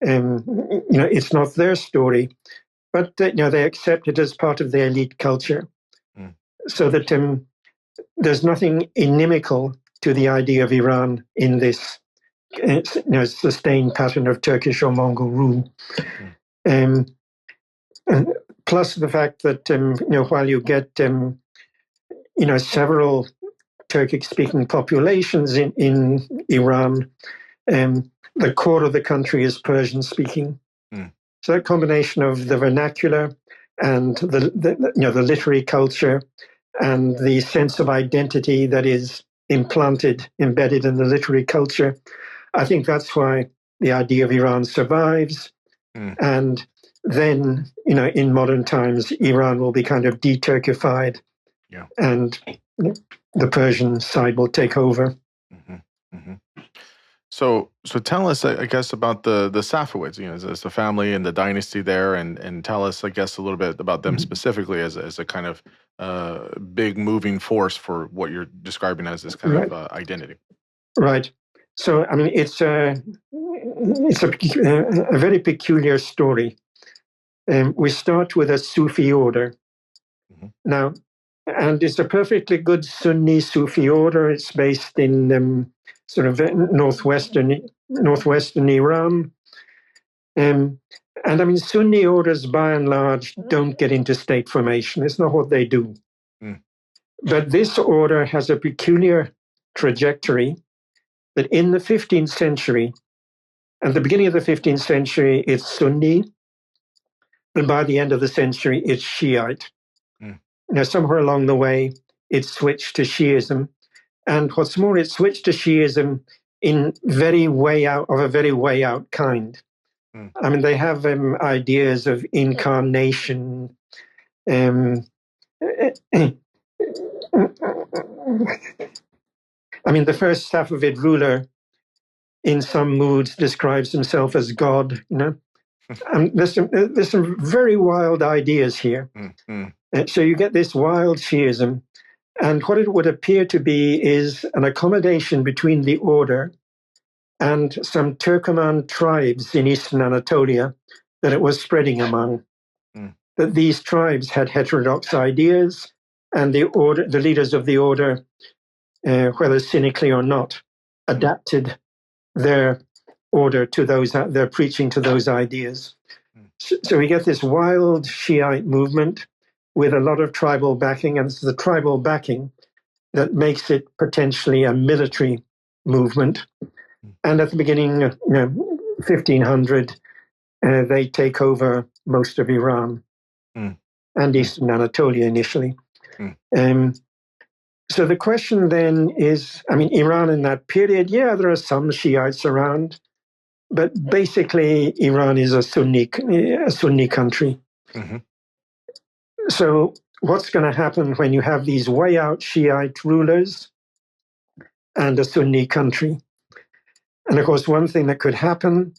it's not their story, but they accept it as part of their elite culture, so that there's nothing inimical to the idea of Iran in this sustained pattern of Turkish or Mongol rule. Plus the fact that while you get several Turkic-speaking populations in Iran, the core of the country is Persian-speaking. So that combination of the vernacular and the literary culture and the sense of identity that is embedded in the literary culture, I think that's why the idea of Iran survives. And then, in modern times, Iran will be kind of de-Turkified, and the Persian side will take over. So tell us, I guess, about the Safavids, as a family and the dynasty there, and tell us, I guess, a little bit about them specifically as a kind of big moving force for what you're describing as this kind of identity. Right. So, I mean, it's a very peculiar story. We start with a Sufi order. Now, and it's a perfectly good Sunni Sufi order. It's based in sort of northwestern Iran. And I mean, Sunni orders, by and large, don't get into state formation. It's not what they do. But this order has a peculiar trajectory that in the 15th century, at the beginning of the 15th century, it's Sunni, and by the end of the century, it's Shiite. Now, somewhere along the way, it switched to Shiism. And what's more, it switched to Shiism in a very way out kind. I mean, they have ideas of incarnation. I mean, the first Safavid ruler, in some moods, describes himself as God. There's some very wild ideas here. So you get this wild Shiism, and what it would appear to be is an accommodation between the order and some Turkoman tribes in eastern Anatolia that it was spreading among. That these tribes had heterodox ideas, and the leaders of the order, whether cynically or not, adapted their order to their preaching to those ideas. So we get this wild Shiite movement with a lot of tribal backing, and it's the tribal backing that makes it potentially a military movement. And at the beginning, 1500, they take over most of Iran and eastern Anatolia initially. So the question then is, I mean, Iran in that period, there are some Shiites around, but basically Iran is a Sunni country. So what's going to happen when you have these way out Shiite rulers and a Sunni country? And of course, one thing that could happen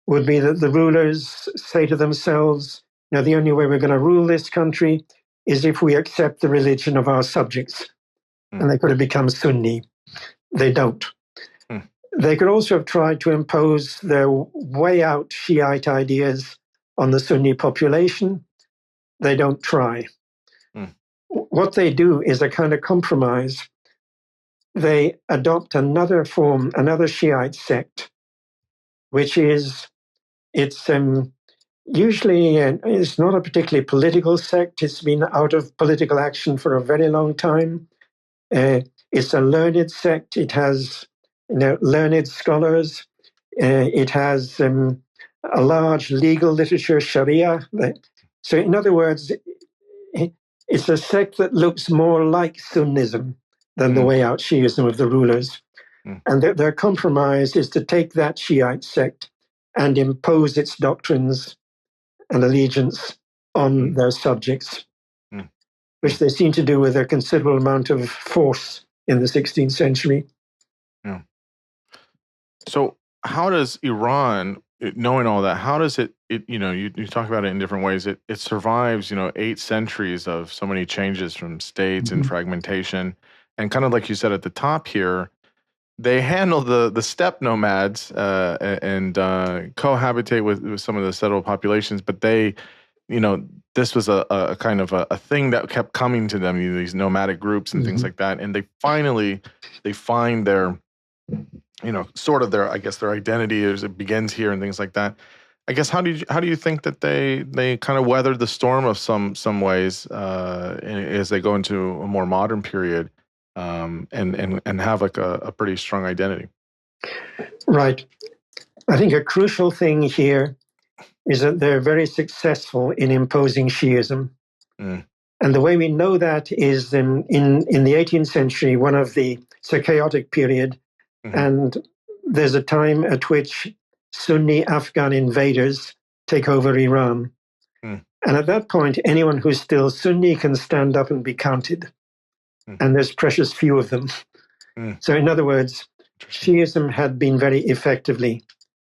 would be that the rulers say to themselves, now the only way we're going to rule this country is if we accept the religion of our subjects. And they could have become Sunni. They don't. They could also have tried to impose their way out Shiite ideas on the Sunni population. They don't try. What they do is a kind of compromise. They adopt another Shiite sect, which is, it's usually, it's not a particularly political sect. It's been out of political action for a very long time. It's a learned sect. It has learned scholars. It has a large legal literature, Sharia. So, in other words, it's a sect that looks more like Sunnism than the way out Shiism of the rulers. And their compromise is to take that Shiite sect and impose its doctrines and allegiance on their subjects, which they seem to do with a considerable amount of force in the 16th century. Yeah. So how does Iran, knowing all that, how does it you talk about it in different ways. It survives, 8 centuries of so many changes from states and fragmentation. And kind of like you said at the top here, they handle the steppe nomads and cohabitate with some of the settled populations, but they, this was a kind of a thing that kept coming to them, these nomadic groups and things like that. And they find their, sort of I guess their identity as it begins here and things like that. I guess how do you think that they kind of weathered the storm of some ways as they go into a more modern period and have like a pretty strong identity? Right. I think a crucial thing here is that they're very successful in imposing Shiism. And the way we know that is in the 18th century, it's a chaotic period, and there's a time at which Sunni Afghan invaders take over Iran. And at that point, anyone who's still Sunni can stand up and be counted. And there's precious few of them. So in other words, Shiism had been very effectively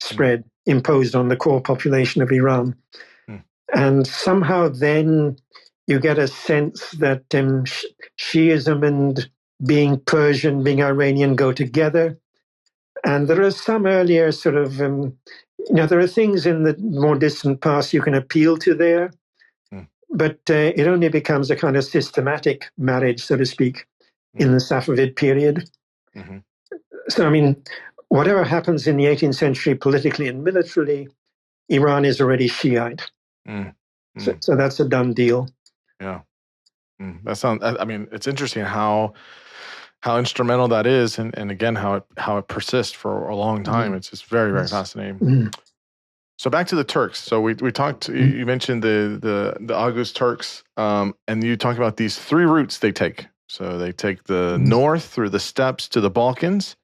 spread, imposed on the core population of Iran. And somehow then you get a sense that Shiism and being Persian, being Iranian go together. And there are some earlier sort of, there are things in the more distant past you can appeal to there, but it only becomes a kind of systematic marriage, so to speak, in the Safavid period. So, I mean, whatever happens in the 18th century politically and militarily, Iran is already Shiite. So that's a done deal. Yeah. That sounds, I mean, it's interesting how instrumental that is, and again, how it persists for a long time. It's just very, very fascinating. So back to the Turks. So we talked, you mentioned the August Turks, and you talked about these 3 routes they take. So they take the north through the steppes to the Balkans,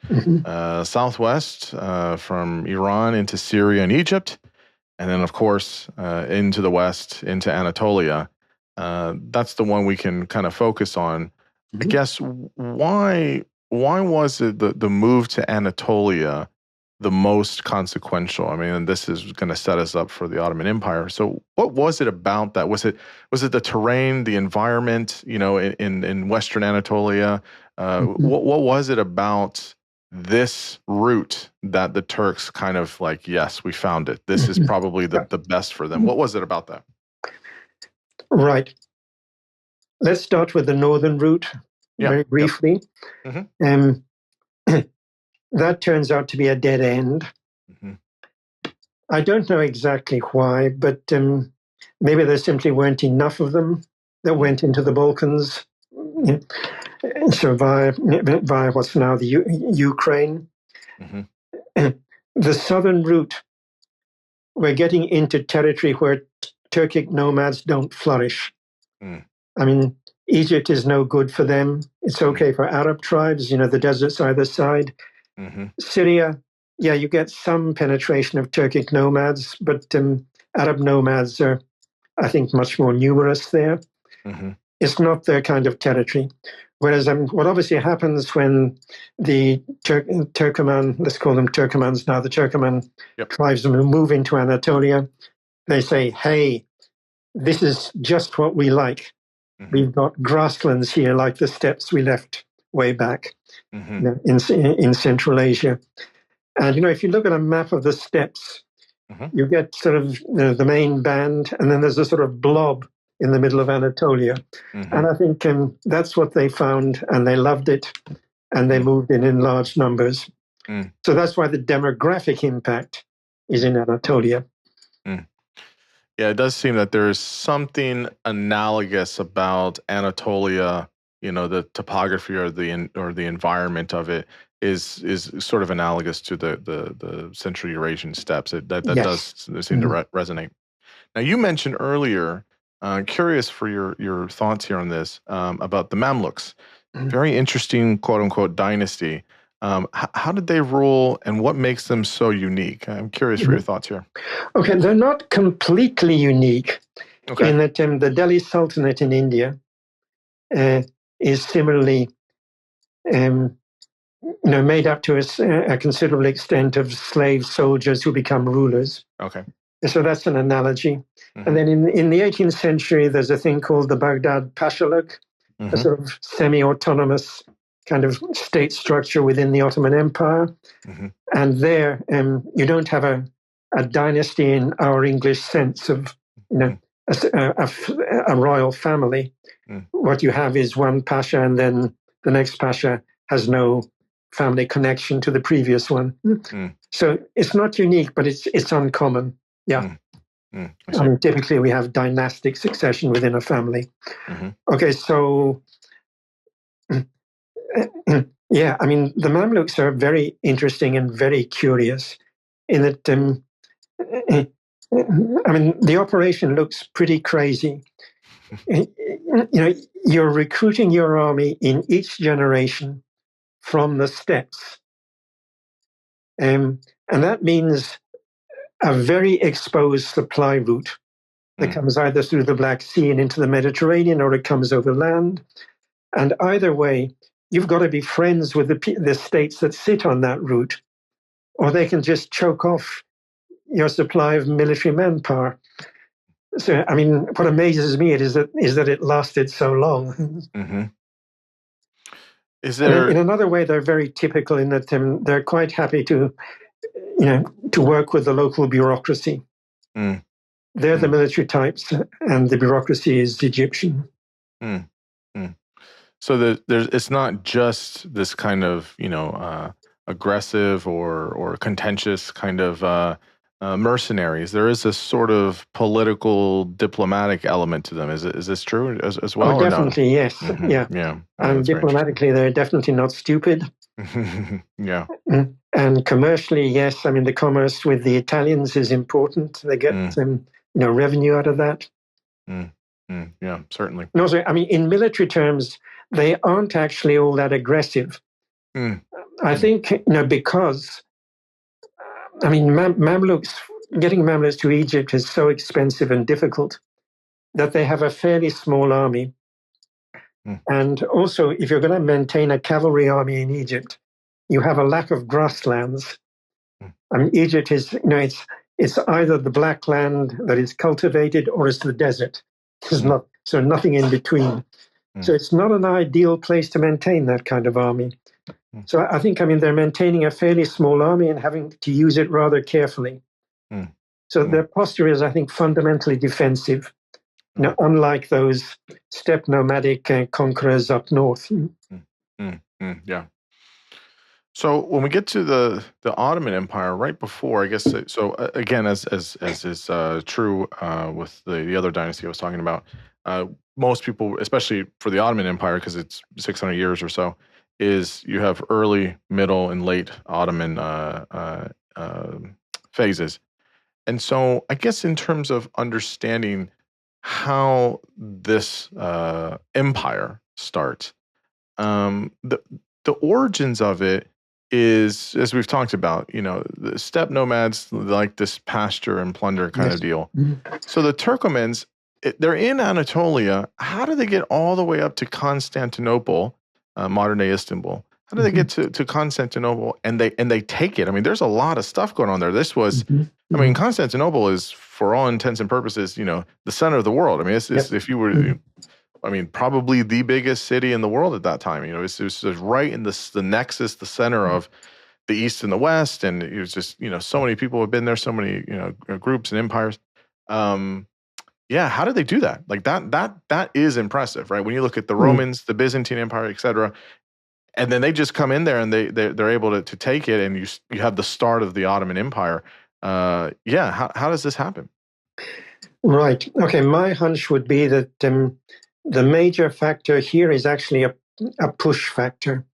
southwest from Iran into Syria and Egypt, and then, of course, into the west, into Anatolia. That's the one we can kind of focus on. I guess why was it the move to Anatolia the most consequential? I mean, and this is going to set us up for the Ottoman Empire. So what was it about that? Was it the terrain, the environment, in Western Anatolia? What was it about this route that the Turks kind of like, yes, we found it. This is probably the best for them. What was it about that? Right. Let's start with the northern route very briefly. That turns out to be a dead end. I don't know exactly why, but maybe there simply weren't enough of them that went into the Balkans. So via what's now the Ukraine. The southern route, we're getting into territory where Turkic nomads don't flourish. I mean, Egypt is no good for them. It's okay for Arab tribes, the deserts either side. Syria, you get some penetration of Turkic nomads, but Arab nomads are, I think, much more numerous there. It's not their kind of territory. Whereas what obviously happens when the Turkoman, let's call them Turkomans now, the Turkoman tribes move into Anatolia, they say, hey, this is just what we like. We've got grasslands here like the steppes we left way back in Central Asia. And, if you look at a map of the steppes, you get sort of the main band, and then there's a sort of blob in the middle of Anatolia. And I think that's what they found, and they loved it, and they moved in large numbers. So that's why the demographic impact is in Anatolia. Yeah, it does seem that there is something analogous about Anatolia the topography or the environment of it is sort of analogous to the Central Eurasian steppes. That Yes. does seem to resonate. Now, you mentioned earlier, curious for your thoughts here on this, about the Mamluks. Very interesting, quote unquote, dynasty. How did they rule, and what makes them so unique? I'm curious for your thoughts here. Okay, they're not completely unique in that the Delhi Sultanate in India is similarly made up to a considerable extent of slave soldiers who become rulers. Okay. So that's an analogy. And then in the 18th century, there's a thing called the Baghdad Pashalik, a sort of semi-autonomous kind of state structure within the Ottoman Empire. And there, you don't have a dynasty in our English sense of, a royal family. What you have is one pasha, and then the next pasha has no family connection to the previous one. So it's not unique, but it's uncommon. Yeah. I mean, typically we have dynastic succession within a family. Okay, so yeah, I mean, the Mamluks are very interesting and very curious in that, I mean, the operation looks pretty crazy. You're recruiting your army in each generation from the steppes. And that means a very exposed supply route that comes either through the Black Sea and into the Mediterranean, or it comes over land. And either way, you've got to be friends with the states that sit on that route, or they can just choke off your supply of military manpower. So, I mean, what amazes me is that it lasted so long. Is there? In another way, they're very typical in that they're quite happy to work with the local bureaucracy. They're the military types, and the bureaucracy is Egyptian. So it's not just this kind of aggressive or contentious kind of mercenaries. There is a sort of political, diplomatic element to them. Is this true as well? Oh, definitely, yes. Yeah. And diplomatically, they're definitely not stupid. Yeah. And commercially, yes. I mean, the commerce with the Italians is important. They get revenue out of that. Yeah, certainly. And also, I mean, in military terms, they aren't actually all that aggressive. I think, because, I mean, getting Mamluks to Egypt is so expensive and difficult that they have a fairly small army. And also, if you're going to maintain a cavalry army in Egypt, you have a lack of grasslands. I mean, Egypt is, it's either the black land that is cultivated or it's the desert. There's nothing in between. So it's not an ideal place to maintain that kind of army. So I think, they're maintaining a fairly small army and having to use it rather carefully. So their posture is, I think, fundamentally defensive, unlike those steppe nomadic conquerors up north. Yeah. So when we get to the Ottoman Empire, right before, I guess, so again, as is true with the other dynasty I was talking about, most people, especially for the Ottoman Empire, because it's 600 years or so, is you have early, middle, and late Ottoman phases. And so I guess in terms of understanding how this empire starts, the origins of it is, as we've talked about, the steppe nomads like this pasture and plunder kind of deal. So the Turkomans, they're in Anatolia. How do they get all the way up to Constantinople, modern day Istanbul? How do they get to Constantinople and they take it? I mean, there's a lot of stuff going on there. This was, I mean, Constantinople is, for all intents and purposes, the center of the world. I mean, it's if you were, probably the biggest city in the world at that time. It was right in the nexus, the center of the East and the West, and it was just, so many people have been there, so many, groups and empires. Yeah, how did they do that? Like that is impressive, right? When you look at the Romans, the Byzantine Empire, etc., and then they just come in there and they're able to take it, and you have the start of the Ottoman Empire. How does this happen? Right. Okay. My hunch would be that the major factor here is actually a push factor.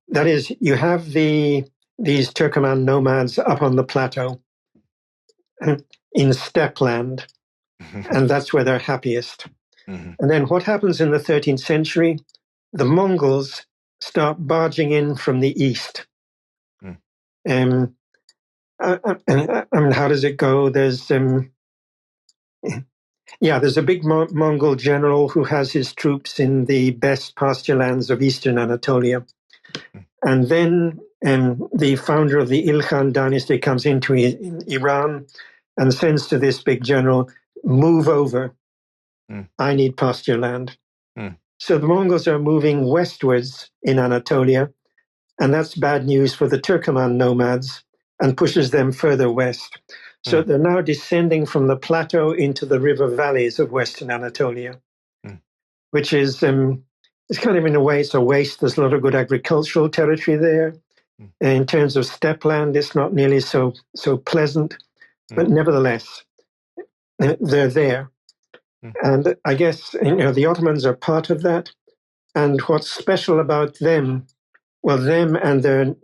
That is, you have these Turkoman nomads up on the plateau in steppe land, and that's where they're happiest. And then what happens in the 13th century? The Mongols start barging in from the east. I mean, how does it go? There's a big Mongol general who has his troops in the best pasture lands of eastern Anatolia. And then the founder of the Ilkhan dynasty comes into Iran and sends to this big general, move over. I need pasture land. So the Mongols are moving westwards in Anatolia, and that's bad news for the Turkoman nomads and pushes them further west. So they're now descending from the plateau into the river valleys of Western Anatolia, which is, it's kind of, in a way, it's a waste. There's a lot of good agricultural territory there. In terms of steppe land, it's not nearly so pleasant, but nevertheless, they're there. And I guess, the Ottomans are part of that. And what's special about them, well, them and the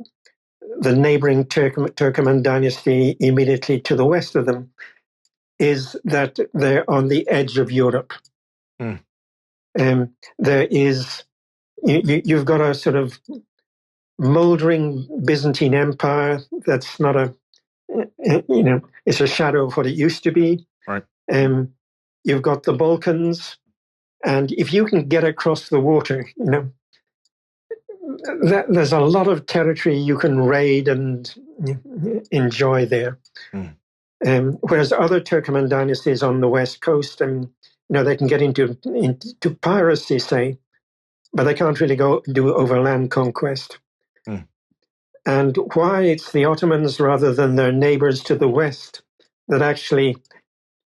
neighboring Turkoman dynasty immediately to the west of them, is that they're on the edge of Europe. There is, you've got a sort of moldering Byzantine Empire that's not it's a shadow of what it used to be. Right. You've got the Balkans, and if you can get across the water, there's a lot of territory you can raid and enjoy there. Whereas other Turkoman dynasties on the west coast, they can get into piracy, say, but they can't really go do overland conquest. And why it's the Ottomans rather than their neighbors to the west that actually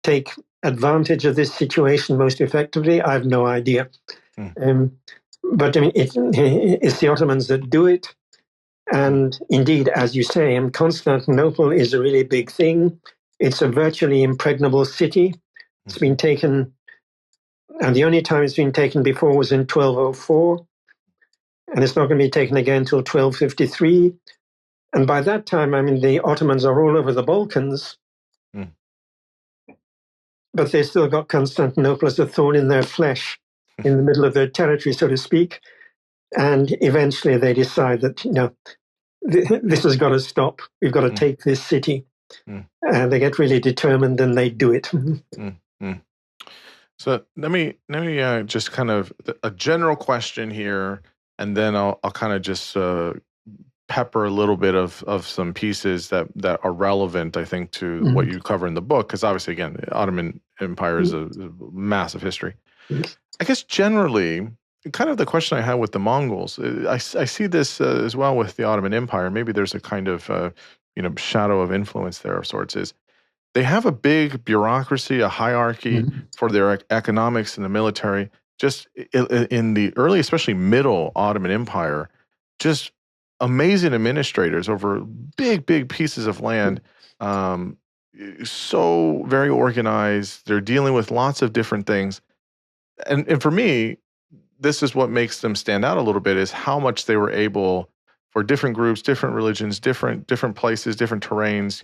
take advantage of this situation most effectively, I have no idea. But it's the Ottomans that do it. And indeed, as you say, Constantinople is a really big thing. It's a virtually impregnable city. It's been taken, and the only time it's been taken before was in 1204. And it's not going to be taken again until 1253. And by that time, the Ottomans are all over the Balkans. But they still got Constantinople as a thorn in their flesh, in the middle of their territory, so to speak. And eventually they decide that, this has got to stop. We've got to take this city. And they get really determined and they do it. So let me just kind of a general question here, and then I'll kind of just pepper a little bit of some pieces that are relevant, I think, to what you cover in the book, because obviously, again, the Ottoman Empire is a massive history. I guess generally, kind of the question I had with the Mongols, I see this as well with the Ottoman Empire. Maybe there's a kind of shadow of influence there of sorts. Is they have a big bureaucracy, a hierarchy for their economics and the military. Just in the early, especially middle Ottoman Empire, just amazing administrators over big pieces of land. So very organized. They're dealing with lots of different things. And for me, this is what makes them stand out a little bit, is how much they were able, for different groups, different religions, different places, different terrains,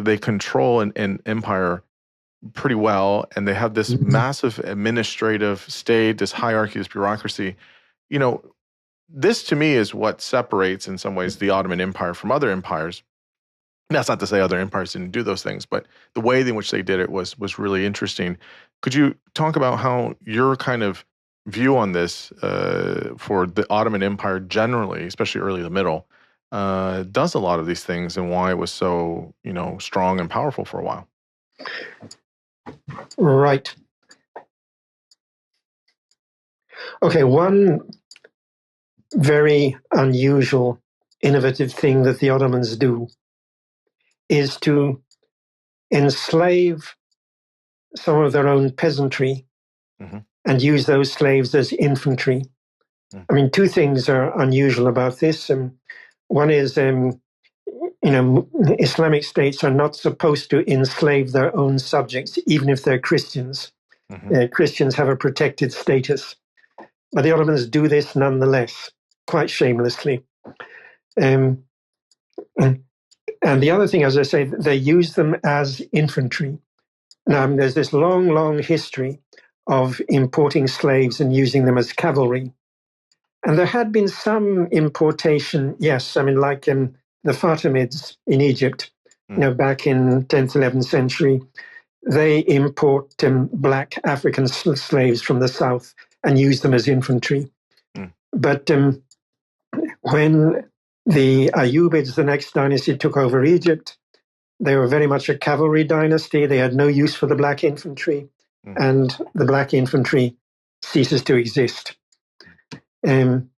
they control an empire pretty well, and they have this massive administrative state, this hierarchy, this bureaucracy. This to me is what separates, in some ways, the Ottoman Empire from other empires. That's not to say other empires didn't do those things, but the way in which they did it was really interesting. Could you talk about how your kind of view on this for the Ottoman Empire generally, especially early to middle, does a lot of these things, and why it was so strong and powerful for a while? Right. Okay, one very unusual, innovative thing that the Ottomans do is to enslave some of their own peasantry and use those slaves as infantry. Two things are unusual about this. One is, Islamic states are not supposed to enslave their own subjects, even if they're Christians. Christians have a protected status. But the Ottomans do this nonetheless, quite shamelessly. And the other thing, as I say, they use them as infantry. Now, there's this long, long history of importing slaves and using them as cavalry. And there had been some importation, yes, I mean, like the Fatimids in Egypt, back in 10th, 11th century, they import black African slaves from the south and use them as infantry. But when the Ayyubids, the next dynasty, took over Egypt, they were very much a cavalry dynasty. They had no use for the black infantry, and the black infantry ceases to exist. And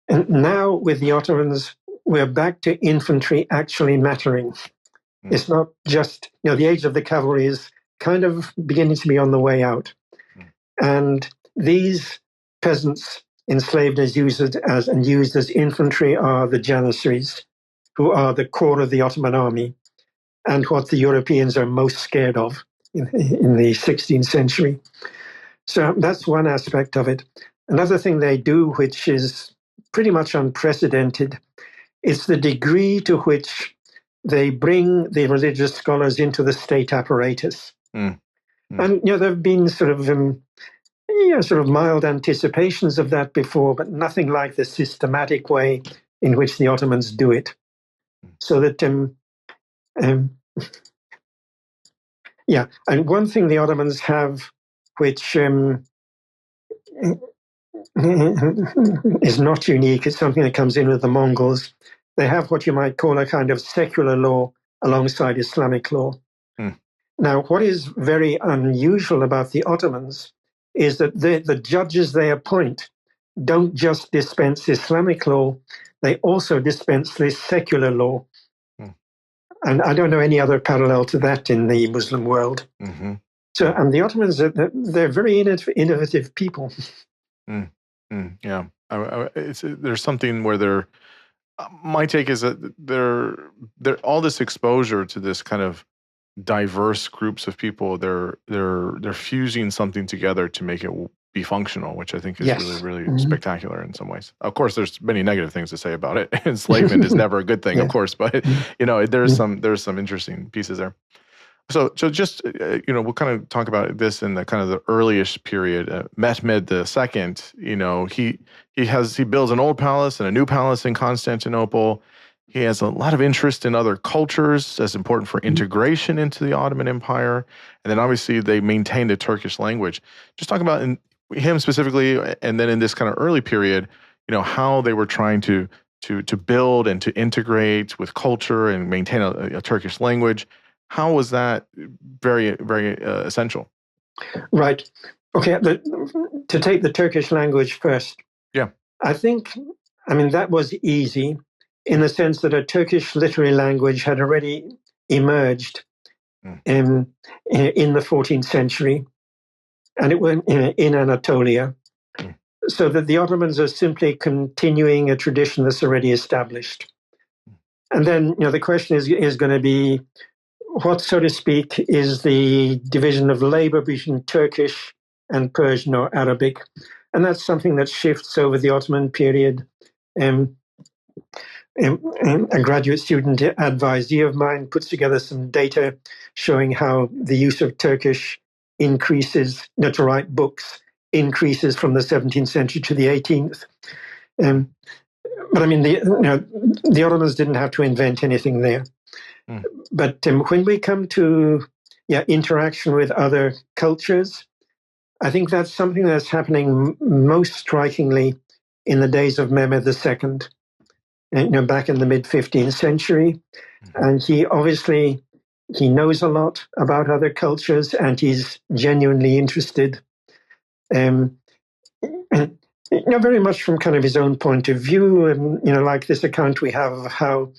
now with the Ottomans, we're back to infantry actually mattering. It's not just, the age of the cavalry is kind of beginning to be on the way out. And these peasants enslaved and used as infantry are the Janissaries, who are the core of the Ottoman army and what the Europeans are most scared of in the 16th century. So that's one aspect of it. Another thing they do, which is pretty much unprecedented, is the degree to which they bring the religious scholars into the state apparatus. And there have been sort of mild anticipations of that before, but nothing like the systematic way in which the Ottomans do it. So that, and one thing the Ottomans have, which is not unique, it's something that comes in with the Mongols. They have what you might call a kind of secular law alongside Islamic law. Now, what is very unusual about the Ottomans is that the judges they appoint don't just dispense Islamic law, they also dispense this secular law. And I don't know any other parallel to that in the Muslim world. So, and the Ottomans, they're very innovative people. Yeah. There's something where they're, my take is that they're all this exposure to this kind of diverse groups of people, they're fusing something together to make it be functional, which I think is really spectacular in some ways. Of course, there's many negative things to say about it. Enslavement is never a good thing, of course, but there's some interesting pieces there. So just we'll kind of talk about this in the kind of the earliest period. Mehmed II, he builds an old palace and a new palace in Constantinople. He has a lot of interest in other cultures that's important for integration into the Ottoman Empire. And then obviously they maintained a Turkish language. Just talk about him specifically, and then in this kind of early period, how they were trying to build and to integrate with culture and maintain a Turkish language. How was that very, very essential? Right. Okay. To take the Turkish language first. Yeah. I think, that was easy in the sense that a Turkish literary language had already emerged in the 14th century, and it went in Anatolia, so that the Ottomans are simply continuing a tradition that's already established. And then, the question is going to be, what, so to speak, is the division of labor between Turkish and Persian or Arabic? And that's something that shifts over the Ottoman period. A graduate student advisee of mine puts together some data showing how the use of Turkish increases, to write books, increases from the 17th century to the 18th. But the Ottomans didn't have to invent anything there. But when we come to interaction with other cultures, I think that's something that's happening most strikingly in the days of Mehmed II. Back in the mid-15th century. And he knows a lot about other cultures, and he's genuinely interested. Very much from kind of his own point of view. Like this account we have of how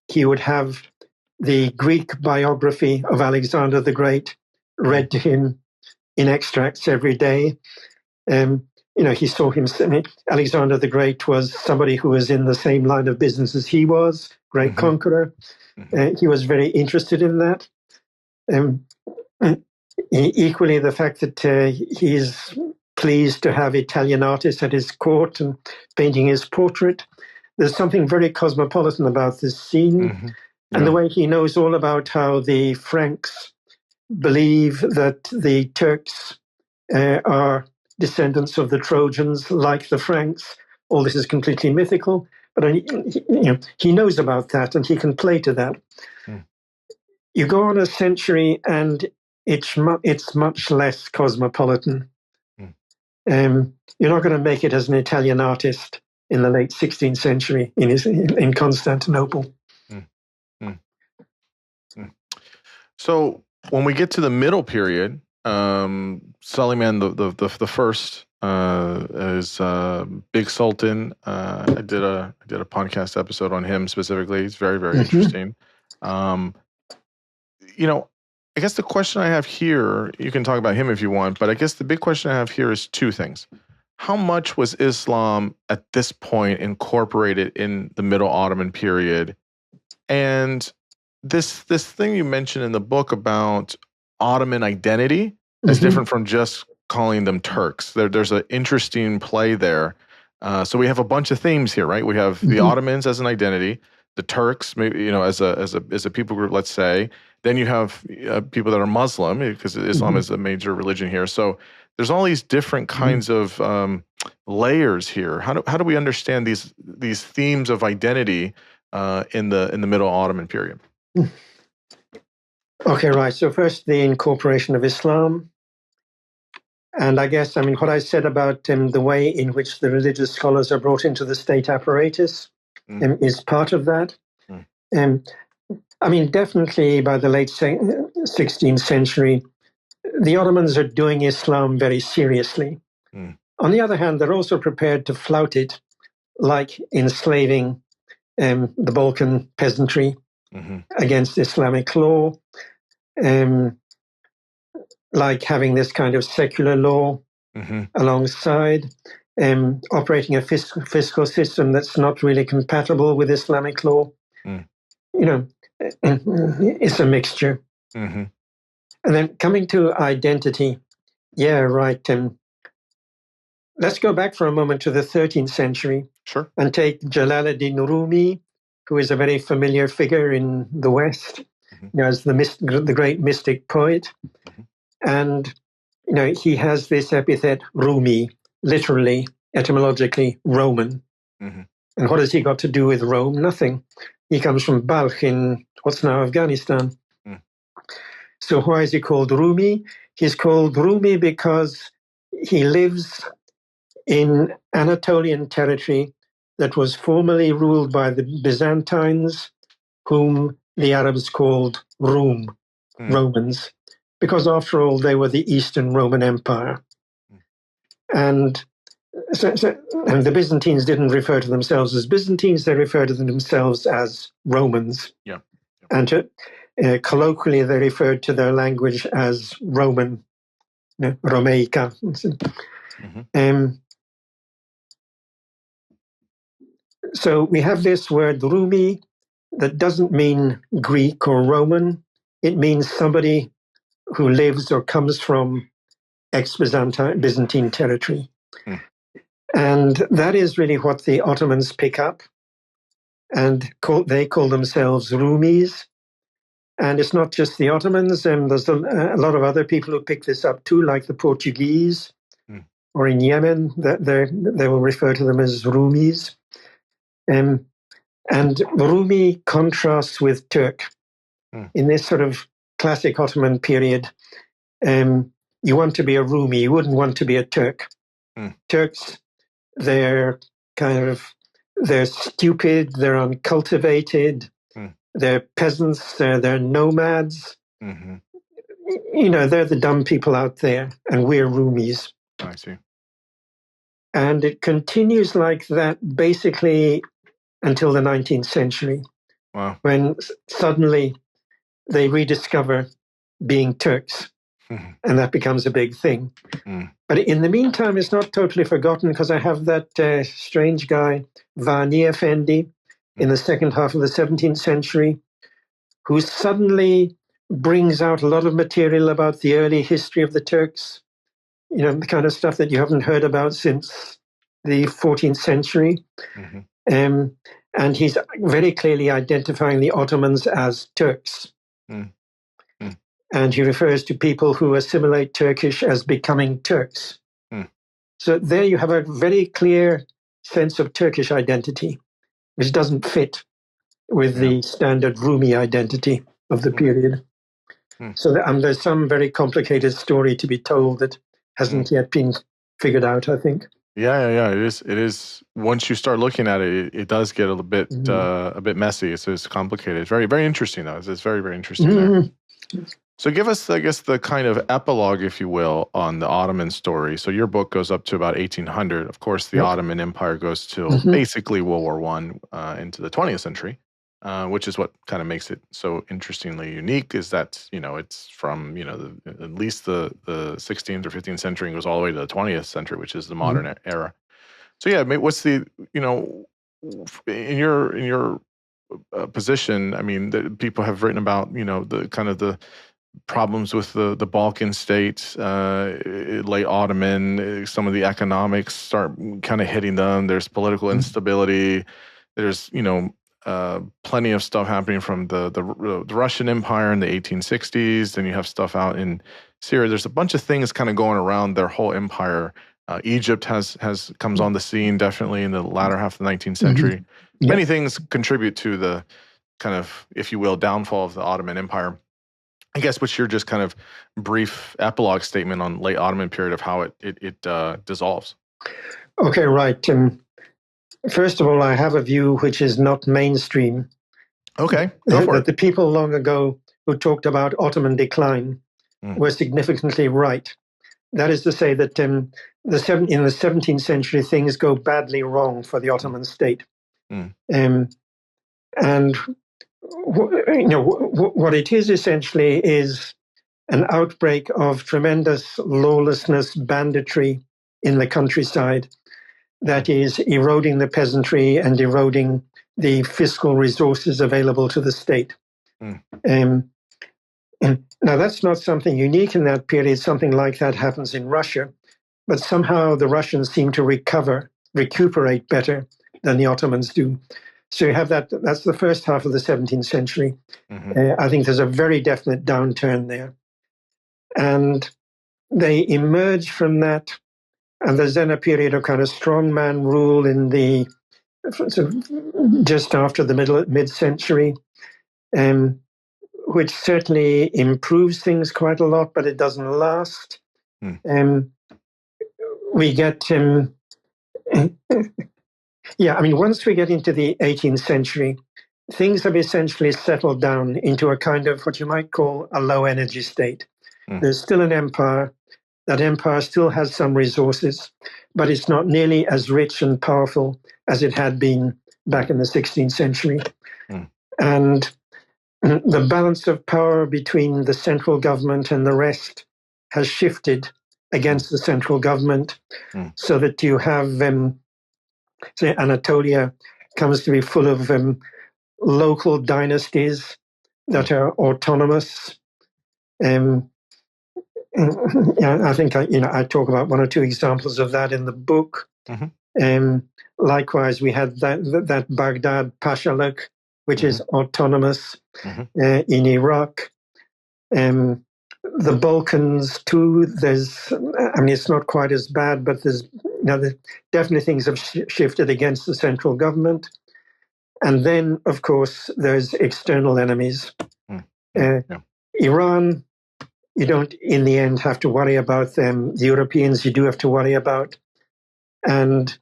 he would have the Greek biography of Alexander the Great read to him in extracts every day. He saw him, Alexander the Great was somebody who was in the same line of business as he was, great conqueror. He was very interested in that. Equally, the fact that he's pleased to have Italian artists at his court and painting his portrait. There's something very cosmopolitan about this scene, Mm-hmm. and the way he knows all about how the Franks believe that the Turks are descendants of the Trojans, like the Franks. All this is completely mythical, but he knows about that, and he can play to that. Mm. You go on a century, and it's much less cosmopolitan. You're not going to make it as an Italian artist in the late 16th century in Constantinople. So when we get to the middle period, Suleiman the first is Big Sultan. I did a podcast episode on him specifically. It's very, very interesting. I guess the question I have here, you can talk about him if you want, but I guess the big question I have here is two things. How much was Islam at this point incorporated in the Middle Ottoman period? And this thing you mentioned in the book about Ottoman identity is different from just calling them Turks. There's an interesting play there. So we have a bunch of themes here, right? We have the Ottomans as an identity, the Turks, maybe as a people group, let's say. Then you have people that are Muslim, because Islam is a major religion here. So there's all these different kinds of layers here. How do we understand these themes of identity in the Middle Ottoman period? Okay, right. So first, the incorporation of Islam. And I guess, what I said about the way in which the religious scholars are brought into the state apparatus is part of that. Definitely by the late 16th century, the Ottomans are doing Islam very seriously. On the other hand, they're also prepared to flout it, like enslaving the Balkan peasantry against Islamic law, like having this kind of secular law alongside, operating a fiscal system that's not really compatible with Islamic law. It's a mixture. And then coming to identity, yeah, right. Let's go back for a moment to the 13th century. Sure. And take Jalaluddin Rumi, who is a very familiar figure in the West, as the great mystic poet. And, he has this epithet, Rumi, literally, etymologically, Roman. And what has he got to do with Rome? Nothing. He comes from Balkh in what's now Afghanistan. So why is he called Rumi? He's called Rumi because he lives in Anatolian territory that was formerly ruled by the Byzantines, whom the Arabs called Rum, Romans, because after all, they were the Eastern Roman Empire. And and the Byzantines didn't refer to themselves as Byzantines, they referred to themselves as Romans. And colloquially, they referred to their language as Roman, Romaica. So we have this word Rumi that doesn't mean Greek or Roman. It means somebody who lives or comes from ex-Byzantine territory. And that is really what the Ottomans pick up. And they call themselves Rumis. And it's not just the Ottomans. There's a lot of other people who pick this up too, like the Portuguese, or in Yemen, they will refer to them as Rumis. And Rumi contrasts with Turk. In this sort of classic Ottoman period, you want to be a Rumi, you wouldn't want to be a Turk. Turks, they're stupid, they're uncultivated, they're peasants, they're nomads. They're the dumb people out there, and we're Rumis. I see. And it continues like that basically until the 19th century. Wow. When suddenly they rediscover being Turks, and that becomes a big thing. But in the meantime, it's not totally forgotten, because I have that strange guy, Vani Effendi, in the second half of the 17th century, who suddenly brings out a lot of material about the early history of the Turks, the kind of stuff that you haven't heard about since the 14th century. Mm-hmm. And he's very clearly identifying the Ottomans as Turks. Mm-hmm. And he refers to people who assimilate Turkish as becoming Turks. So there you have a very clear sense of Turkish identity, which doesn't fit with the standard Rumi identity of the period. So there's some very complicated story to be told that hasn't yet been figured out, I think. Yeah. It is. Once you start looking at it, it does get a bit messy. It's complicated. It's very, very interesting, though. It's very, very interesting there. So give us, I guess, the kind of epilogue, if you will, on the Ottoman story. So your book goes up to about 1800. Of course, the Ottoman Empire goes till basically World War I into the 20th century, which is what kind of makes it so interestingly unique, is that, it's from, at least the 16th or 15th century and goes all the way to the 20th century, which is the modern era. So yeah, what's the, in your position, I mean, people have written about, the kind of the problems with the Balkan states, late Ottoman, some of the economics start kind of hitting them. There's political instability. There's, plenty of stuff happening from the Russian Empire in the 1860s. Then you have stuff out in Syria. There's a bunch of things kind of going around their whole empire. Egypt comes on the scene definitely in the latter half of the 19th century. Many things contribute to the kind of, if you will, downfall of the Ottoman Empire. I guess what's your just kind of brief epilogue statement on late Ottoman period of how it dissolves? Okay, right. First of all, I have a view which is not mainstream. Okay, go for it. The people long ago who talked about Ottoman decline were significantly right. That is to say that in the 17th century, things go badly wrong for the Ottoman state. And what it is essentially is an outbreak of tremendous lawlessness, banditry in the countryside that is eroding the peasantry and eroding the fiscal resources available to the state. Now, that's not something unique in that period. Something like that happens in Russia, but somehow the Russians seem to recuperate better than the Ottomans do. So you have that. That's the first half of the 17th century. I think there's a very definite downturn there. And they emerge from that, and there's then a period of kind of strongman rule in the just after the mid-century, which certainly improves things quite a lot, but it doesn't last. We get, once we get into the 18th century, things have essentially settled down into a kind of what you might call a low energy state. There's still an empire. That empire still has some resources, but it's not nearly as rich and powerful as it had been back in the 16th century. And the balance of power between the central government and the rest has shifted against the central government, so that you have, say, Anatolia comes to be full of local dynasties that are autonomous. I think I talk about one or two examples of that in the book. Likewise, we had that Baghdad Pashaluk, which is autonomous in Iraq. The Balkans too. It's not quite as bad, but there's definitely things have shifted against the central government. And then, of course, there's external enemies. Iran, you don't, in the end, have to worry about them. The Europeans, you do have to worry about. And,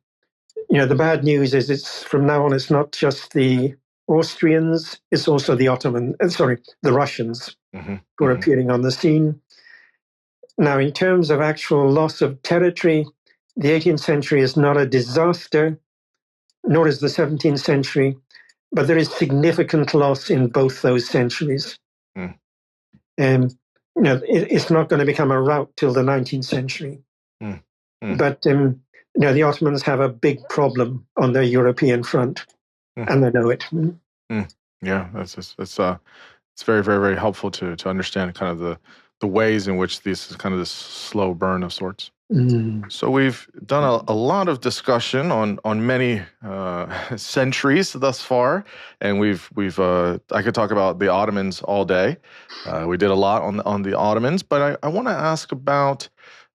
the bad news is from now on, it's not just the Austrians, it's also the the Russians who are appearing on the scene. Now, in terms of actual loss of territory, the 18th century is not a disaster, nor is the 17th century, but there is significant loss in both those centuries. It's not going to become a rout till the 19th century. But, the Ottomans have a big problem on their European front, and they know it. Yeah, that's it's very, very, very helpful to understand kind of the ways in which this is kind of this slow burn of sorts. So we've done a lot of discussion on many centuries thus far, and we've I could talk about the Ottomans all day. We did a lot on the Ottomans, but I want to ask about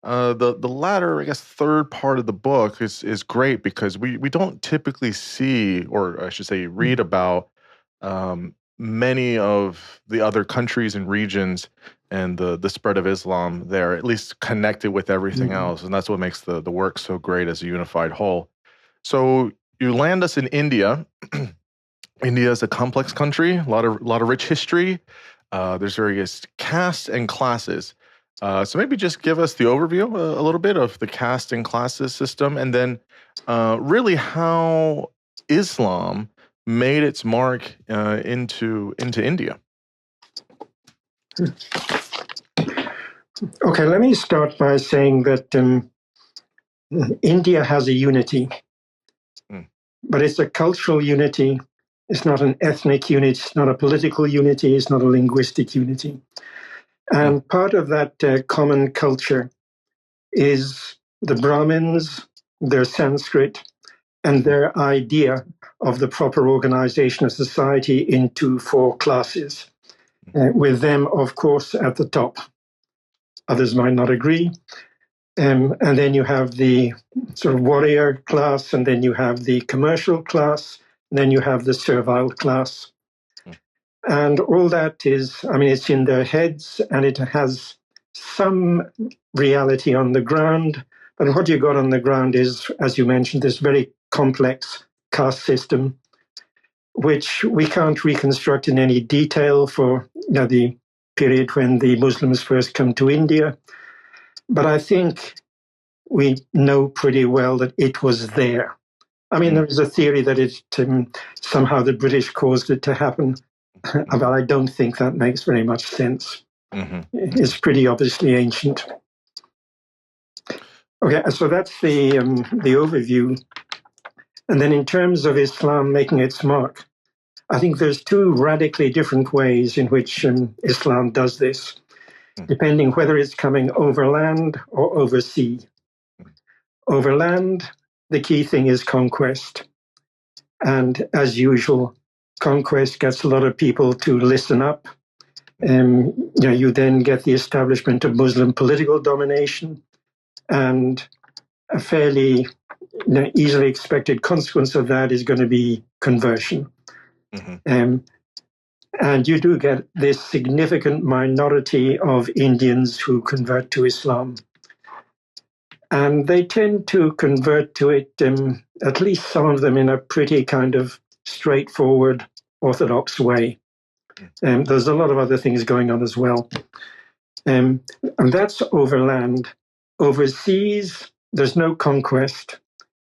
the latter, I guess, third part of the book is great because we don't typically see, or I should say, read about many of the other countries and regions and the spread of Islam there, at least connected with everything else. And that's what makes the work so great as a unified whole. So you land us in India. India is a complex country, a lot of rich history. There's various castes and classes. So maybe just give us the overview a little bit of the caste and classes system, and then really how Islam made its mark into India. Okay, let me start by saying that India has a unity, but it's a cultural unity. It's not an ethnic unity. It's not a political unity. It's not a linguistic unity. And part of that common culture is the Brahmins, their Sanskrit, and their idea of the proper organization of society into 4 classes, with them, of course, at the top. Others might not agree. And then you have the sort of warrior class, and then you have the commercial class, and then you have the servile class. And all that is, I mean, it's in their heads, and it has some reality on the ground. But what you got on the ground is, as you mentioned, this very complex caste system, which we can't reconstruct in any detail for the period when the Muslims first come to India. But I think we know pretty well that it was there. I mean, there is a theory that it somehow the British caused it to happen, but I don't think that makes very much sense. It's pretty obviously ancient. Okay, so that's the overview. And then in terms of Islam making its mark, I think there's 2 radically different ways in which Islam does this, depending whether it's coming overland or oversea. Overland, the key thing is conquest. And as usual, conquest gets a lot of people to listen up. You then get the establishment of Muslim political domination, and a fairly easily expected consequence of that is going to be conversion. And you do get this significant minority of Indians who convert to Islam. And they tend to convert to it, at least some of them, in a pretty kind of straightforward, orthodox way. There's a lot of other things going on as well. And that's overland. Overseas, there's no conquest.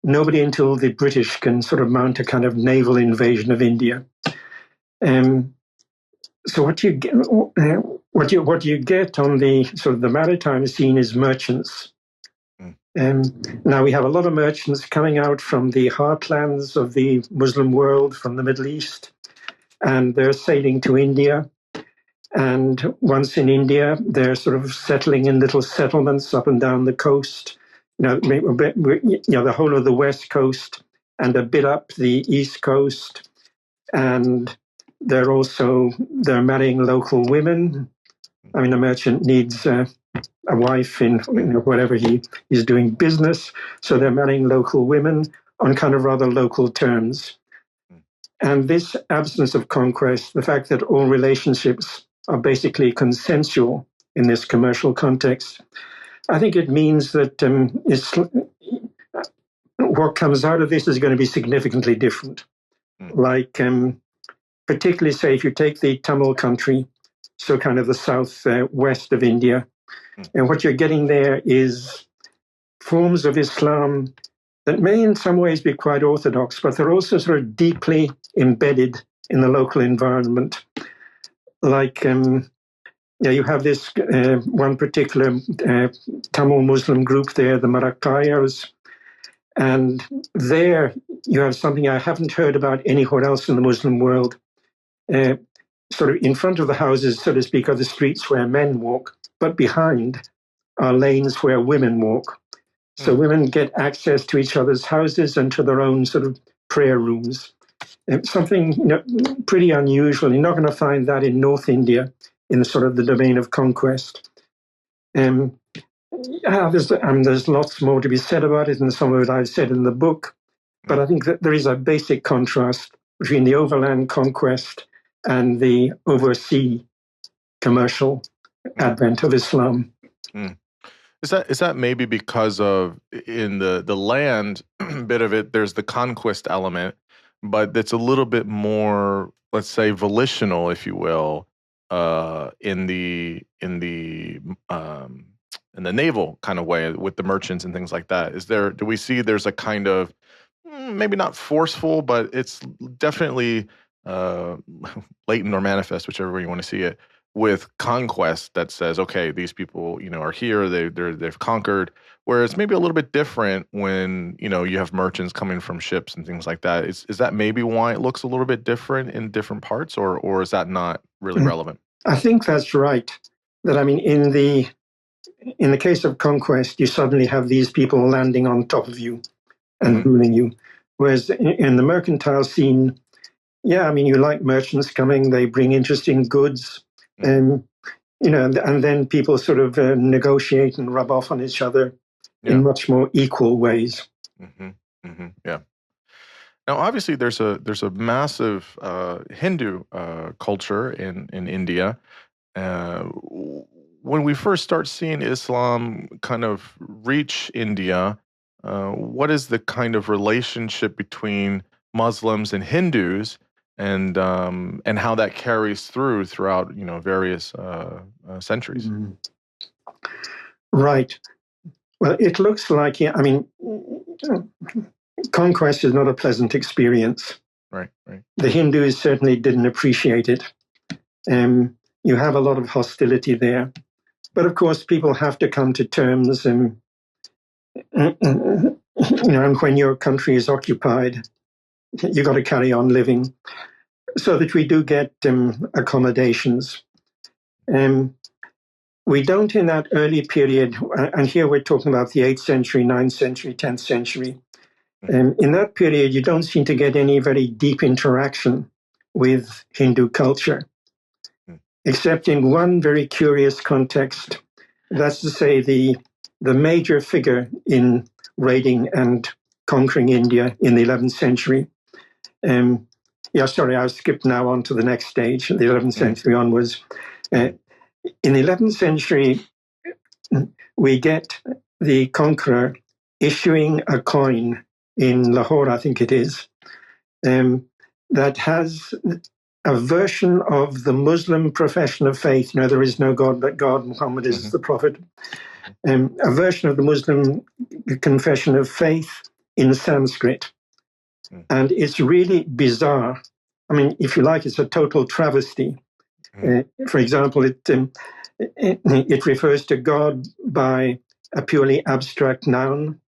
Nobody until the British can sort of mount a kind of naval invasion of India. So what you get on the sort of the maritime scene is merchants. Now we have a lot of merchants coming out from the heartlands of the Muslim world, from the Middle East, and they're sailing to India. And once in India, they're sort of settling in little settlements up and down the coast. The whole of the west coast and a bit up the east coast. And they're marrying local women. I mean, a merchant needs a wife in whatever he's doing business. So they're marrying local women on kind of rather local terms. And this absence of conquest, the fact that all relationships are basically consensual in this commercial context, I think it means that what comes out of this is going to be significantly different. Like, particularly, say, if you take the Tamil country, so kind of the southwest of India, and what you're getting there is forms of Islam that may in some ways be quite orthodox, but they're also sort of deeply embedded in the local environment. Like, you have this one particular Tamil Muslim group there, the Marakkayas, and there you have something I haven't heard about anywhere else in the Muslim world. sort of in front of the houses, so to speak, are the streets where men walk, but behind are lanes where women walk. So women get access to each other's houses and to their own sort of prayer rooms. It's something pretty unusual. You're not going to find that in North India, in sort of the domain of conquest. There's lots more to be said about it, and some of it I've said in the book. But I think that there is a basic contrast between the overland conquest and the oversea commercial advent of Islam. Is that maybe because of in the land bit of it, there's the conquest element, but it's a little bit more, let's say, volitional, if you will, in the naval kind of way with the merchants and things like that. Do we see there's a kind of maybe not forceful, but it's definitely latent or manifest, whichever way you want to see it, with conquest that says, okay, these people, are here, they've conquered. Whereas maybe a little bit different when, you have merchants coming from ships and things like that. Is that maybe why it looks a little bit different in different parts, or is that not really relevant? I think that's right. That, I mean, in the case of conquest, you suddenly have these people landing on top of you and ruling you. Whereas in the mercantile scene, you like merchants coming, they bring interesting goods, and then people sort of negotiate and rub off on each other in much more equal ways. Yeah. Now, obviously, there's a massive Hindu culture in India. When we first start seeing Islam kind of reach India, what is the kind of relationship between Muslims and Hindus, and how that carries throughout various centuries? Right. Well, it looks like conquest is not a pleasant experience. Right. The Hindus certainly didn't appreciate it. You have a lot of hostility there. But of course, people have to come to terms, and when your country is occupied, you've got to carry on living, so that we do get accommodations. We don't in that early period, and here we're talking about the 8th century, 9th century, 10th century. In that period, you don't seem to get any very deep interaction with Hindu culture, except in one very curious context. That's to say, the major figure in raiding and conquering India in the 11th century. I'll skip now on to the next stage, the 11th century onwards. In the 11th century, we get the conqueror issuing a coin in Lahore, I think it is, that has a version of the Muslim profession of faith. There is no God but God, Muhammad is the prophet. A version of the Muslim confession of faith in Sanskrit. And it's really bizarre. I mean, if you like, it's a total travesty. For example, it refers to God by a purely abstract noun,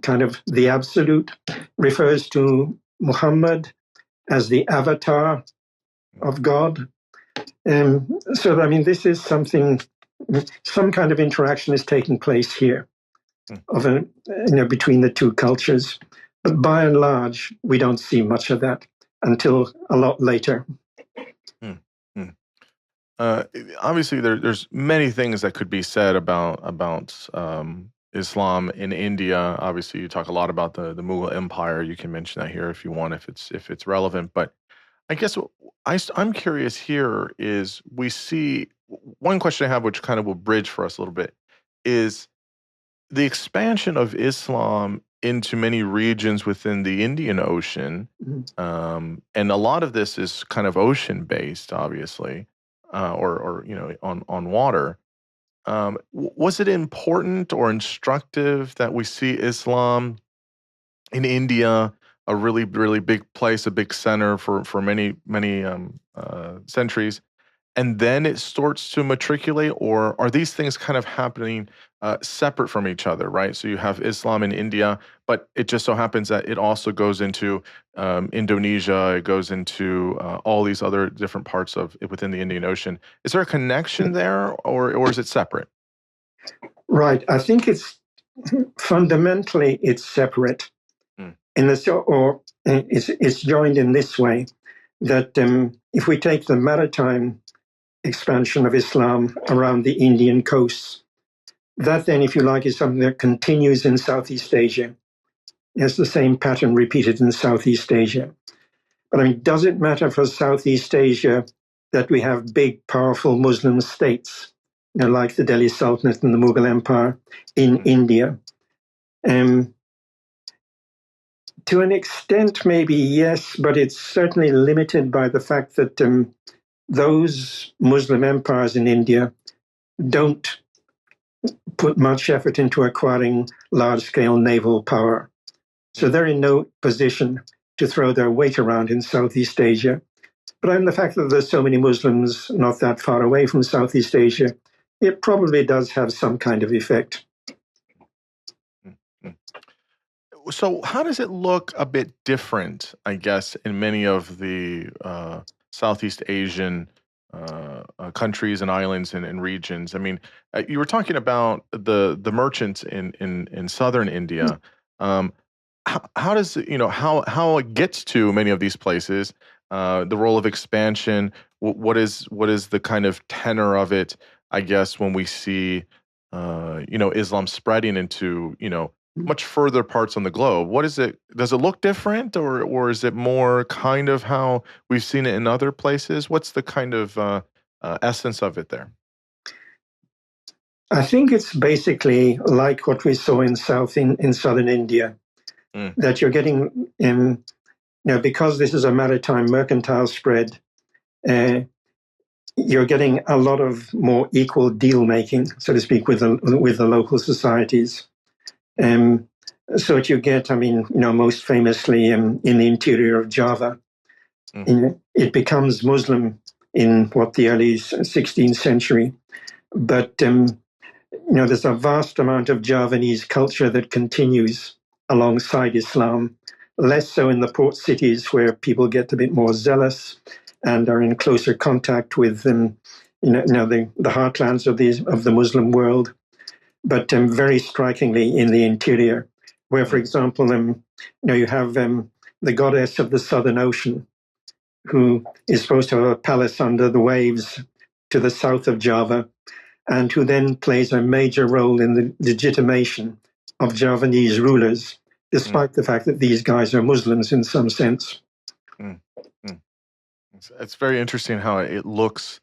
kind of the absolute, refers to Muhammad as the avatar of God. This is something, some kind of interaction is taking place here between the two cultures. But by and large, we don't see much of that until a lot later. Obviously, there's many things that could be said about Islam in India. Obviously, you talk a lot about the Mughal Empire. You can mention that here if you want, if it's relevant. But I guess I'm curious here is we see one question I have, which kind of will bridge for us a little bit, is the expansion of Islam into many regions within the Indian Ocean, and a lot of this is kind of ocean based, obviously. Or on water. Was it important or instructive that we see Islam in India, a really, really big place, a big center for many centuries, and then it starts to matriculate, or are these things kind of happening separate from each other, right? So you have Islam in India, but it just so happens that it also goes into Indonesia, it goes into all these other different parts of within the Indian Ocean. Is there a connection there, or is it separate? Right. I think it's fundamentally it's separate. Mm. It's joined in this way that if we take the maritime expansion of Islam around the Indian coasts, that then, if you like, is something that continues in Southeast Asia. It's the same pattern repeated in Southeast Asia. But I mean, does it matter for Southeast Asia that we have big, powerful Muslim states, like the Delhi Sultanate and the Mughal Empire in India? To an extent, maybe yes, but it's certainly limited by the fact that those Muslim empires in India don't put much effort into acquiring large-scale naval power. So they're in no position to throw their weight around in Southeast Asia. But the fact that there's so many Muslims not that far away from Southeast Asia, it probably does have some kind of effect. So how does it look a bit different, I guess, in many of the Southeast Asian countries and islands and regions? I mean, you were talking about the merchants in southern India. How does how it gets to many of these places? The role of expansion. What is the kind of tenor of it? I guess when we see Islam spreading into much further parts on the globe. What is it? Does it look different, or is it more kind of how we've seen it in other places? What's the kind of essence of it there? I think it's basically like what we saw in southern India, that you're getting because this is a maritime mercantile spread. You're getting a lot of more equal deal making, so to speak, with the local societies. So what you get, most famously in the interior of Java, it becomes Muslim in the early 16th century. But, there's a vast amount of Javanese culture that continues alongside Islam, less so in the port cities where people get a bit more zealous and are in closer contact with the heartlands of the Muslim world. But very strikingly in the interior, where, for example, you have the goddess of the Southern Ocean, who is supposed to have a palace under the waves to the south of Java, and who then plays a major role in the legitimation of Javanese rulers, despite the fact that these guys are Muslims in some sense. It's very interesting how it looks,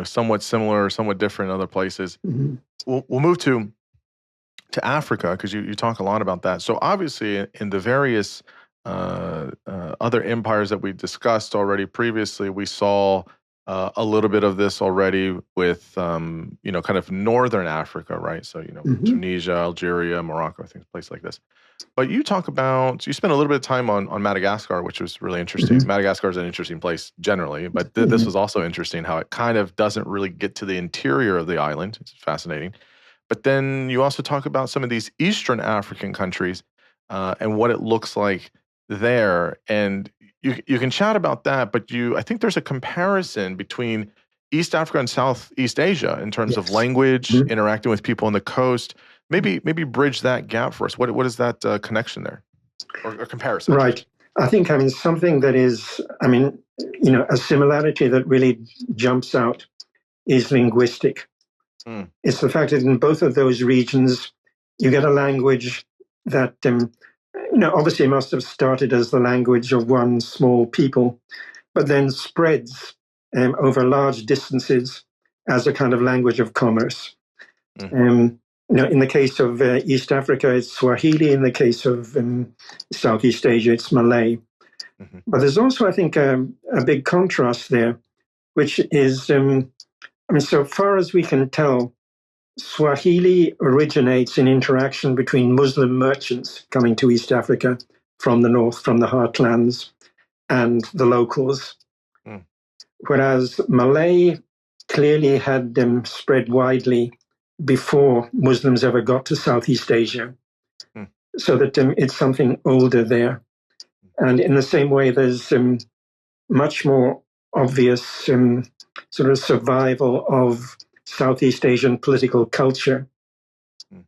somewhat similar, somewhat different in other places. Mm-hmm. We'll move to Africa, because you talk a lot about that. So obviously, in the various other empires that we discussed already previously, we saw a little bit of this already with kind of northern Africa, right? So Tunisia, Algeria, Morocco, I think places like this. But you spent a little bit of time on Madagascar, which was really interesting. Mm-hmm. Madagascar is an interesting place generally, but this was also interesting how it kind of doesn't really get to the interior of the island. It's fascinating. But then you also talk about some of these Eastern African countries and what it looks like there. And you can chat about that, but I think there's a comparison between East Africa and Southeast Asia in terms of language, interacting with people on the coast. Maybe bridge that gap for us. What is that connection there, or comparison? Right. I think something that is a similarity that really jumps out is linguistic. It's the fact that in both of those regions you get a language that obviously must have started as the language of one small people, but then spreads over large distances as a kind of language of commerce. In the case of East Africa, it's Swahili. In the case of Southeast Asia, it's Malay. But there's also, I think, a big contrast there, which is, so far as we can tell, Swahili originates in interaction between Muslim merchants coming to East Africa from the north, from the heartlands, and the locals. whereas Malay clearly had spread widely before Muslims ever got to Southeast Asia, so that it's something older there. And in the same way, there's much more obvious sort of survival of Southeast Asian political culture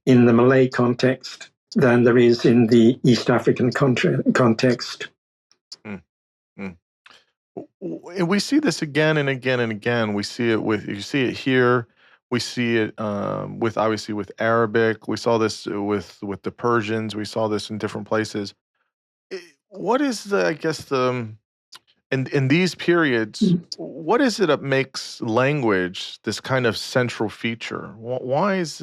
in the Malay context than there is in the East African context. We see this again and again and again. You see it here. We see it with obviously with Arabic. We saw this with the Persians. We saw this in different places. What is in these periods, what is it that makes language this kind of central feature? Why is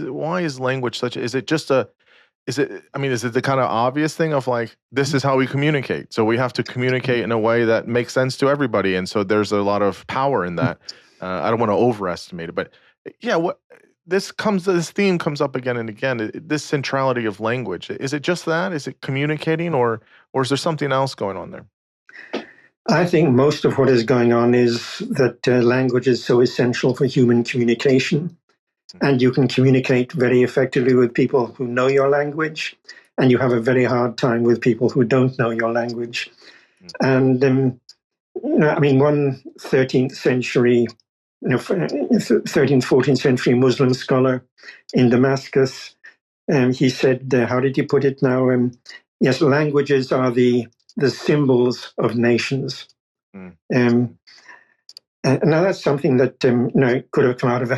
language such? Is it the kind of obvious thing of like, this is how we communicate, so we have to communicate in a way that makes sense to everybody, and so there's a lot of power in that. I don't want to overestimate it, but yeah, this theme comes up again and again. This centrality of language, is it just that? Is it communicating, or is there something else going on there? I think most of what is going on is that language is so essential for human communication. And you can communicate very effectively with people who know your language, and you have a very hard time with people who don't know your language. And, one 13th century, 13th, 14th century Muslim scholar in Damascus, he said, how did he put it now? Yes, languages are the symbols of nations. Now that's something that could have come out of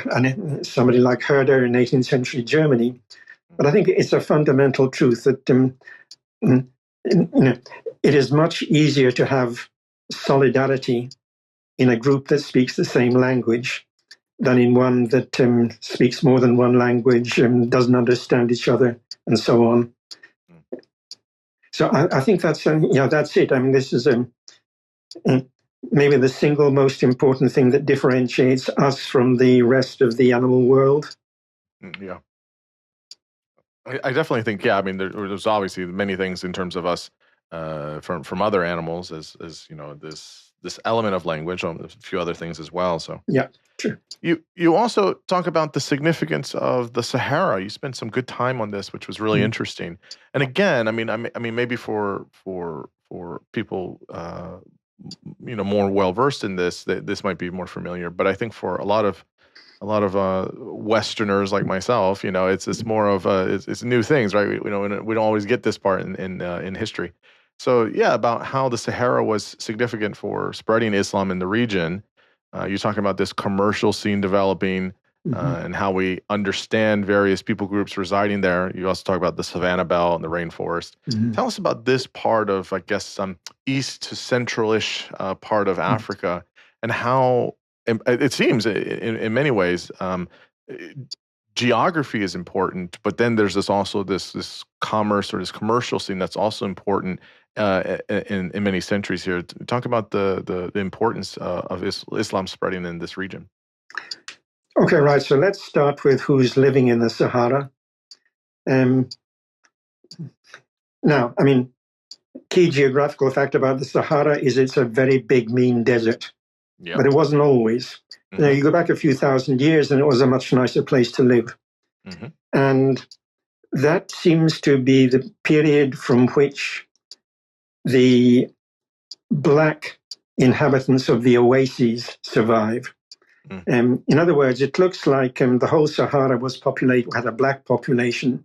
somebody like Herder in 18th century Germany, but I think it's a fundamental truth that it is much easier to have solidarity in a group that speaks the same language than in one that speaks more than one language and doesn't understand each other and so on. So I think that's it. I mean, this is maybe the single most important thing that differentiates us from the rest of the animal world. Yeah. I definitely think, yeah, I mean, there's obviously many things in terms of us from other animals as this element of language, a few other things as well. So yeah, true. You also talk about the significance of the Sahara. You spent some good time on this, which was really interesting. And again, I mean, maybe for people more well versed in this, this might be more familiar. But I think for a lot of Westerners like myself, it's more of it's new things, right? We don't always get this part in history. So yeah, about how the Sahara was significant for spreading Islam in the region. You're talking about this commercial scene developing and how we understand various people groups residing there. You also talk about the Savannah Belt and the rainforest. Tell us about this part of, I guess, some east to central-ish part of Africa, and how it seems in many ways geography is important, but then there's this commerce or this commercial scene that's also important in many centuries here. Talk about the importance of Islam spreading in this region. Okay, right. So let's start with who's living in the Sahara. Now, I mean, key geographical fact about the Sahara is it's a very big, mean desert. Yeah. But it wasn't always. You go back a few thousand years and it was a much nicer place to live. And that seems to be the period from which the black inhabitants of the oases survive. In other words, it looks like the whole Sahara had a black population,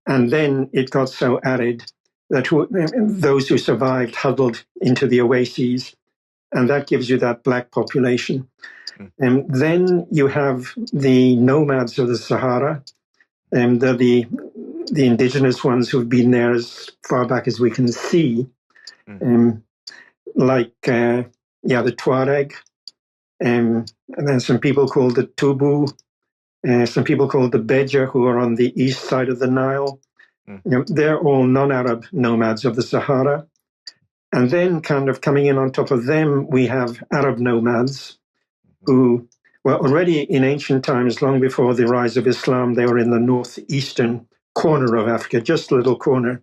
and then it got so arid that those who survived huddled into the oases, and that gives you that black population. And then you have the nomads of the Sahara, and they're the indigenous ones who've been there as far back as we can see, like the Tuareg, and then some people called the Tubu, some people called the Beja, who are on the east side of the Nile. They're all non-Arab nomads of the Sahara. And then kind of coming in on top of them, we have Arab nomads who were already in ancient times, long before the rise of Islam, they were in the northeastern corner of Africa, just a little corner.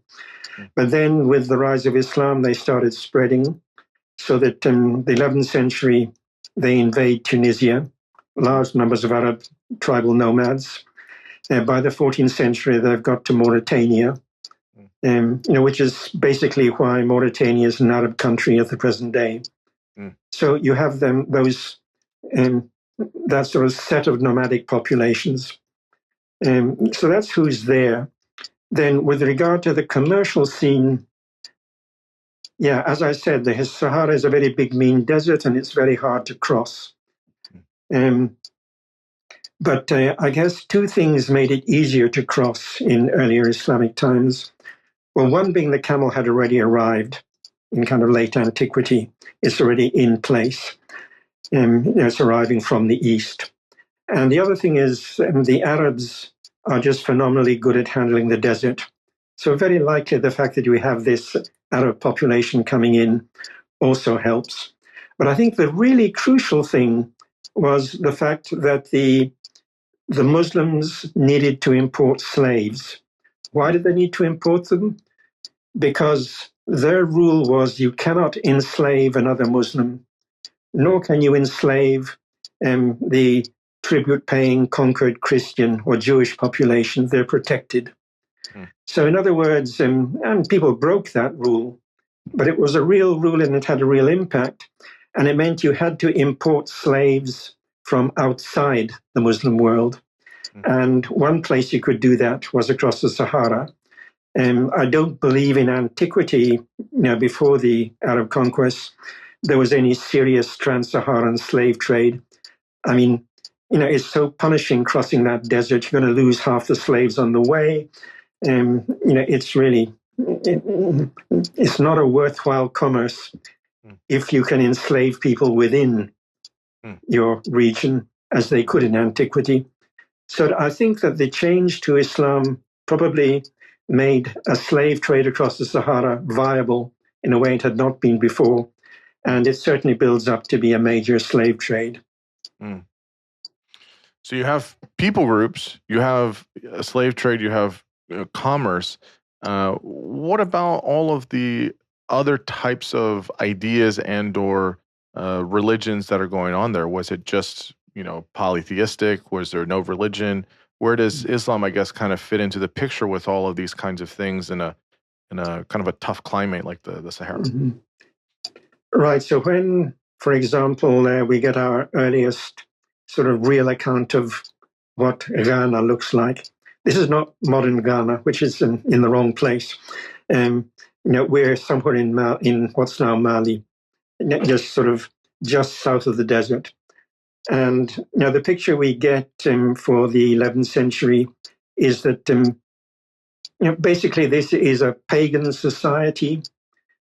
But then with the rise of Islam, they started spreading, so that in the 11th century, they invade Tunisia, large numbers of Arab tribal nomads. By the 14th century, they've got to Mauritania, which is basically why Mauritania is an Arab country at the present day. So you have that sort of set of nomadic populations. So that's who's there. Then with regard to the commercial scene, yeah, as I said, the Sahara is a very big, mean desert, and it's very hard to cross. But I guess two things made it easier to cross in earlier Islamic times. Well, one being the camel had already arrived in kind of late antiquity. It's already in place. It's arriving from the east. And the other thing is the Arabs are just phenomenally good at handling the desert. So very likely the fact that we have this Arab population coming in also helps. But I think the really crucial thing was the fact that the Muslims needed to import slaves. Why did they need to import them? Because their rule was you cannot enslave another Muslim, nor can you enslave the tribute-paying conquered Christian or Jewish population. They're protected. So in other words, and people broke that rule, but it was a real rule and it had a real impact. And it meant you had to import slaves from outside the Muslim world. And one place you could do that was across the Sahara. I don't believe in antiquity, before the Arab conquest, there was any serious trans-Saharan slave trade. I mean, it's so punishing crossing that desert. You're going to lose half the slaves on the way. It's really, it's not a worthwhile commerce if you can enslave people within your region, as they could in antiquity. So I think that the change to Islam probably made a slave trade across the Sahara viable in a way it had not been before. And it certainly builds up to be a major slave trade. So you have people groups, you have a slave trade, you have commerce. What about all of the other types of ideas and or religions that are going on there? Was it just, polytheistic? Was there no religion? Where does Islam, I guess, kind of fit into the picture with all of these kinds of things in a kind of a tough climate like the Sahara? Right. So when, for example, we get our earliest sort of real account of what Ghana looks like. This is not modern Ghana, which is in the wrong place. We're somewhere in what's now Mali, just south of the desert. And the picture we get for the 11th century is that basically this is a pagan society.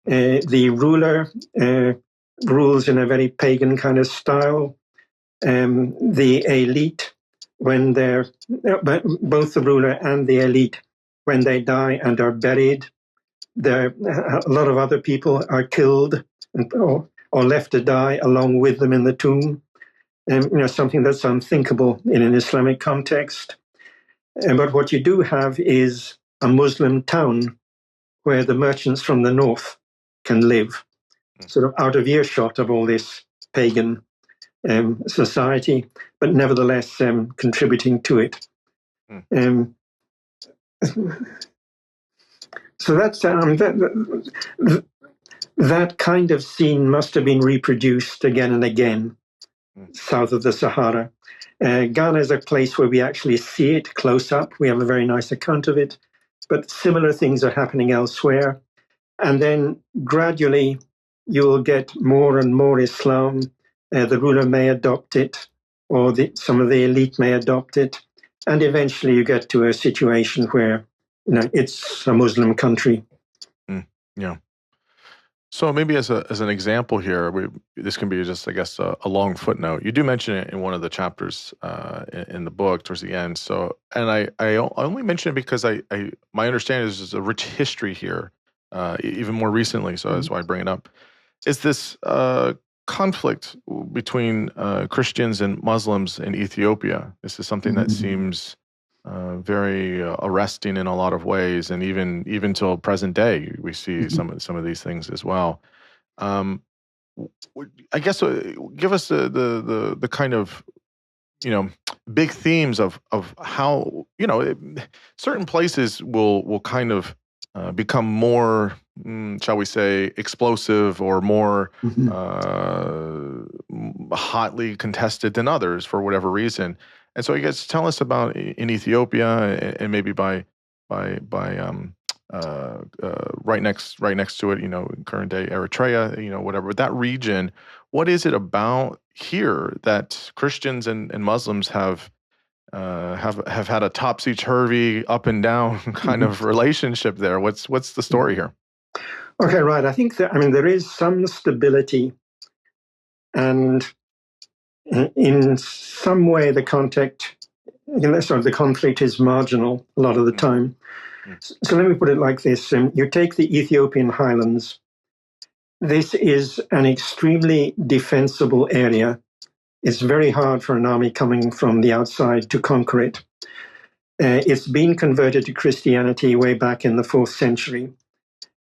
The ruler rules in a very pagan kind of style. The elite, when they're both the ruler and the elite, when they die and are buried, a lot of other people are killed or left to die along with them in the tomb. Something that's unthinkable in an Islamic context. But what you do have is a Muslim town where the merchants from the north can live, sort of out of earshot of all this pagan society, but nevertheless contributing to it. So that's that kind of scene must have been reproduced again and again south of the Sahara. Ghana is a place where we actually see it close up. We have a very nice account of it, but similar things are happening elsewhere. And then gradually you will get more and more Islam. The ruler may adopt it, or some of the elite may adopt it. And eventually you get to a situation where it's a Muslim country. Yeah. So maybe as an example here, this can be just, I guess, a long footnote. You do mention it in one of the chapters in the book towards the end. So, and I only mention it because my understanding is there's a rich history here, even more recently. So that's why I bring it up. Is this conflict between Christians and Muslims in Ethiopia? This is something that seems very arresting in a lot of ways, and even till present day, we see some of these things as well. I guess give us the kind of, you know, big themes of how, you know, certain places will kind of become more, shall we say, explosive or more hotly contested than others for whatever reason. And so I guess tell us about in Ethiopia, and maybe by right next to it, you know, current day Eritrea, you know, whatever. But that region, what is it about here that Christians and Muslims have had a topsy turvy, up and down kind of relationship there? What's the story here? Okay, right. I think that, I mean, there is some stability, and in some way the context, you know, sort of the conflict is marginal a lot of the time. So let me put it like this. You take the Ethiopian highlands. This is an extremely defensible area. It's very hard for an army coming from the outside to conquer it. It's been converted to Christianity way back in the 4th century.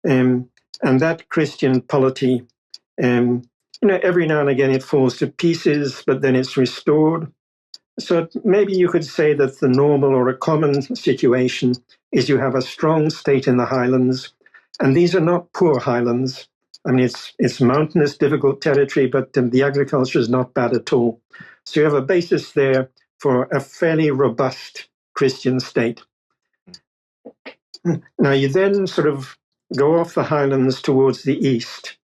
And that Christian polity, you know, every now and again it falls to pieces, but then it's restored. So maybe you could say that the normal or a common situation is you have a strong state in the highlands, and these are not poor highlands. I mean, it's mountainous, difficult territory, but the agriculture is not bad at all. So you have a basis there for a fairly robust Christian state. Now you then sort of go off the highlands towards the east.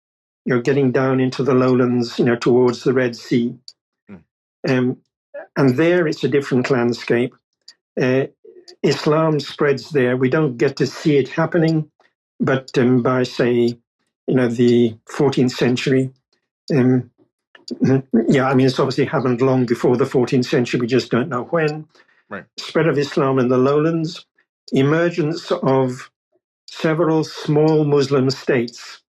You're getting down into the lowlands, you know, towards the Red Sea. And there it's a different landscape. Islam spreads there. We don't get to see it happening, but by, say, you know, the 14th century, yeah, I mean, it's obviously happened long before the 14th century. We just don't know when. Right. Spread of Islam in the lowlands, emergence of several small Muslim states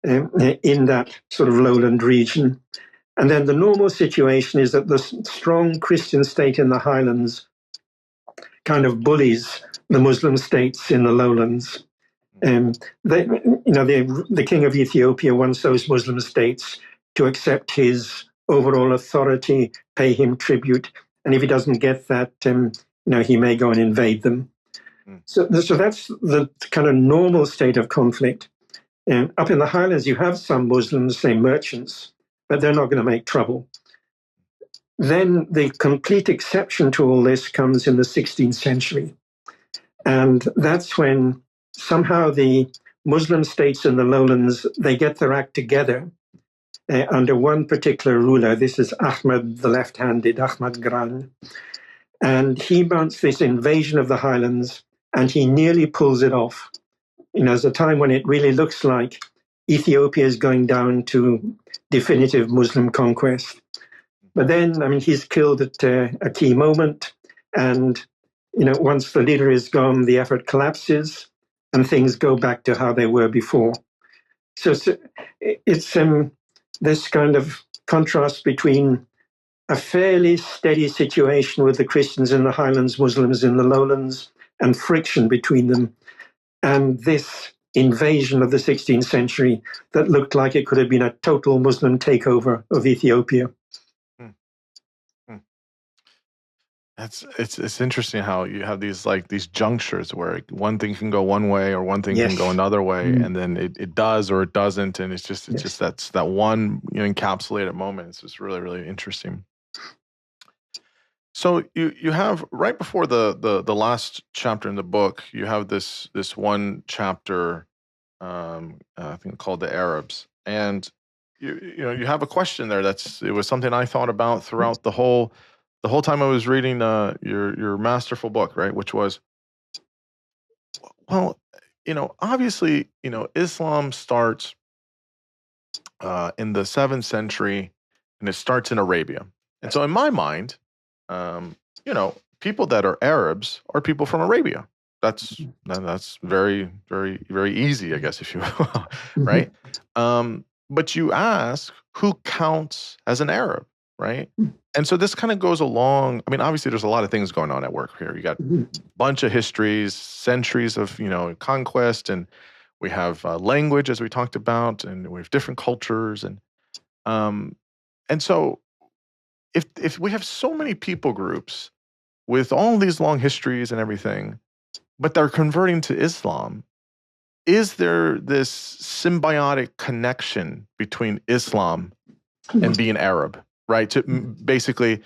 in that sort of lowland region. And then the normal situation is that the strong Christian state in the highlands kind of bullies the Muslim states in the lowlands. You know, the king of Ethiopia wants those Muslim states to accept his overall authority, pay him tribute, and if he doesn't get that, you know, he may go and invade them. So that's the kind of normal state of conflict. Up in the highlands, you have some Muslims, say merchants, but they're not going to make trouble. Then the complete exception to all this comes in the 16th century. And that's when somehow the Muslim states in the lowlands, they get their act together under one particular ruler. This is Ahmed the left-handed, Ahmad Gran. And he mounts this invasion of the highlands, and he nearly pulls it off. You know, there's a time when it really looks like Ethiopia is going down to definitive Muslim conquest. But then, I mean, he's killed at a key moment. And, you know, once the leader is gone, the effort collapses and things go back to how they were before. So it's this kind of contrast between a fairly steady situation with the Christians in the highlands, Muslims in the lowlands, and friction between them, and this invasion of the 16th century that looked like it could have been a total Muslim takeover of Ethiopia. It's interesting how you have these junctures where one thing can go one way or one thing can go another way, and then it does or it doesn't, and it's just that's that one, you know, encapsulated moment. It's just really, really interesting. So you have right before the last chapter in the book, you have this one chapter, I think called the Arabs, and you know you have a question there. It was something I thought about throughout the whole time I was reading your masterful book, right? Which was, well, you know, obviously, you know, Islam starts in the 7th century, and it starts in Arabia, and so in my mind, you know, people that are Arabs are people from Arabia. That's very, very, very easy, I guess, if you will, right? But you ask, who counts as an Arab, right? And so this kind of goes along. I mean, obviously, there's a lot of things going on at work here. You got a bunch of histories, centuries of, you know, conquest, and We have language, as we talked about, and we have different cultures, um, and so if we have so many people groups with all these long histories and everything, but they're converting to Islam, is there this symbiotic connection between Islam and being Arab, right? To basically,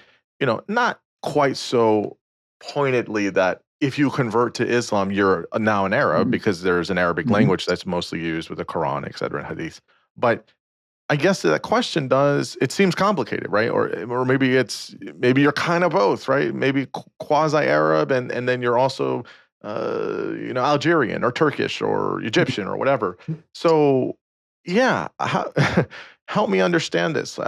not quite so pointedly that if you convert to Islam, you're now an Arab because there's an Arabic language that's mostly used with the Quran, et cetera, and Hadith. But I guess that question it seems complicated, right? Or maybe you're kind of both, right? Maybe quasi-Arab and then you're also Algerian or Turkish or Egyptian or whatever. So yeah, help me understand this.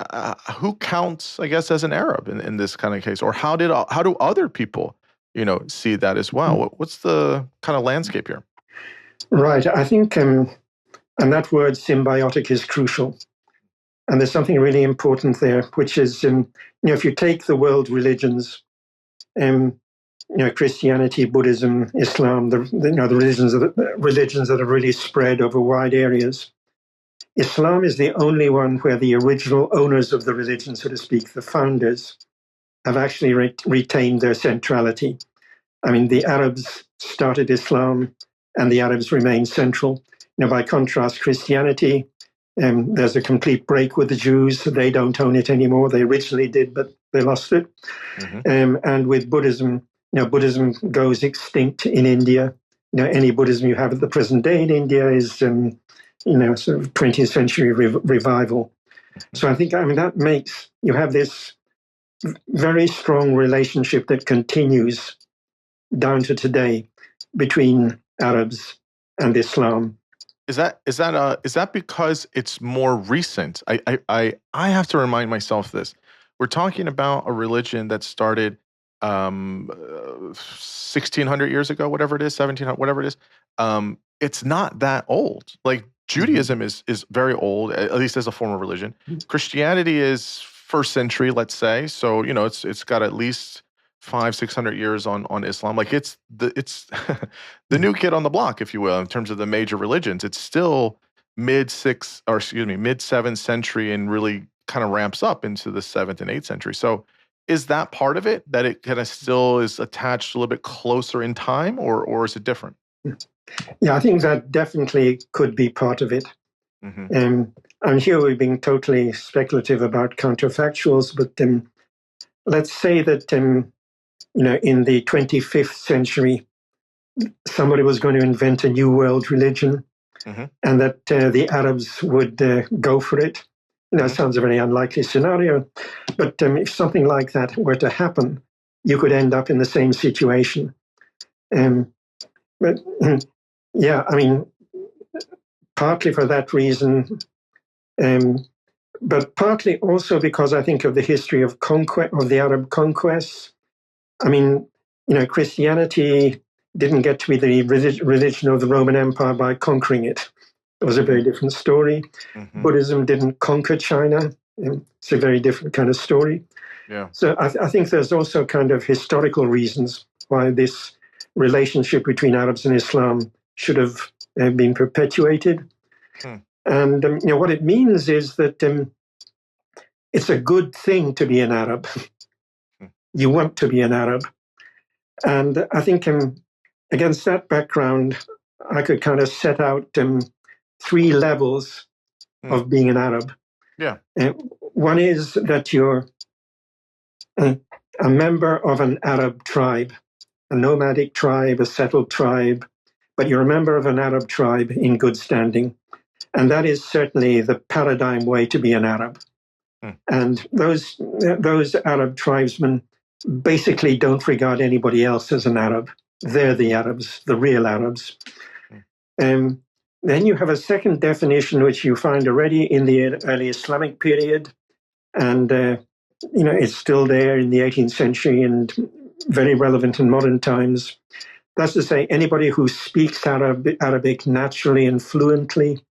Who counts, I guess, as an Arab in this kind of case, or how do other people, see that as well? What's the kind of landscape here? Right. I think, and that word symbiotic is crucial. And there's something really important there, which is, if you take the world religions, Christianity, Buddhism, Islam, the religions that have really spread over wide areas, Islam is the only one where the original owners of the religion, so to speak, the founders, have actually retained their centrality. I mean, the Arabs started Islam, and the Arabs remain central. By contrast, Christianity, there's a complete break with the Jews. They don't own it anymore. They originally did, but they lost it. And with Buddhism, Buddhism goes extinct in India. Any Buddhism you have at the present day in India is, sort of 20th century revival. So I think, that makes you have this very strong relationship that continues down to today between Arabs and Islam. Is that because it's more recent? I have to remind myself this. We're talking about a religion that started 1600 years ago, whatever it is, 1700, whatever it is. It's not that old. Like Judaism is very old, at least as a form of religion. Christianity is first century, let's say. So it's got at least 500-600 years on Islam. Like it's the new kid on the block, if you will, in terms of the major religions. It's still mid 7th century and really kind of ramps up into the 7th and 8th century. So is that part of it, that it kind of still is attached a little bit closer in time, or is it different? Yeah, I think that definitely could be part of it. And here we're being totally speculative about counterfactuals, but let's say that in the 25th century, somebody was going to invent a new world religion, and that the Arabs would go for it. It sounds a very unlikely scenario, but if something like that were to happen, you could end up in the same situation. But yeah, partly for that reason, but partly also because I think of the history of the Arab conquests. Christianity didn't get to be the religion of the Roman Empire by conquering it. It was a very different story. Buddhism didn't conquer China. It's a very different kind of story. Yeah. So I think there's also kind of historical reasons why this relationship between Arabs and Islam should have been perpetuated. And what it means is that it's a good thing to be an Arab. You want to be an Arab. And I think against that background, I could kind of set out 3 levels of being an Arab. Yeah. One is that you're a member of an Arab tribe, a nomadic tribe, a settled tribe, but you're a member of an Arab tribe in good standing. And that is certainly the paradigm way to be an Arab. And those Arab tribesmen basically don't regard anybody else as an Arab. They're the Arabs, the real Arabs. Then you have a second definition, which you find already in the early Islamic period. And, it's still there in the 18th century and very relevant in modern times. That's to say, anybody who speaks Arabic naturally and fluently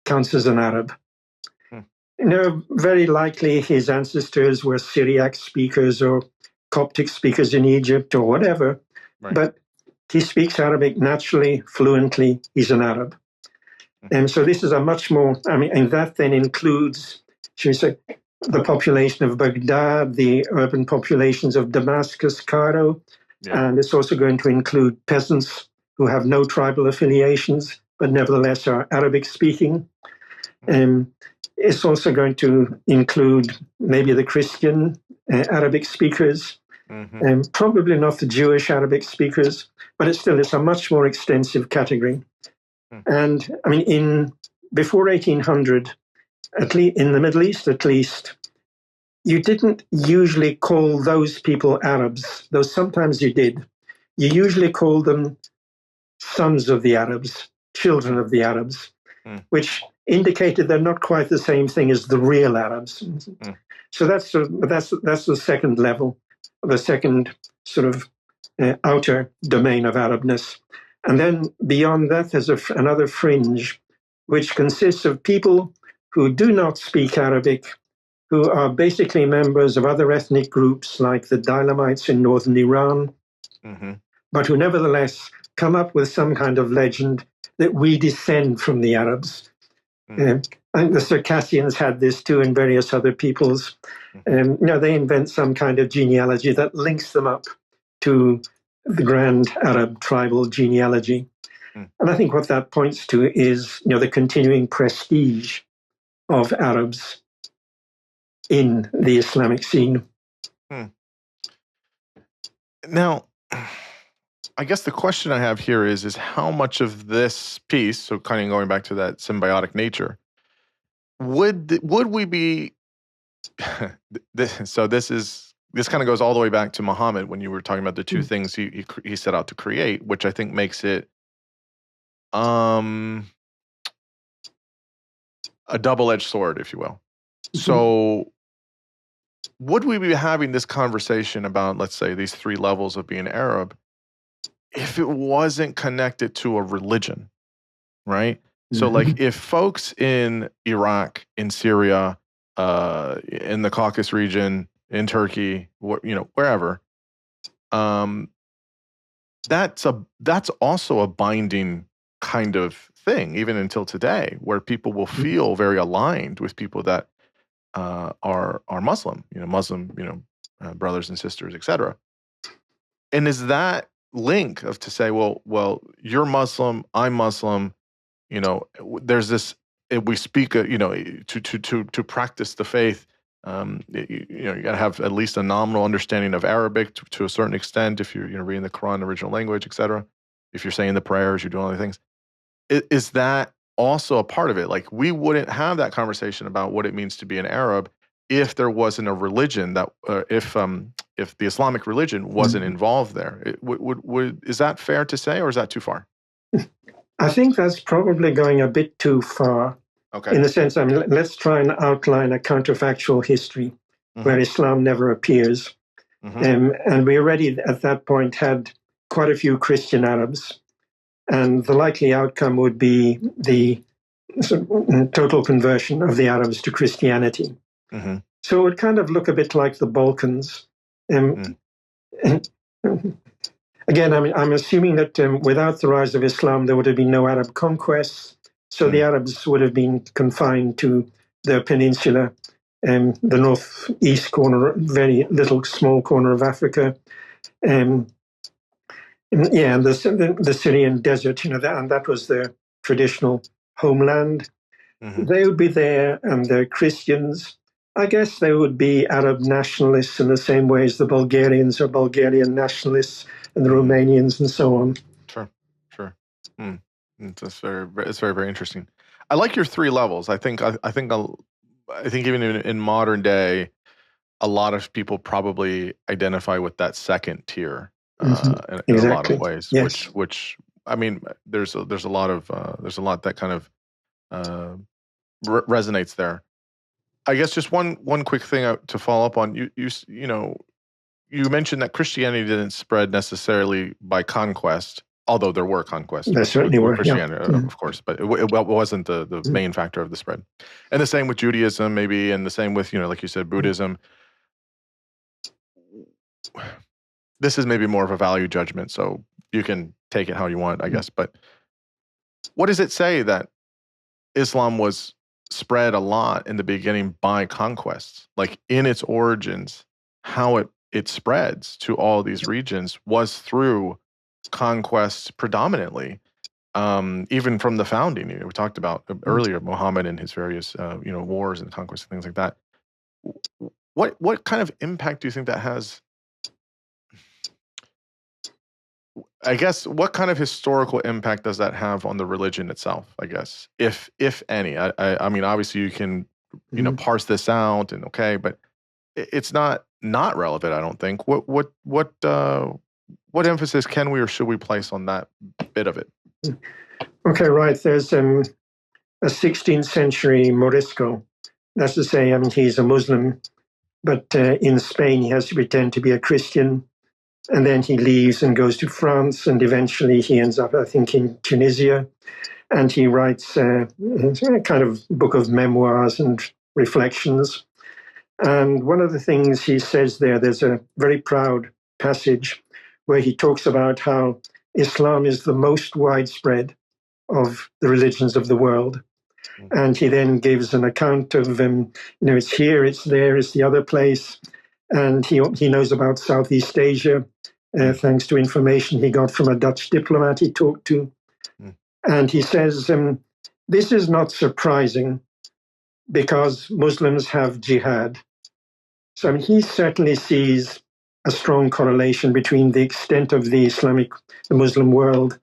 counts as an Arab. Very likely his ancestors were Syriac speakers or Coptic speakers in Egypt or whatever. Right. But he speaks Arabic naturally, fluently. He's an Arab. And so this is a much more, and that then includes, should we say, the population of Baghdad, the urban populations of Damascus, Cairo, and it's also going to include peasants who have no tribal affiliations, but nevertheless are Arabic speaking. It's also going to include maybe the Christian Arabic speakers, and probably not the Jewish Arabic speakers, but it's a much more extensive category. And before 1800, at least in the Middle East, at least, you didn't usually call those people Arabs, though sometimes you did. You usually called them sons of the Arabs, children of the Arabs, which indicated they're not quite the same thing as the real Arabs. So that's the second level, the second sort of outer domain of Arabness. And then beyond that, there's another fringe, which consists of people who do not speak Arabic, who are basically members of other ethnic groups like the Daylamites in northern Iran, but who nevertheless come up with some kind of legend that we descend from the Arabs. I think the Circassians had this too, and various other peoples. They invent some kind of genealogy that links them up to the grand Arab tribal genealogy. And I think what that points to is, the continuing prestige of Arabs in the Islamic scene. Now, I guess the question I have here is how much of this piece, so kind of going back to that symbiotic nature, would we be? This kind of goes all the way back to Muhammad when you were talking about the two things he set out to create, which I think makes it a double-edged sword, if you will. So would we be having this conversation about, let's say, these three levels of being Arab if it wasn't connected to a religion, right? So like if folks in Iraq, in Syria, in the Caucasus region, in Turkey, wherever, that's also a binding kind of thing, even until today, where people will feel very aligned with people that are Muslim, brothers and sisters, etc. And is that link to say, well, you're Muslim, I'm Muslim, there's this, we speak, to practice the faith, you got to have at least a nominal understanding of Arabic to a certain extent. If you're reading the Quran in original language, etc. If you're saying the prayers, you're doing all the things. Is that also a part of it? Like, we wouldn't have that conversation about what it means to be an Arab if there wasn't a religion that, if the Islamic religion wasn't involved there. Is that fair to say, or is that too far? I think that's probably going a bit too far. Okay. In the sense, let's try and outline a counterfactual history where Islam never appears. And we already at that point had quite a few Christian Arabs. And the likely outcome would be the total conversion of the Arabs to Christianity. So it would kind of look a bit like the Balkans. Again, I'm assuming that without the rise of Islam, there would have been no Arab conquests. So the Arabs would have been confined to the peninsula, the northeast corner, very small corner of Africa. And the Syrian desert, and that was their traditional homeland. They would be there, and they're Christians. I guess they would be Arab nationalists in the same way as the Bulgarians are Bulgarian nationalists, and the Romanians, and so on. Sure. It's very, very interesting. I like your three levels. I think even in modern day, a lot of people probably identify with that second tier in a lot of ways. Yes. Which there's a lot that kind of resonates there. I guess just one quick thing to follow up on. You mentioned that Christianity didn't spread necessarily by conquest, although there were conquests. There certainly were, Christianity, of course, but it wasn't the main factor of the spread. And the same with Judaism, maybe, and the same with, like you said, Buddhism. This is maybe more of a value judgment, so you can take it how you want, I guess. But what does it say that Islam was spread a lot in the beginning by conquests. Like in its origins, how it spreads to all these regions was through conquests predominantly. Even from the founding, we talked about earlier Muhammad and his various wars and conquests and things like that. What kind of impact do you think that has? I guess what kind of historical impact does that have on the religion itself? I guess if any. I mean, obviously you can parse this out and okay, but it's not relevant. I don't think. What emphasis can we or should we place on that bit of it? Okay, right. There's a 16th century Morisco. That's to say, I mean, he's a Muslim, but in Spain he has to pretend to be a Christian. And then he leaves and goes to France, and eventually he ends up, I think, in Tunisia. And he writes a kind of book of memoirs and reflections. And one of the things he says there's a very proud passage where he talks about how Islam is the most widespread of the religions of the world. And he then gives an account of, it's here, it's there, it's the other place. And he knows about Southeast Asia, thanks to information he got from a Dutch diplomat he talked to. And he says, this is not surprising because Muslims have jihad. So I mean, he certainly sees a strong correlation between the extent of the Muslim world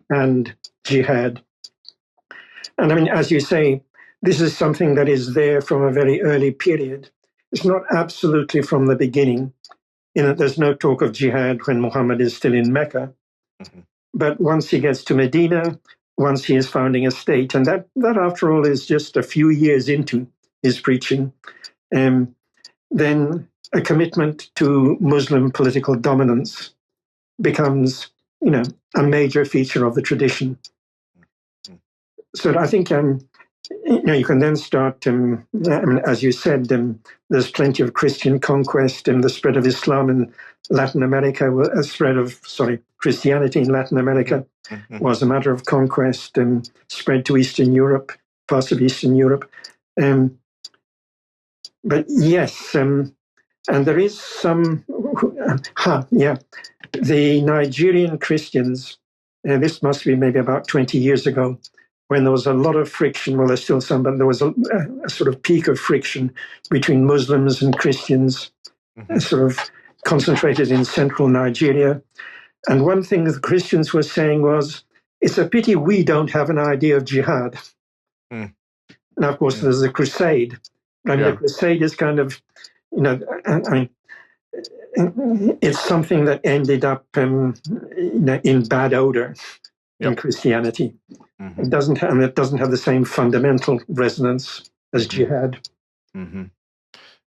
and jihad. And I mean, as you say, this is something that is there from a very early period. It's not absolutely from the beginning. There's no talk of jihad when Muhammad is still in Mecca. But once he gets to Medina, once he is founding a state, and that after all is just a few years into his preaching, then a commitment to Muslim political dominance becomes, a major feature of the tradition. So I think, you can then start, as you said, there's plenty of Christian conquest and the spread of Islam in Latin America, Christianity in Latin America was a matter of conquest and spread to Eastern Europe, parts of Eastern Europe. But yes, and there is some, the Nigerian Christians, this must be maybe about 20 years ago, when there was a lot of friction, well, there's still some, but there was a sort of peak of friction between Muslims and Christians, sort of concentrated in central Nigeria. And one thing the Christians were saying was, it's a pity we don't have an idea of jihad. Now, of course, there's the crusade. I mean, the crusade is kind of, it's something that ended up in bad odor in Christianity. It doesn't have the same fundamental resonance as jihad. Yeah,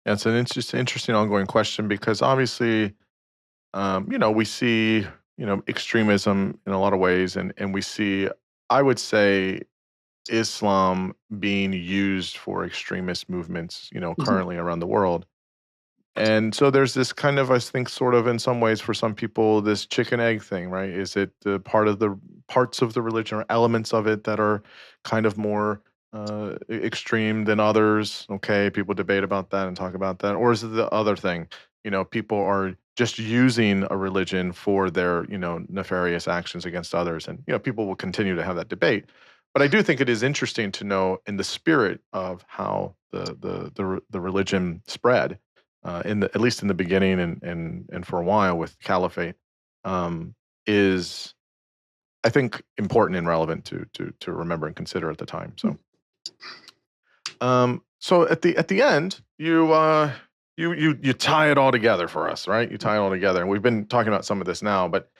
it's an interesting ongoing question because obviously, we see, extremism in a lot of ways, and we see, I would say, Islam being used for extremist movements, currently around the world. And so there's this kind of, I think, sort of in some ways for some people, this chicken egg thing, right? Is it the parts of the religion or elements of it that are kind of more extreme than others? Okay, people debate about that and talk about that. Or is it the other thing? People are just using a religion for their, nefarious actions against others. And, people will continue to have that debate. But I do think it is interesting to know in the spirit of how the religion spread. At least in the beginning and for a while with caliphate, is I think important and relevant to remember and consider at the time. So, so at the end, you tie it all together for us, right? You tie it all together, and we've been talking about some of this now, but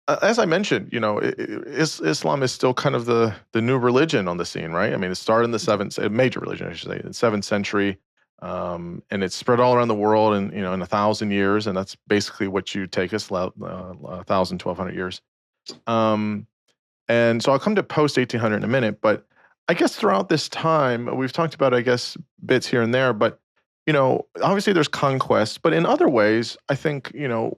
as I mentioned, Islam is still kind of the new religion on the scene, right? I mean, it started in the major religion, I should say, in the 7th century. And it's spread all around the world in 1,000 years, and that's basically what you take us 1,200 years. And so I'll come to post 1800 in a minute, but I guess throughout this time we've talked about, I guess, bits here and there, but obviously there's conquest, but in other ways, I think to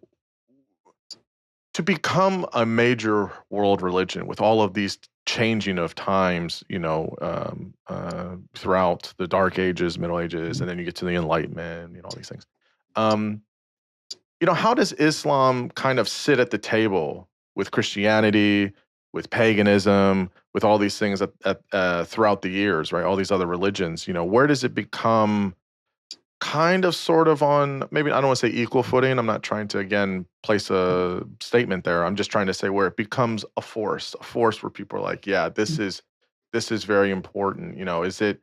become a major world religion with all of these changing of times, throughout the Dark Ages, Middle Ages, and then you get to the Enlightenment, all these things. How does Islam kind of sit at the table with Christianity, with paganism, with all these things throughout the years, right? All these other religions, where does it become kind of sort of on, maybe I don't want to say equal footing. I'm not trying to, again, place a statement there. I'm just trying to say where it becomes a force where people are like, yeah, this is very important. Is it,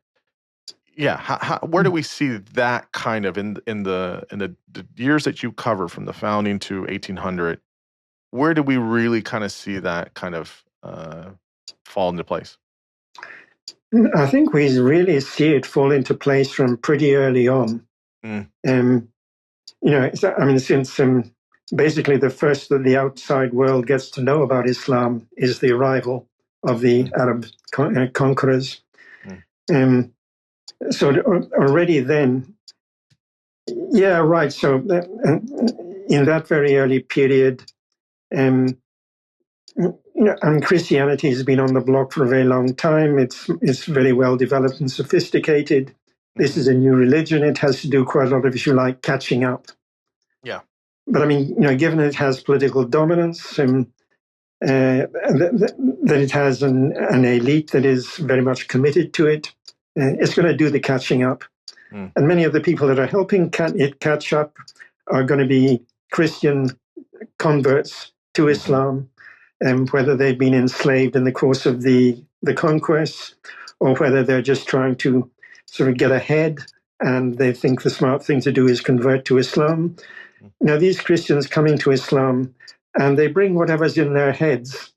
yeah, where do we see that kind of in the years that you cover from the founding to 1800? Where do we really kind of see that kind of fall into place? I think we really see it fall into place from pretty early on. Since basically the first that the outside world gets to know about Islam is the arrival of the Arab conquerors. So already then, yeah, right. So in that very early period, and Christianity has been on the block for a very long time. It's very well developed and sophisticated. This is a new religion. It has to do quite a lot of, if you like, catching up. Yeah. But given it has political dominance, and that it has an elite that is very much committed to it, it's going to do the catching up. And many of the people that are helping it catch up are going to be Christian converts to Islam, whether they've been enslaved in the course of the conquest, or whether they're just trying to sort of get ahead and they think the smart thing to do is convert to Islam. Now, these Christians come into Islam and they bring whatever's in their heads,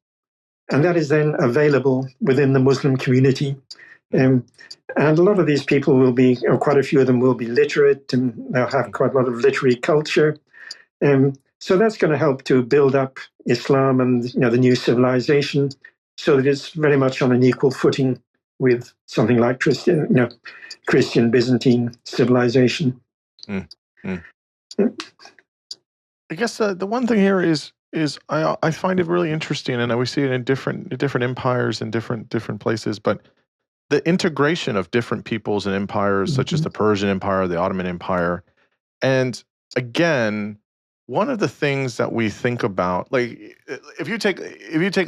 and that is then available within the Muslim community. And a lot of these people will be, or quite a few of them will be literate, and they'll have quite a lot of literary culture. So that's going to help to build up Islam and the new civilization, so that it's very much on an equal footing with something like Christian Byzantine civilization. I guess the one thing here is I find it really interesting, and we see it in different empires and different places, but the integration of different peoples and empires, such as the Persian Empire, the Ottoman Empire, and again, one of the things that we think about, like if you take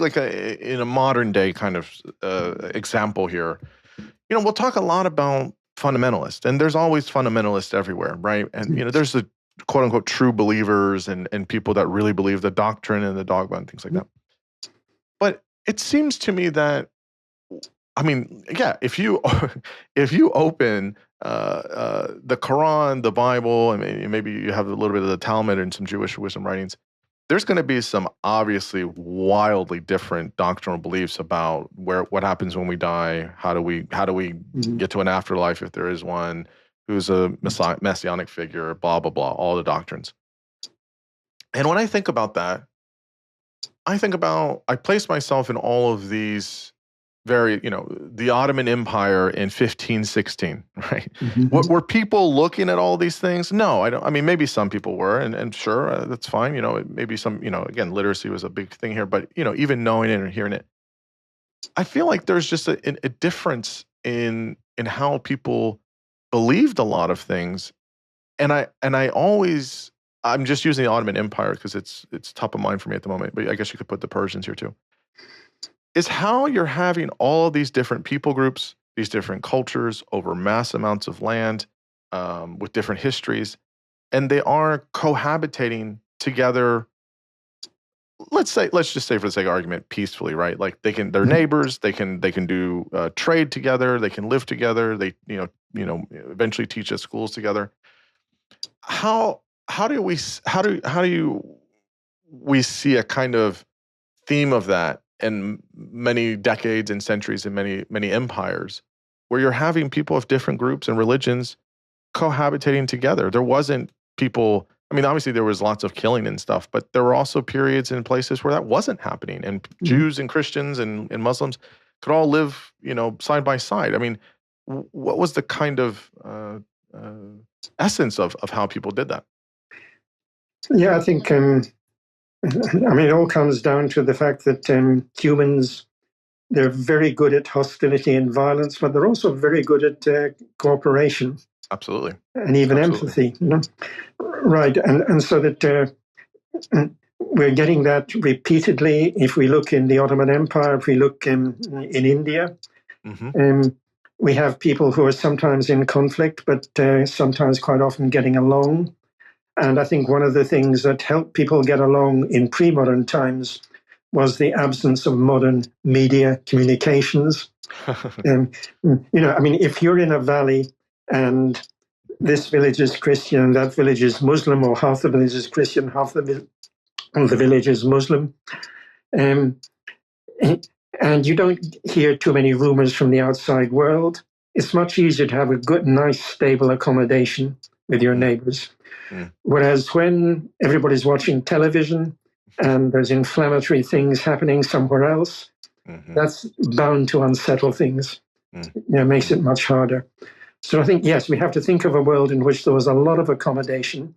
like in a modern day kind of example here, we'll talk a lot about fundamentalists, and there's always fundamentalists everywhere, right? And there's the quote unquote true believers and people that really believe the doctrine and the dogma and things like that. But it seems to me that, if you open the Quran, the Bible, maybe you have a little bit of the Talmud and some Jewish wisdom writings, there's going to be some obviously wildly different doctrinal beliefs about what happens when we die, how do we get to an afterlife if there is one, who's a messianic figure, blah blah blah, all the doctrines. And when I think about that, I place myself in all of these very, the Ottoman Empire in 1516, right? Were people looking at all these things? No, I don't. Maybe some people were, and sure, that's fine. Maybe some, again, literacy was a big thing here, but, even knowing it and hearing it, I feel like there's just a difference in how people believed a lot of things. And I'm just using the Ottoman Empire because it's top of mind for me at the moment, but I guess you could put the Persians here too. Is how you're having all of these different people groups, these different cultures over mass amounts of land, with different histories, and they are cohabitating together. Let's just say for the sake of argument, peacefully, right? Like they're neighbors, they can do trade together, they can live together, they eventually teach at schools together. How do we see a kind of theme of that in many decades and centuries and many empires, where you're having people of different groups and religions cohabitating together? There wasn't people, obviously there was lots of killing and stuff, but there were also periods and places where that wasn't happening, and Jews and Christians and Muslims could all live, side by side. What was the kind of essence of how people did that? Yeah, I think it all comes down to the fact that humans They're very good at hostility and violence, but they're also very good at cooperation. Absolutely. And even empathy. Right. And so that we're getting that repeatedly. If we look in the Ottoman Empire, if we look in India, we have people who are sometimes in conflict, but sometimes quite often getting along. And I think one of the things that helped people get along in pre-modern times was the absence of modern media communications. If you're in a valley and this village is Christian, that village is Muslim, or half the village is Christian, half the village is Muslim, and you don't hear too many rumors from the outside world, it's much easier to have a good, nice, stable accommodation with your neighbors. Whereas when everybody's watching television and there's inflammatory things happening somewhere else, that's bound to unsettle things. It makes it much harder. So I think, yes, we have to think of a world in which there was a lot of accommodation.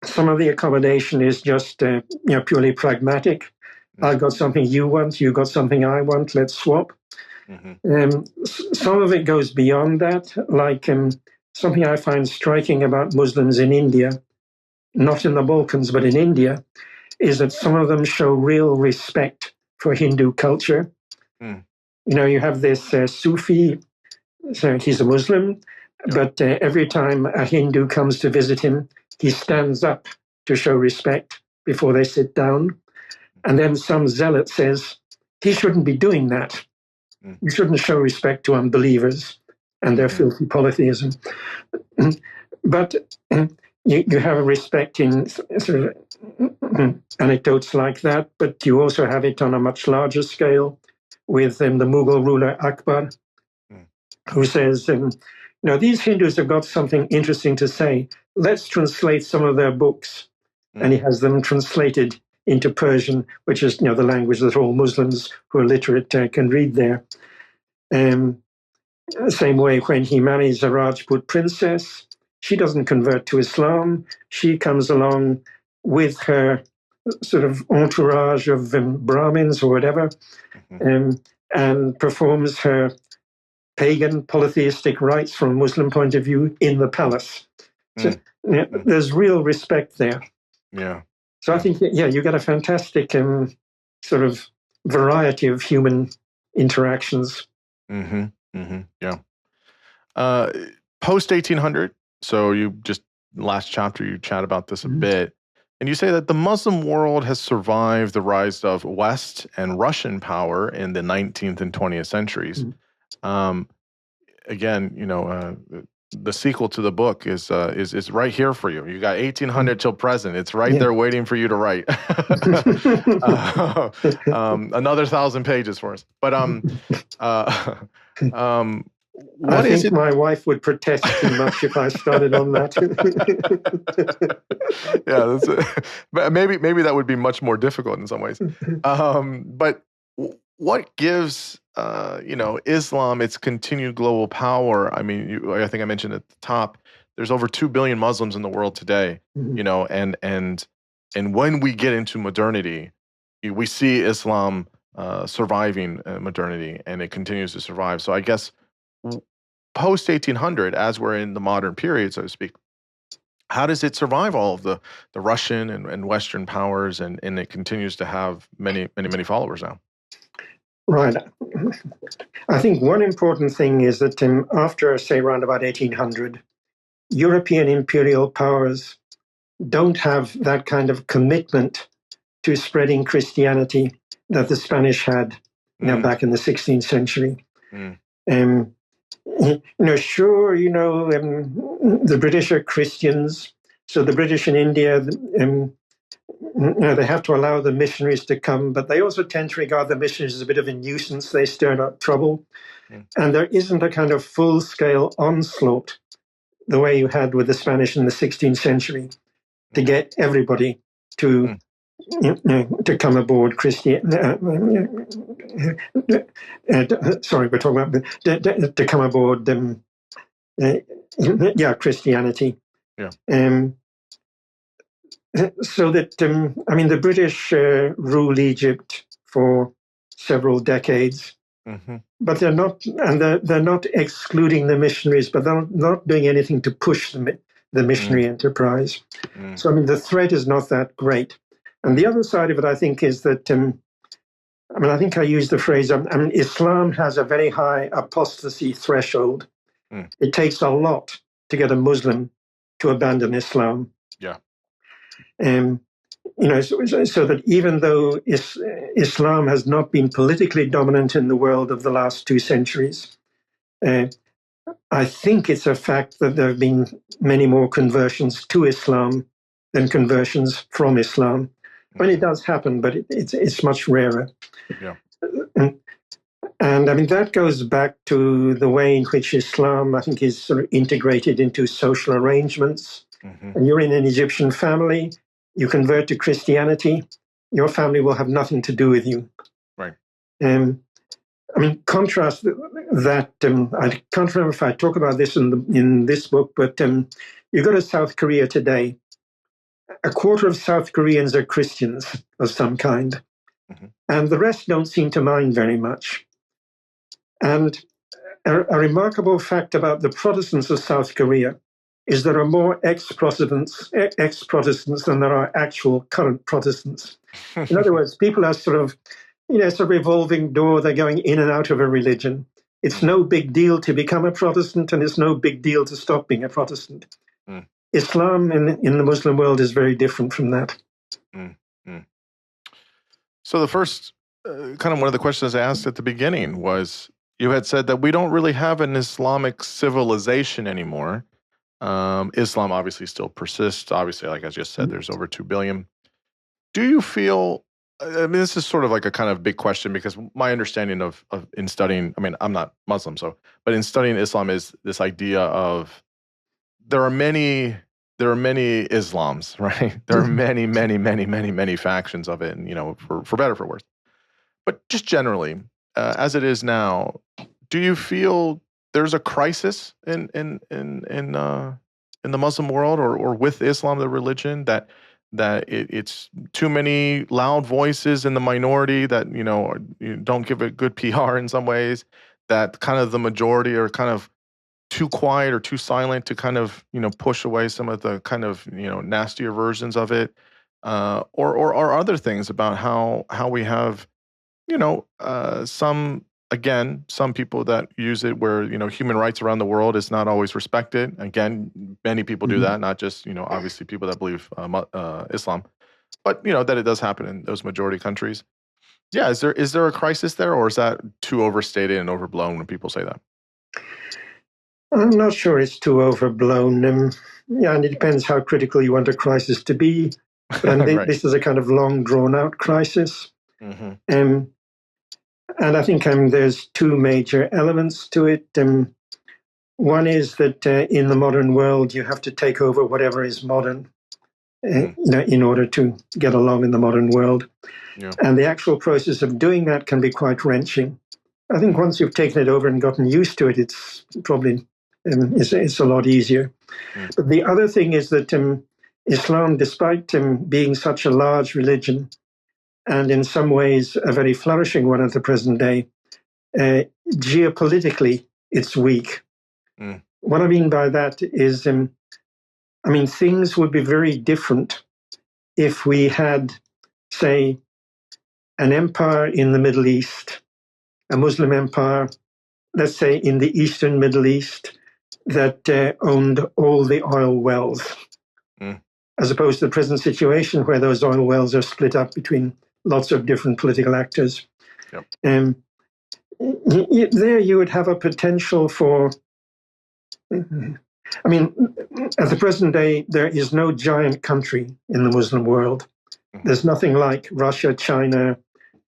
Some of the accommodation is just purely pragmatic. I got something you want, you got something I want, let's swap. Some of it goes beyond that, like something I find striking about Muslims in India, not in the Balkans, but in India, is that some of them show real respect for Hindu culture. You have this Sufi, so he's a Muslim, but every time a Hindu comes to visit him, he stands up to show respect before they sit down. And then some zealot says, he shouldn't be doing that. You shouldn't show respect to unbelievers and their filthy polytheism. But you have a respect in sort of anecdotes like that, but you also have it on a much larger scale with the Mughal ruler Akbar, who says, these Hindus have got something interesting to say. Let's translate some of their books. And he has them translated into Persian, which is the language that all Muslims who are literate can read there. Same way when he marries a Rajput princess, she doesn't convert to Islam. She comes along with her sort of entourage of Brahmins or whatever, and performs her pagan polytheistic rites from a Muslim point of view in the palace. So there's real respect there. Yeah. So I think, you get a fantastic sort of variety of human interactions. Yeah. Post 1800, so you just, last chapter, you chat about this a bit, and you say that the Muslim world has survived the rise of West and Russian power in the 19th and 20th centuries. Again, the sequel to the book is right here for you. You got 1800 till present. It's right there waiting for you to write. Another 1,000 pages for us. But I think my wife would protest too much if I started on that. But maybe that would be much more difficult in some ways. But what gives Islam its continued global power? I mean, I think I mentioned at the top, there's over 2 billion Muslims in the world today. And when we get into modernity, we see Islam surviving modernity, and it continues to survive. So I guess post 1800, as we're in the modern period, so to speak, how does it survive all of the Russian and Western powers, and it continues to have many followers now? Right. I think one important thing is that after, say, around about 1800, European imperial powers don't have that kind of commitment to spreading Christianity that the Spanish had back in the 16th century. Sure, the British are Christians, so the British in India, they have to allow the missionaries to come, but they also tend to regard the missionaries as a bit of a nuisance. They stir up trouble. And there isn't a kind of full-scale onslaught the way you had with the Spanish in the 16th century to get everybody to come aboard sorry, we're talking about to come aboard Christianity. So that the British rule Egypt for several decades. Mm-hmm. But they're not, and they're not excluding the missionaries, but they're not doing anything to push the missionary enterprise. So, I mean, the threat is not that great. And the other side of it, I think, is that, I think I used the phrase, Islam has a very high apostasy threshold. It takes a lot to get a Muslim to abandon Islam. Yeah. So that even though Islam has not been politically dominant in the world of the last 2 centuries, I think it's a fact that there have been many more conversions to Islam than conversions from Islam. I mean, it does happen, but it's much rarer. Yeah. And I mean, that goes back to the way in which Islam, I think, is sort of integrated into social arrangements. And you're in an Egyptian family, you convert to Christianity, your family will have nothing to do with you. Right. Contrast that, I can't remember if I talk about this in this book, but you go to South Korea today, a quarter of South Koreans are Christians of some kind, and the rest don't seem to mind very much. And a remarkable fact about the Protestants of South Korea is there are more ex-Protestants than there are actual current Protestants. In other words, people are sort of, it's a revolving door. They're going in and out of a religion. It's no big deal to become a Protestant, and it's no big deal to stop being a Protestant. Islam in the Muslim world is very different from that. So the first, kind of one of the questions I asked at the beginning was, you had said that we don't really have an Islamic civilization anymore. Islam obviously still persists. Obviously, like I just said, there's over 2 billion. Do you feel, this is sort of like a kind of big question, because my understanding of in studying, I'm not Muslim, but in studying Islam is this idea of there are many Islams, right? There are many factions of it, and for better or for worse. But just generally, as it is now, do you feel there's a crisis in the Muslim world or with Islam, the religion, that it's too many loud voices in the minority that don't give it good PR in some ways, that kind of the majority are kind of too quiet or too silent to kind of push away some of the kind of nastier versions of it, or other things about how we have some people that use it where human rights around the world is not always respected. Again, many people do that, not just obviously people that believe Islam, but that it does happen in those majority countries. Yeah, is there a crisis there, or is that too overstated and overblown when people say that? I'm not sure it's too overblown. And it depends how critical you want a crisis to be. But Right. This is a kind of long, drawn-out crisis. And I think there's 2 major elements to it. One is that in the modern world, you have to take over whatever is modern in order to get along in the modern world. Yeah. And the actual process of doing that can be quite wrenching. I think once you've taken it over and gotten used to it, it's probably it's a lot easier. But the other thing is that Islam, despite being such a large religion, and in some ways a very flourishing one at the present day, geopolitically, it's weak. What I mean by that is, things would be very different if we had, say, an empire in the Middle East, a Muslim empire, let's say in the Eastern Middle East, that owned all the oil wells, as opposed to the present situation where those oil wells are split up between lots of different political actors. Yep. There you would have a potential for, at the present day, there is no giant country in the Muslim world. There's nothing like Russia, China,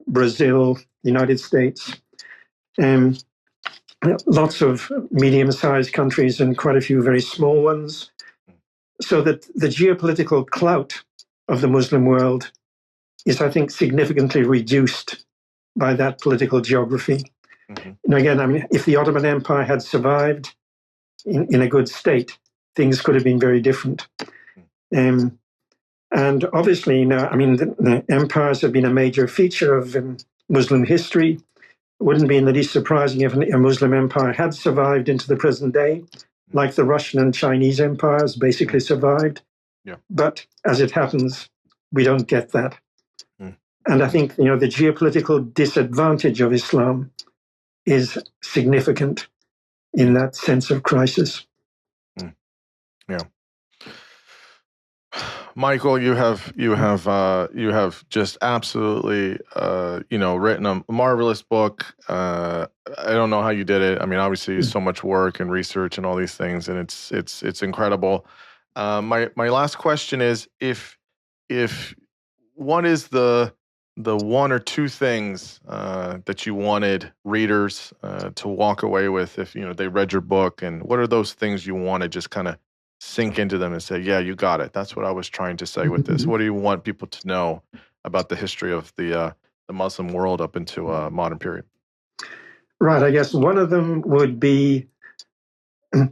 Brazil, United States. Lots of medium-sized countries and quite a few very small ones. So that the geopolitical clout of the Muslim world is, I think, significantly reduced by that political geography. Again, if the Ottoman Empire had survived in a good state, things could have been very different. And obviously, the empires have been a major feature of Muslim history. It wouldn't be in the least surprising if a Muslim empire had survived into the present day, like the Russian and Chinese empires basically survived. Yeah. But as it happens, we don't get that. Mm. And I think, the geopolitical disadvantage of Islam is significant in that sense of crisis. Yeah. Michael, you have just absolutely written a marvelous book. I don't know how you did it. I mean, obviously, so much work and research and all these things, and it's incredible. My last question is, if what is the one or two things that you wanted readers to walk away with if they read your book, and what are those things you want to just kind of sink into them and say, yeah, you got it. That's what I was trying to say with this. What do you want people to know about the history of the Muslim world up into a modern period? Right. I guess one of them would be to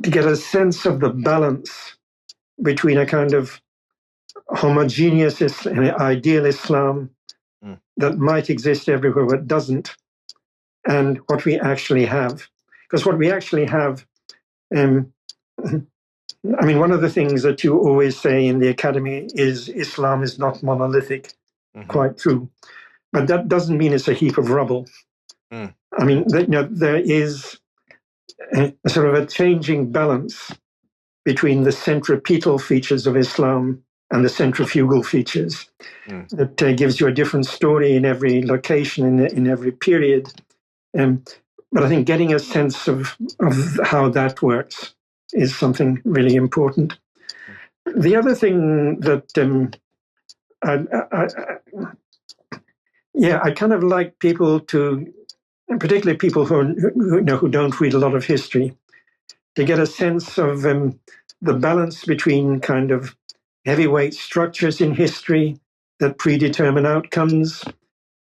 get a sense of the balance between a kind of homogeneous and ideal Islam that might exist everywhere but doesn't, and what we actually have. Because what we actually have, one of the things that you always say in the academy is Islam is not monolithic. Mm-hmm. Quite true. But that doesn't mean it's a heap of rubble. Mm. I mean, there is a sort of a changing balance between the centripetal features of Islam and the centrifugal features that gives you a different story in every location, in every period. But I think getting a sense of how that works is something really important. The other thing that I kind of like people to, particularly people who don't read a lot of history, to get a sense of the balance between kind of heavyweight structures in history that predetermine outcomes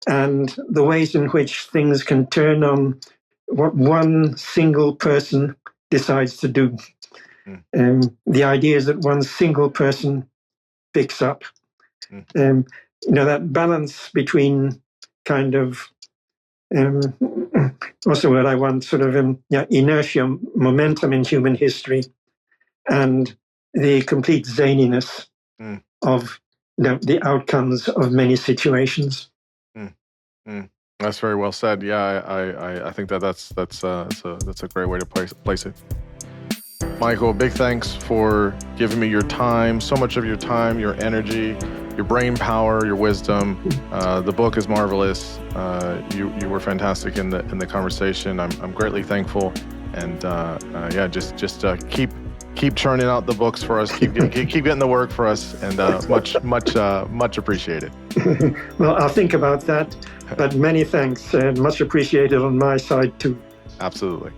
and the ways in which things can turn on what one single person decides to do. The ideas that one single person picks up. That balance between kind of, what's the word I want, sort of inertia, momentum in human history, and the complete zaniness of the outcomes of many situations. That's very well said. Yeah, I think that's a great way to place it. Michael, big thanks for giving me your time, so much of your time, your energy, your brain power, your wisdom. The book is marvelous. You were fantastic in the conversation. I'm greatly thankful, and just keep churning out the books for us. Keep getting the work for us, and much appreciated. Well, I'll think about that. But many thanks, and much appreciated on my side too. Absolutely.